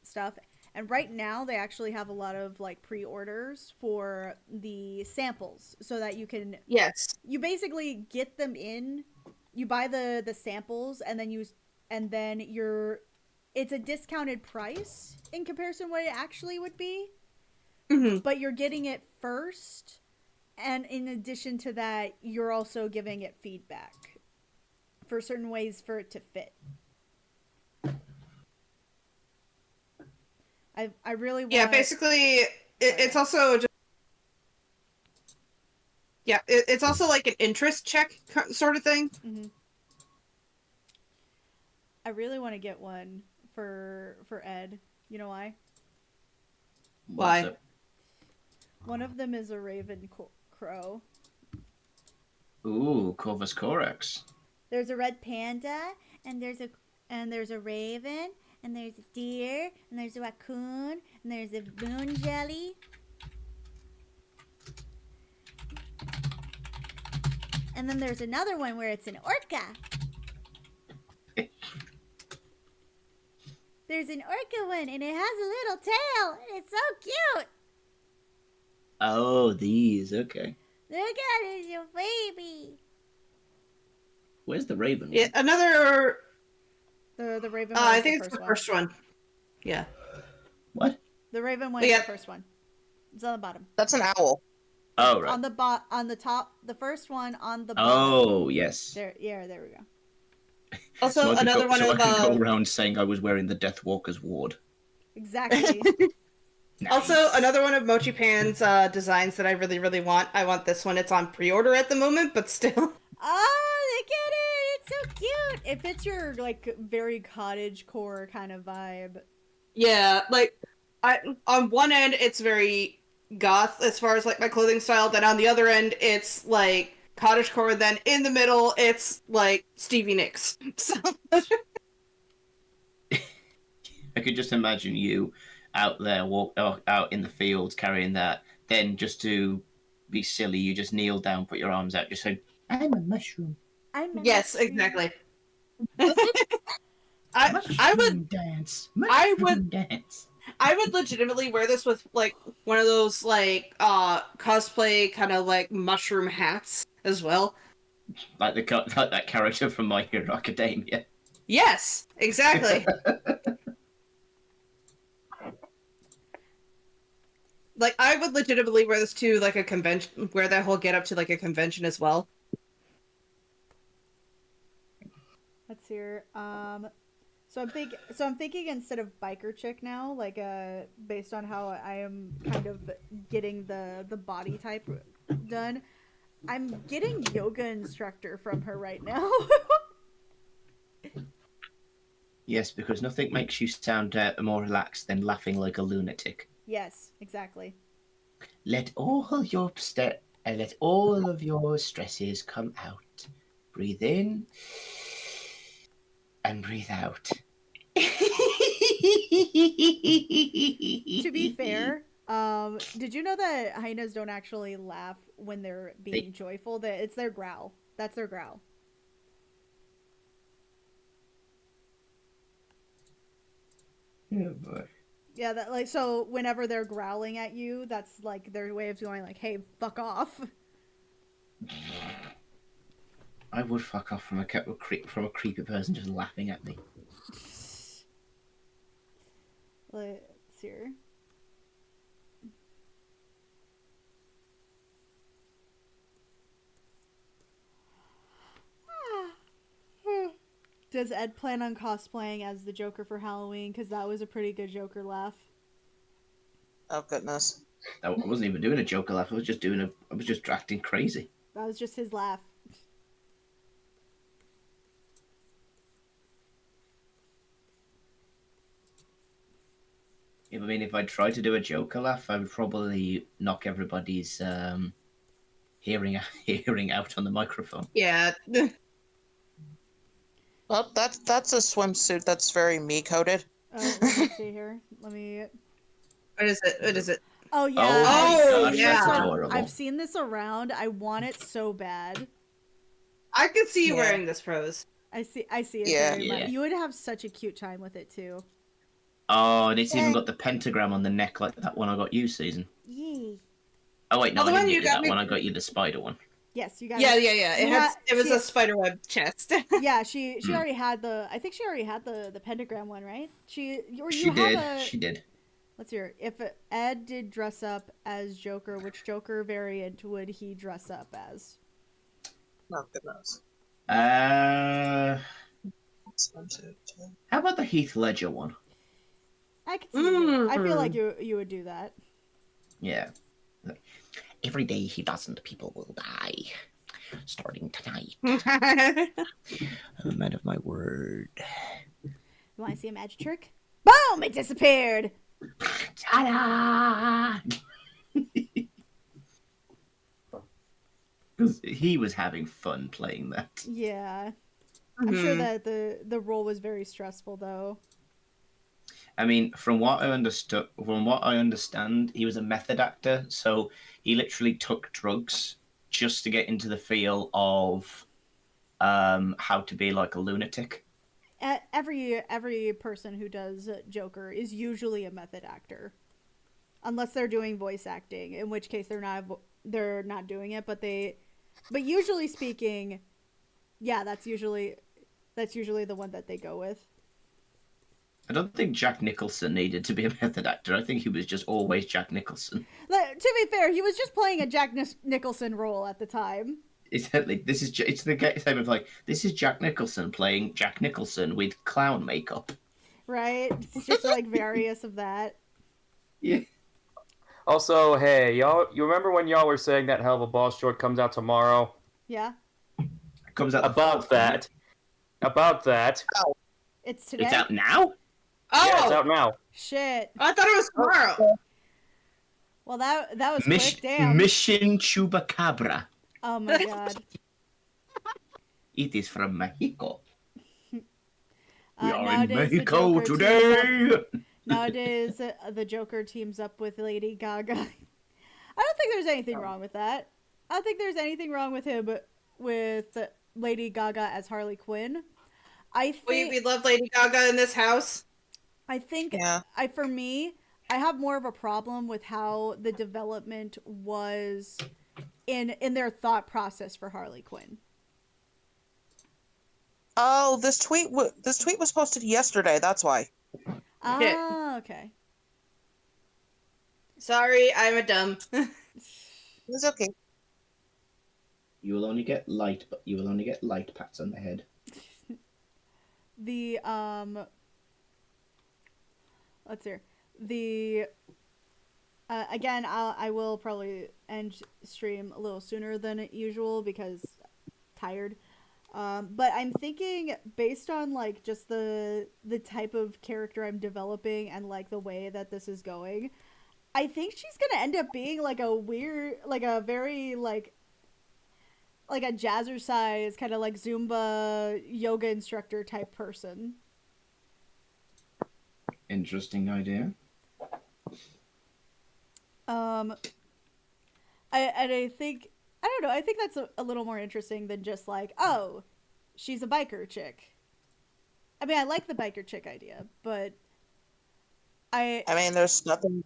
[SPEAKER 1] stuff. And right now they actually have a lot of like pre-orders for the samples so that you can
[SPEAKER 4] Yes.
[SPEAKER 1] you basically get them in, you buy the samples and then it's a discounted price in comparison what it actually would be.
[SPEAKER 4] Mm-hmm.
[SPEAKER 1] But you're getting it first, and in addition to that, you're also giving it feedback for certain ways for it to fit. I really want.
[SPEAKER 4] Yeah, basically, it's also just. Yeah, it's also like an interest check sort of thing.
[SPEAKER 1] Mm-hmm. I really want to get one for Ed. You know why?
[SPEAKER 4] Why?
[SPEAKER 3] What's up?
[SPEAKER 1] One of them is a raven crow.
[SPEAKER 3] Ooh, Corvus Corax.
[SPEAKER 1] There's a red panda, and there's a raven,
[SPEAKER 8] and there's a deer, and there's a raccoon, and there's a moon jelly. And then there's another one where it's an orca. There's an orca one, and it has a little tail, and it's so cute.
[SPEAKER 3] Oh, these. Okay.
[SPEAKER 8] Look at it, it's your baby.
[SPEAKER 3] Where's the raven?
[SPEAKER 4] Yeah, another.
[SPEAKER 1] The raven one.
[SPEAKER 4] I think it's the first one. Yeah.
[SPEAKER 3] What?
[SPEAKER 1] The raven one
[SPEAKER 4] Yeah.
[SPEAKER 1] is the first one. It's on the bottom.
[SPEAKER 6] That's an owl.
[SPEAKER 3] Oh, right.
[SPEAKER 1] On the on the top, the first one on the bottom.
[SPEAKER 3] Oh, yes.
[SPEAKER 1] There, yeah, there we go.
[SPEAKER 4] Also,
[SPEAKER 3] So I could
[SPEAKER 4] another
[SPEAKER 3] go,
[SPEAKER 4] one
[SPEAKER 3] so
[SPEAKER 4] of.
[SPEAKER 3] I could go around saying I was wearing the Deathwalker's ward.
[SPEAKER 1] Exactly.
[SPEAKER 3] Nice.
[SPEAKER 4] Also, another one of Mochi Pan's designs that I really, really want. I want this one. It's on pre-order at the moment, but still.
[SPEAKER 1] Oh, look at it! It's so cute. It fits your like very cottage core kind of vibe.
[SPEAKER 4] Yeah, like on one end it's very goth as far as like my clothing style, then on the other end it's like cottagecore, then in the middle it's like Stevie Nicks. So
[SPEAKER 3] I could just imagine you out there, out in the fields carrying that. Then just to be silly, you just kneel down, put your arms out, just say, "I'm a mushroom."
[SPEAKER 4] yes, exactly. I
[SPEAKER 3] Mushroom
[SPEAKER 4] would
[SPEAKER 3] dance.
[SPEAKER 4] I
[SPEAKER 3] Mushroom
[SPEAKER 4] would-
[SPEAKER 3] dance.
[SPEAKER 4] I would legitimately wear this with like one of those like cosplay kind of like mushroom hats as well.
[SPEAKER 3] Like like that character from My Hero Academia.
[SPEAKER 4] Yes, exactly. Like I would legitimately wear this to like a convention, wear that whole get up to like a convention as well.
[SPEAKER 1] Let's hear. So I'm thinking instead of biker chick now, like based on how I am kind of getting the body type done, I'm getting yoga instructor from her right now.
[SPEAKER 3] Yes, because nothing makes you sound more relaxed than laughing like a lunatic.
[SPEAKER 1] Yes, exactly.
[SPEAKER 3] Let all of your stresses come out. Breathe in and breathe out.
[SPEAKER 1] To be fair, did you know that hyenas don't actually laugh when they're being joyful? That it's their growl. That's their growl.
[SPEAKER 3] Oh boy.
[SPEAKER 1] Yeah, that like so whenever they're growling at you, that's like their way of going like, "Hey, fuck off."
[SPEAKER 3] I would fuck off from a creepy person just laughing at me.
[SPEAKER 1] Let's see here. Does Ed plan on cosplaying as the Joker for Halloween? Because that was a pretty good Joker laugh.
[SPEAKER 6] Oh goodness.
[SPEAKER 3] I wasn't even doing a Joker laugh. I was just acting crazy.
[SPEAKER 1] That was just his laugh.
[SPEAKER 3] I mean, if I tried to do a Joker laugh, I would probably knock everybody's hearing out on the microphone.
[SPEAKER 4] Yeah.
[SPEAKER 6] Well, that's a swimsuit that's very me coded.
[SPEAKER 1] Let me see here. Let me.
[SPEAKER 4] What is it? What is it?
[SPEAKER 1] Oh yeah.
[SPEAKER 4] Oh,
[SPEAKER 1] I've seen
[SPEAKER 4] yeah.
[SPEAKER 1] this
[SPEAKER 3] That's
[SPEAKER 1] ar-
[SPEAKER 3] adorable.
[SPEAKER 1] I've seen this around. I want it so bad.
[SPEAKER 4] I could see you
[SPEAKER 6] Yeah.
[SPEAKER 4] wearing this pose.
[SPEAKER 1] I see it
[SPEAKER 6] Yeah.
[SPEAKER 1] very much.
[SPEAKER 3] Yeah.
[SPEAKER 1] You would have such a cute time with it too.
[SPEAKER 3] Oh, and it's even got the pentagram on the neck like that one I got you, Season.
[SPEAKER 8] Yee.
[SPEAKER 3] Oh wait, no,
[SPEAKER 4] Oh, the
[SPEAKER 3] I
[SPEAKER 4] one
[SPEAKER 3] didn't
[SPEAKER 4] you
[SPEAKER 3] get you
[SPEAKER 4] got
[SPEAKER 3] that
[SPEAKER 4] me-
[SPEAKER 3] one. I got you the spider one.
[SPEAKER 1] Yes, you guys.
[SPEAKER 4] Yeah. It
[SPEAKER 1] Yeah,
[SPEAKER 4] it was
[SPEAKER 1] she-
[SPEAKER 4] a spiderweb chest.
[SPEAKER 1] Yeah, she already had the. I think she already had the pentagram one, right? She
[SPEAKER 3] She did.
[SPEAKER 1] Let's hear. If Ed did dress up as Joker, which Joker variant would he dress up as?
[SPEAKER 6] Oh goodness. Swimsuit.
[SPEAKER 3] How about the Heath Ledger one?
[SPEAKER 1] I could see. You. I feel
[SPEAKER 4] Mm.
[SPEAKER 1] like you would do that.
[SPEAKER 3] Yeah. Every day he doesn't, people will die. Starting tonight. I'm a man of my word.
[SPEAKER 1] You want to see a magic trick? Boom! It disappeared.
[SPEAKER 3] Ta-da! Because he was having fun playing that.
[SPEAKER 1] Yeah. I'm sure that the role was very stressful though.
[SPEAKER 3] I mean, from what I understand, he was a method actor, so he literally took drugs just to get into the feel of how to be like a lunatic.
[SPEAKER 1] Every person who does Joker is usually a method actor, unless they're doing voice acting, in which case they're not doing it. But usually speaking, yeah, that's usually the one that they go with.
[SPEAKER 3] I don't think Jack Nicholson needed to be a method actor. I think he was just always Jack Nicholson.
[SPEAKER 1] To be fair, he was just playing a Jack Nicholson role at the time.
[SPEAKER 3] Exactly. It's the same of like, this is Jack Nicholson playing Jack Nicholson with clown makeup.
[SPEAKER 1] Right? It's just like various of that.
[SPEAKER 3] Yeah.
[SPEAKER 5] Also, hey, y'all, you remember when y'all were saying that Hell of a Boss short comes out tomorrow?
[SPEAKER 1] Yeah.
[SPEAKER 3] It comes out
[SPEAKER 5] About that.
[SPEAKER 1] It's today.
[SPEAKER 3] It's out now?
[SPEAKER 4] Oh,
[SPEAKER 5] Yeah, it's out now.
[SPEAKER 1] Shit.
[SPEAKER 4] I thought it was tomorrow.
[SPEAKER 1] Well, that was quick. Damn.
[SPEAKER 3] Mission Chupacabra.
[SPEAKER 1] Oh my god.
[SPEAKER 3] It is from Mexico. We are in
[SPEAKER 1] Nowadays,
[SPEAKER 3] Mexico today.
[SPEAKER 1] Nowadays, the Joker teams up with Lady Gaga. I don't think there's anything wrong with that. I don't think there's anything wrong with him with Lady Gaga as Harley Quinn. I think
[SPEAKER 4] We love Lady Gaga in this house.
[SPEAKER 1] I think
[SPEAKER 6] Yeah.
[SPEAKER 1] for me, I have more of a problem with how the development was in their thought process for Harley Quinn.
[SPEAKER 6] Oh, this tweet was posted yesterday. That's why.
[SPEAKER 1] Ah, okay.
[SPEAKER 4] Sorry, I'm a dumb.
[SPEAKER 6] It's okay.
[SPEAKER 3] You will only get light pats on the head.
[SPEAKER 1] The let's see. The again, I will probably end stream a little sooner than usual because tired. But I'm thinking based on like just the type of character I'm developing and like the way that this is going, I think she's gonna end up being like a weird, like a very like a jazzercise kind of like Zumba yoga instructor type person.
[SPEAKER 3] Interesting idea.
[SPEAKER 1] I think I don't know. I think that's a little more interesting than just like, oh, she's a biker chick. I mean, I like the biker chick idea, but
[SPEAKER 6] I mean, there's nothing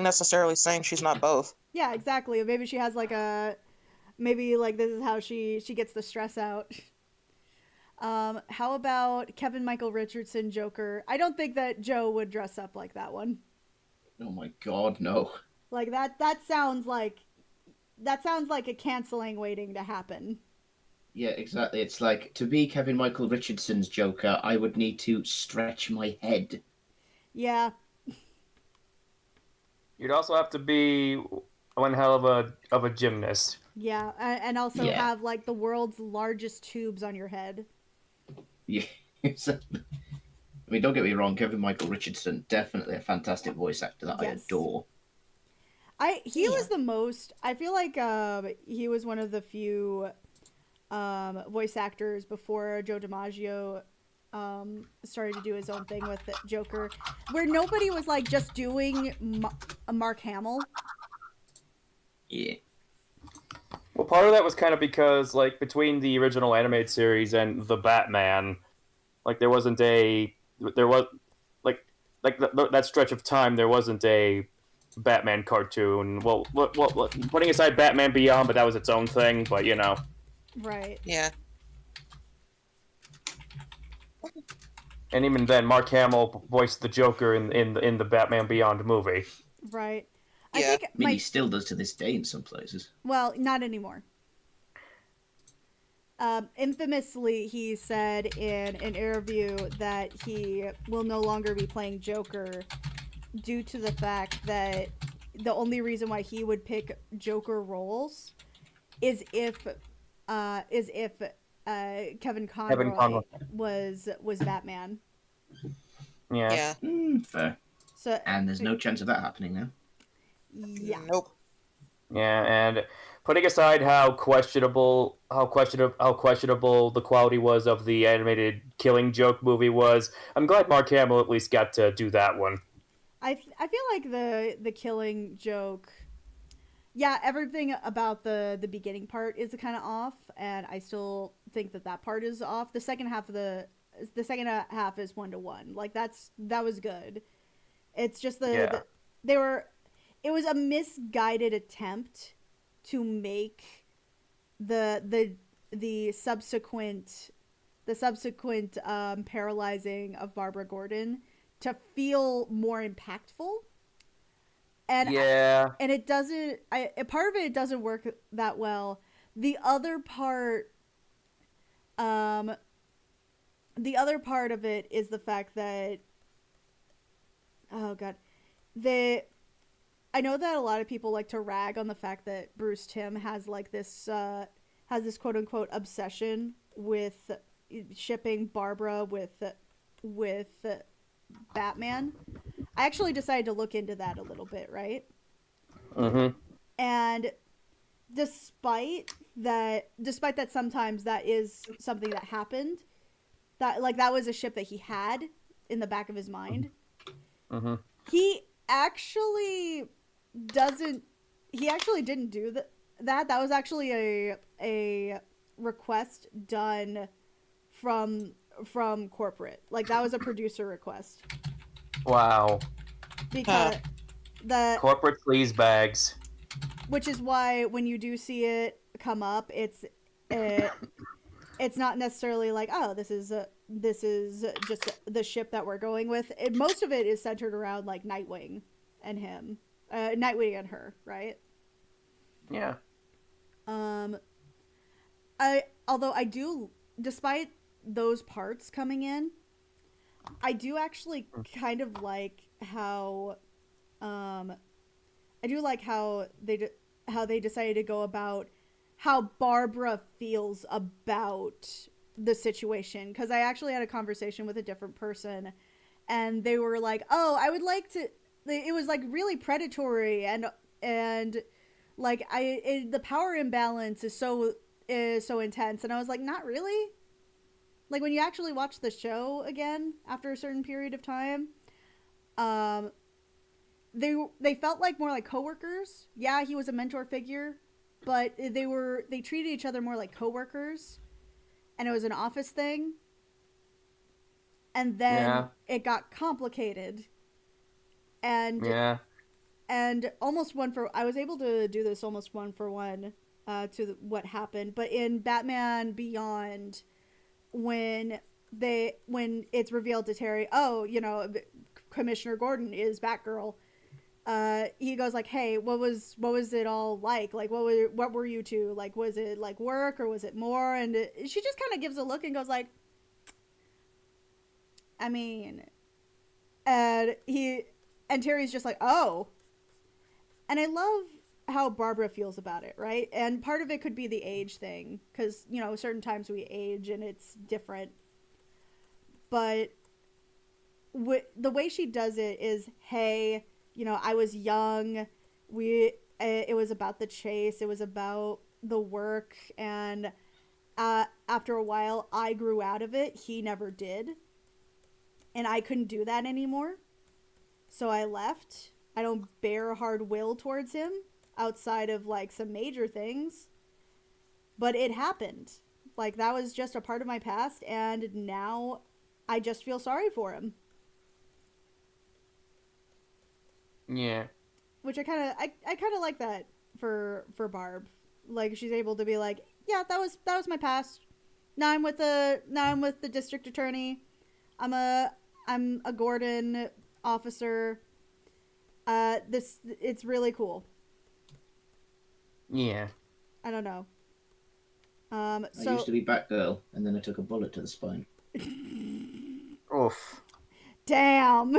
[SPEAKER 6] necessarily saying she's not both.
[SPEAKER 1] yeah, exactly. Maybe she has like maybe like this is how she gets the stress out. How about Kevin Michael Richardson Joker? I don't think that Joe would dress up like that one.
[SPEAKER 3] Oh my god, no.
[SPEAKER 1] Like that sounds like a canceling waiting to happen.
[SPEAKER 3] Yeah, exactly. It's like, to be Kevin Michael Richardson's Joker, I would need to stretch my head.
[SPEAKER 1] Yeah.
[SPEAKER 5] You'd also have to be one hell of a gymnast.
[SPEAKER 1] Yeah, and also
[SPEAKER 3] Yeah.
[SPEAKER 1] have like the world's largest tubes on your head.
[SPEAKER 3] Yeah. I mean, don't get me wrong, Kevin Michael Richardson, definitely a fantastic voice actor that I
[SPEAKER 1] Yes.
[SPEAKER 3] adore.
[SPEAKER 1] He was the most. I feel like he was one of the few voice actors before Joe DiMaggio started to do his own thing with the Joker, where nobody was like just doing Mark Hamill.
[SPEAKER 3] Yeah.
[SPEAKER 5] Well, part of that was kind of because, like, between the original animated series and the Batman, like, that stretch of time, there wasn't a Batman cartoon. Well, putting aside Batman Beyond, but that was its own thing. But you know,
[SPEAKER 1] Right.
[SPEAKER 6] Yeah.
[SPEAKER 5] and even then, Mark Hamill voiced the Joker in the Batman Beyond movie.
[SPEAKER 1] Right.
[SPEAKER 6] Yeah.
[SPEAKER 1] I think
[SPEAKER 3] I mean, he still does to this day in some places.
[SPEAKER 1] well, not anymore. Infamously, he said in an interview that he will no longer be playing Joker due to the fact that the only reason why he would pick Joker roles is if Kevin Conroy was Batman.
[SPEAKER 5] Yeah.
[SPEAKER 6] Yeah.
[SPEAKER 3] Fair.
[SPEAKER 1] So
[SPEAKER 3] And there's no chance of that happening now.
[SPEAKER 1] yeah.
[SPEAKER 6] Nope.
[SPEAKER 5] Yeah, and putting aside how questionable the quality was of the animated Killing Joke movie was, I'm glad Mark Hamill at least got to do that one.
[SPEAKER 1] I feel like the Killing Joke. Yeah, everything about the beginning part is kind of off, and I still think that part is off. The second half is 1-to-1. Like that was good. It's just it was a misguided attempt to make the subsequent paralyzing of Barbara Gordon to feel more impactful. And it doesn't. Part of it doesn't work that well. The other part of it is the fact that, oh god, I know that a lot of people like to rag on the fact that Bruce Timm has like this quote unquote obsession with shipping Barbara with Batman. I actually decided to look into that a little bit, right?
[SPEAKER 5] Mm-hmm.
[SPEAKER 1] And despite that sometimes that is something that happened, that was a ship that he had in the back of his mind.
[SPEAKER 5] Mm-hmm.
[SPEAKER 1] He actually didn't do that. That was actually a request done from corporate. Like that was a producer request.
[SPEAKER 5] Wow.
[SPEAKER 1] Because the
[SPEAKER 5] corporate sleaze bags.
[SPEAKER 1] Which is why when you do see it come up, it's not necessarily like, oh, this is just the ship that we're going with. Most of it is centered around like Nightwing and him, Nightwing and her, right?
[SPEAKER 5] Yeah.
[SPEAKER 1] Although I do, despite those parts coming in, I do actually kind of like how, they decided to go about how Barbara feels about the situation. Because I actually had a conversation with a different person, and they were like, "Oh, I would like to." It was like really predatory, and like the power imbalance is so intense, and I was like, not really. Like when you actually watch the show again after a certain period of time, they felt like more like coworkers. Yeah, he was a mentor figure, but they treated each other more like coworkers, and it was an office thing. And then it got complicated, and almost I was able to do this almost 1-for-1 to what happened, but in Batman Beyond, when it's revealed to Terry, oh, Commissioner Gordon is Batgirl, he goes like, hey, what was it all like? Like, what were you two like? Was it like work or was it more? And she just kind of gives a look and goes like, I mean, and Terry's just like, oh. And I love how Barbara feels about it, right? And part of it could be the age thing, because, certain times we age and it's different. But the way she does it is, hey, I was young. It was about the chase. It was about the work. And after a while, I grew out of it. He never did. And I couldn't do that anymore. So I left. I don't bear hard will towards him outside of like some major things. But it happened. Like that was just a part of my past, and now I just feel sorry for him.
[SPEAKER 5] Yeah.
[SPEAKER 1] Which I kind of like that for Barb. Like she's able to be like, yeah, that was my past. Now I'm with the district attorney. I'm a Gordon officer. It's really cool.
[SPEAKER 5] Yeah.
[SPEAKER 1] I don't know.
[SPEAKER 3] I used to be Batgirl, and then I took a bullet to the spine.
[SPEAKER 5] Oof.
[SPEAKER 1] Damn.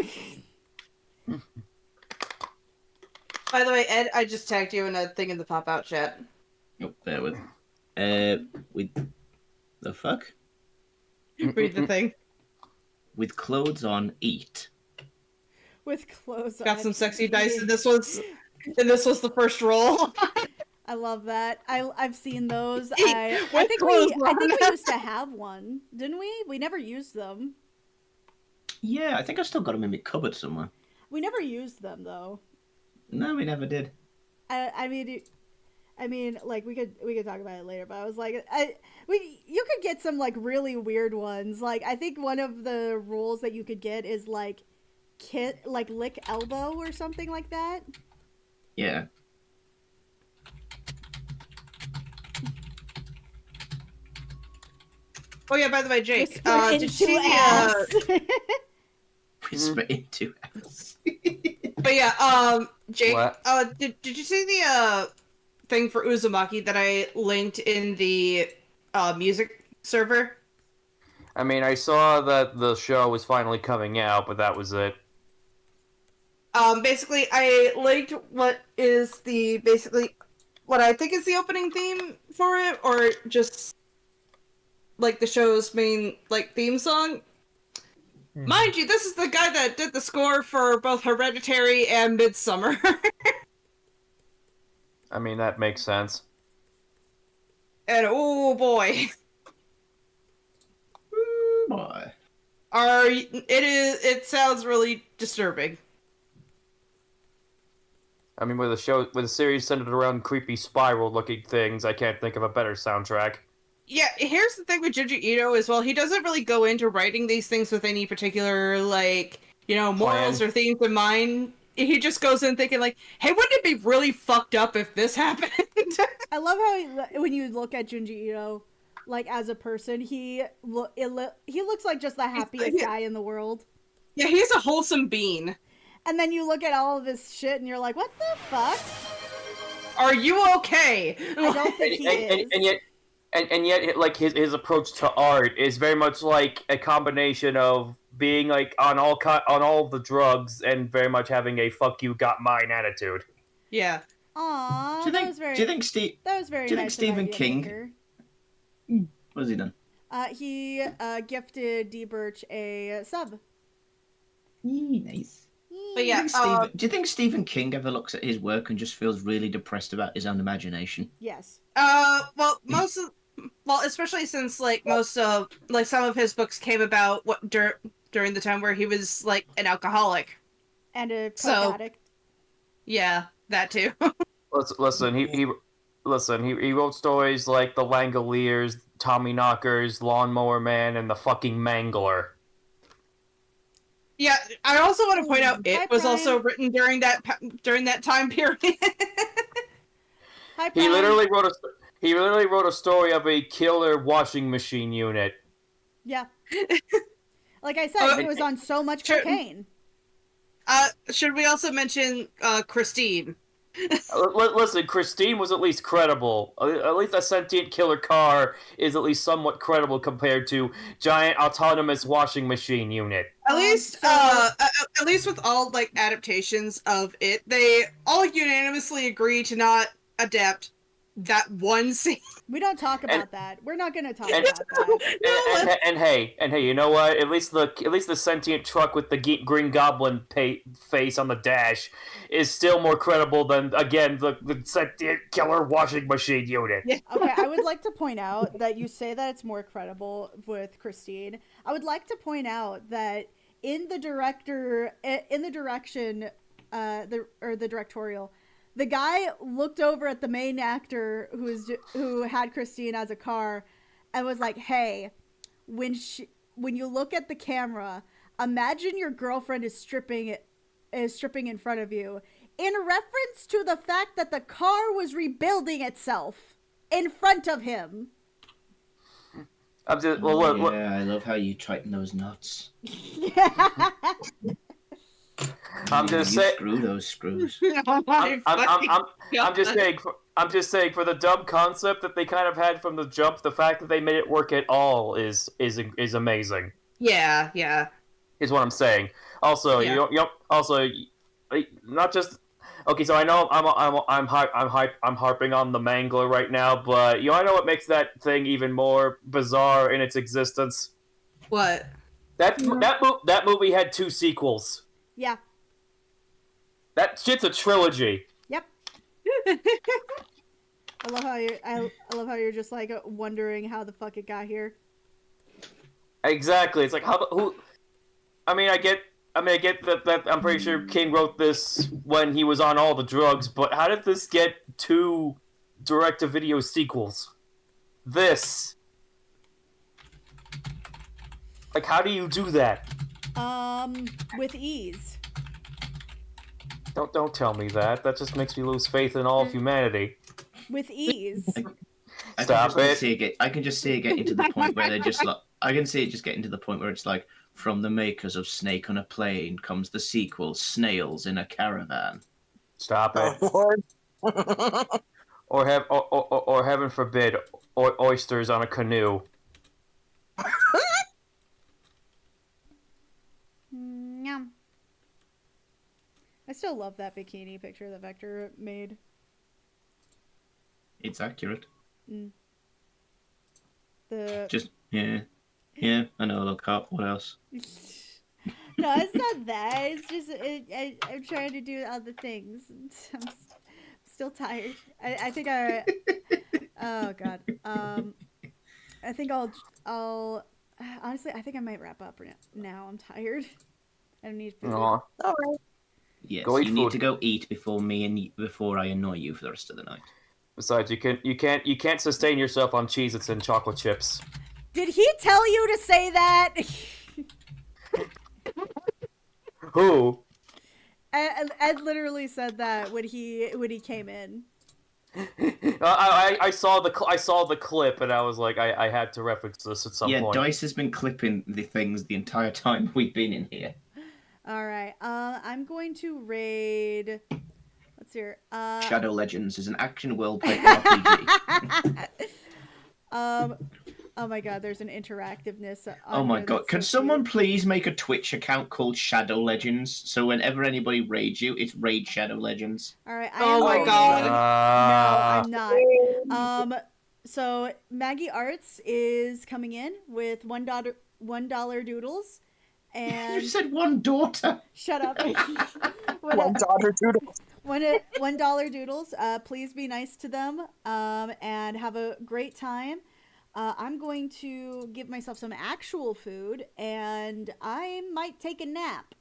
[SPEAKER 4] By the way, Ed, I just tagged you in a thing in the pop-out chat.
[SPEAKER 3] Oh, bear with. With the fuck?
[SPEAKER 4] Read the thing.
[SPEAKER 3] With clothes on, eat.
[SPEAKER 1] With clothes on.
[SPEAKER 4] Got some sexy dice, and this was the first roll.
[SPEAKER 1] I love that. I've seen those.
[SPEAKER 4] Hey,
[SPEAKER 1] I
[SPEAKER 4] what
[SPEAKER 1] think
[SPEAKER 4] clothes
[SPEAKER 1] we
[SPEAKER 4] on?
[SPEAKER 1] used to have one, didn't we? We never used them.
[SPEAKER 3] Yeah, I think I still got them in my cupboard somewhere.
[SPEAKER 1] We never used them though.
[SPEAKER 3] No, we never did.
[SPEAKER 1] I mean, like we could talk about it later, but I was like, you could get some like really weird ones. Like I think one of the rules that you could get is like lick elbow or something like that.
[SPEAKER 3] Yeah.
[SPEAKER 4] Oh yeah, by the way, Jake,
[SPEAKER 1] Whisper
[SPEAKER 4] did you
[SPEAKER 1] into
[SPEAKER 4] see the
[SPEAKER 1] ass.
[SPEAKER 3] Whisper into us.
[SPEAKER 4] but yeah, Jake,
[SPEAKER 5] What?
[SPEAKER 4] did you see the thing for Uzumaki that I linked in the music server?
[SPEAKER 5] I mean, I saw that the show was finally coming out, but that was it.
[SPEAKER 4] Basically, I linked what I think is the opening theme for it, or just like the show's main like theme song. Mind you, this is the guy that did the score for both Hereditary and Midsummer.
[SPEAKER 5] I mean, that makes sense.
[SPEAKER 4] And oh boy,
[SPEAKER 3] Boy.
[SPEAKER 4] it sounds really disturbing.
[SPEAKER 5] I mean, with a series centered around creepy spiral-looking things, I can't think of a better soundtrack.
[SPEAKER 4] Yeah, here's the thing with Junji Ito as well. He doesn't really go into writing these things with any particular, like, morals
[SPEAKER 5] Plan.
[SPEAKER 4] or themes in mind. He just goes in thinking, like, hey, wouldn't it be really fucked up if this happened?
[SPEAKER 1] I love how when you look at Junji Ito, like as a person, he looks like just the happiest guy in the world.
[SPEAKER 4] Yeah, he's a wholesome being.
[SPEAKER 1] And then you look at all of his shit and you're like, what the fuck?
[SPEAKER 4] Are you okay?
[SPEAKER 1] I don't think he is.
[SPEAKER 5] And yet, like his approach to art is very much like a combination of being like on all the drugs and very much having a "fuck you, got mine" attitude.
[SPEAKER 4] Yeah.
[SPEAKER 1] Aww,
[SPEAKER 3] Do
[SPEAKER 1] that was very
[SPEAKER 3] you think
[SPEAKER 1] nice
[SPEAKER 3] Stephen
[SPEAKER 1] of
[SPEAKER 3] King?
[SPEAKER 1] Maker.
[SPEAKER 3] What has he done?
[SPEAKER 1] He gifted D Birch a sub.
[SPEAKER 3] Nice.
[SPEAKER 4] But yeah,
[SPEAKER 3] Do you think Stephen King ever looks at his work and just feels really depressed about his own imagination?
[SPEAKER 1] Yes.
[SPEAKER 4] Especially since some of his books came about during the time where he was like an alcoholic
[SPEAKER 1] And a coke addict.
[SPEAKER 4] Yeah, that too.
[SPEAKER 5] Listen, he wrote stories like The Langoliers, Tommy Knockers, Lawnmower Man, and The Fucking Mangler.
[SPEAKER 4] Yeah, I also want to point out
[SPEAKER 1] Hi,
[SPEAKER 4] it was
[SPEAKER 1] Brian.
[SPEAKER 4] also written during that time period.
[SPEAKER 1] Hi,
[SPEAKER 5] He
[SPEAKER 1] Prime.
[SPEAKER 5] literally wrote a story of a killer washing machine unit.
[SPEAKER 1] Yeah. Like I said, he was on so much
[SPEAKER 4] Sure.
[SPEAKER 1] cocaine.
[SPEAKER 4] Should we also mention Christine?
[SPEAKER 5] Listen, Christine was at least credible. At least a sentient killer car is at least somewhat credible compared to giant autonomous washing machine unit.
[SPEAKER 4] At least with all like adaptations of it, they all unanimously agree to not adapt that one scene.
[SPEAKER 1] We don't talk about that. We're not going to talk about that.
[SPEAKER 5] And hey, you know what? At least the sentient truck with the Green Goblin face on the dash is still more credible than again the sentient killer washing machine unit.
[SPEAKER 4] Yeah.
[SPEAKER 1] Okay, I would like to point out that you say that it's more credible with Christine. I would like to point out that in the directorial, the guy looked over at the main actor who had Christine as a car and was like, "Hey, when you look at the camera, imagine your girlfriend is stripping in front of you." In reference to the fact that the car was rebuilding itself in front of him.
[SPEAKER 5] I'm just
[SPEAKER 3] I love how you tighten those nuts.
[SPEAKER 5] I'm just
[SPEAKER 3] You
[SPEAKER 5] saying.
[SPEAKER 3] screw those screws.
[SPEAKER 5] I'm just saying. For the dumb concept that they kind of had from the jump, the fact that they made it work at all is amazing.
[SPEAKER 4] Yeah.
[SPEAKER 5] Is what I'm saying. Also,
[SPEAKER 4] Yeah.
[SPEAKER 5] not just. Okay, so I know I'm harping on the Mangler right now, but I know what makes that thing even more bizarre in its existence.
[SPEAKER 4] What?
[SPEAKER 5] That movie had 2 sequels.
[SPEAKER 1] Yeah.
[SPEAKER 5] That shit's a trilogy.
[SPEAKER 1] Yep. I love how I love how you're just like wondering how the fuck it got here.
[SPEAKER 5] Exactly. It's like who. I mean, I get that. I'm pretty sure King wrote this when he was on all the drugs. But how did this get 2 direct-to-video sequels? This. Like, how do you do that?
[SPEAKER 1] With ease.
[SPEAKER 5] Don't tell me that. That just makes me lose faith in all of humanity.
[SPEAKER 1] With ease.
[SPEAKER 5] Stop it.
[SPEAKER 3] I can just see it getting to the point where they're just like. I can see it just getting to the point where it's like, from the makers of Snake on a Plane comes the sequel, Snails in a Caravan.
[SPEAKER 5] Stop it.
[SPEAKER 6] Lord.
[SPEAKER 5] Or heaven forbid, oysters on a canoe.
[SPEAKER 1] Yum. I still love that bikini picture that Vector made.
[SPEAKER 3] It's accurate.
[SPEAKER 1] The
[SPEAKER 3] Just yeah. I know. Look up. What else?
[SPEAKER 1] No, it's not that. It's just I'm trying to do other things. I'm still tired. I think I. Oh God. I think I'll. Honestly, I think I might wrap up now. I'm tired. I don't need food.
[SPEAKER 5] Aw.
[SPEAKER 6] Alright.
[SPEAKER 3] Yes,
[SPEAKER 5] Go eat
[SPEAKER 3] you need
[SPEAKER 5] food.
[SPEAKER 3] to go eat before I annoy you for the rest of the night.
[SPEAKER 5] Besides, you can't sustain yourself on Cheez-Its and chocolate chips.
[SPEAKER 1] Did he tell you to say that?
[SPEAKER 5] Who?
[SPEAKER 1] Ed literally said that when he came in.
[SPEAKER 5] I saw the clip and I was like, I had to reference this at some point.
[SPEAKER 3] Dice has been clipping the things the entire time we've been in here.
[SPEAKER 1] All right. I'm going to raid. Let's see here.
[SPEAKER 3] Shadow Legends is an action world-play RPG.
[SPEAKER 1] Oh my God, there's an interactiveness.
[SPEAKER 3] Oh my God! Can someone please make a Twitch account called Shadow Legends so whenever anybody raids you, it's Raid Shadow Legends.
[SPEAKER 1] All right.
[SPEAKER 4] Oh my God.
[SPEAKER 1] No, I'm not. So Maggie Arts is coming in with $1 doodles, and
[SPEAKER 3] You said one daughter.
[SPEAKER 1] shut up.
[SPEAKER 6] One daughter doodle.
[SPEAKER 1] $1 doodles. Please be nice to them. And have a great time. I'm going to give myself some actual food, and I might take a nap.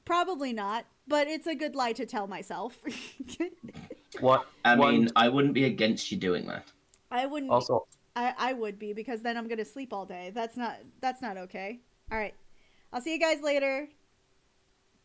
[SPEAKER 1] Probably not, but it's a good lie to tell myself.
[SPEAKER 5] What?
[SPEAKER 3] I mean, I wouldn't be against you doing that.
[SPEAKER 1] I wouldn't.
[SPEAKER 5] Also,
[SPEAKER 1] I would be, because then I'm gonna sleep all day. That's not okay. All right. I'll see you guys later.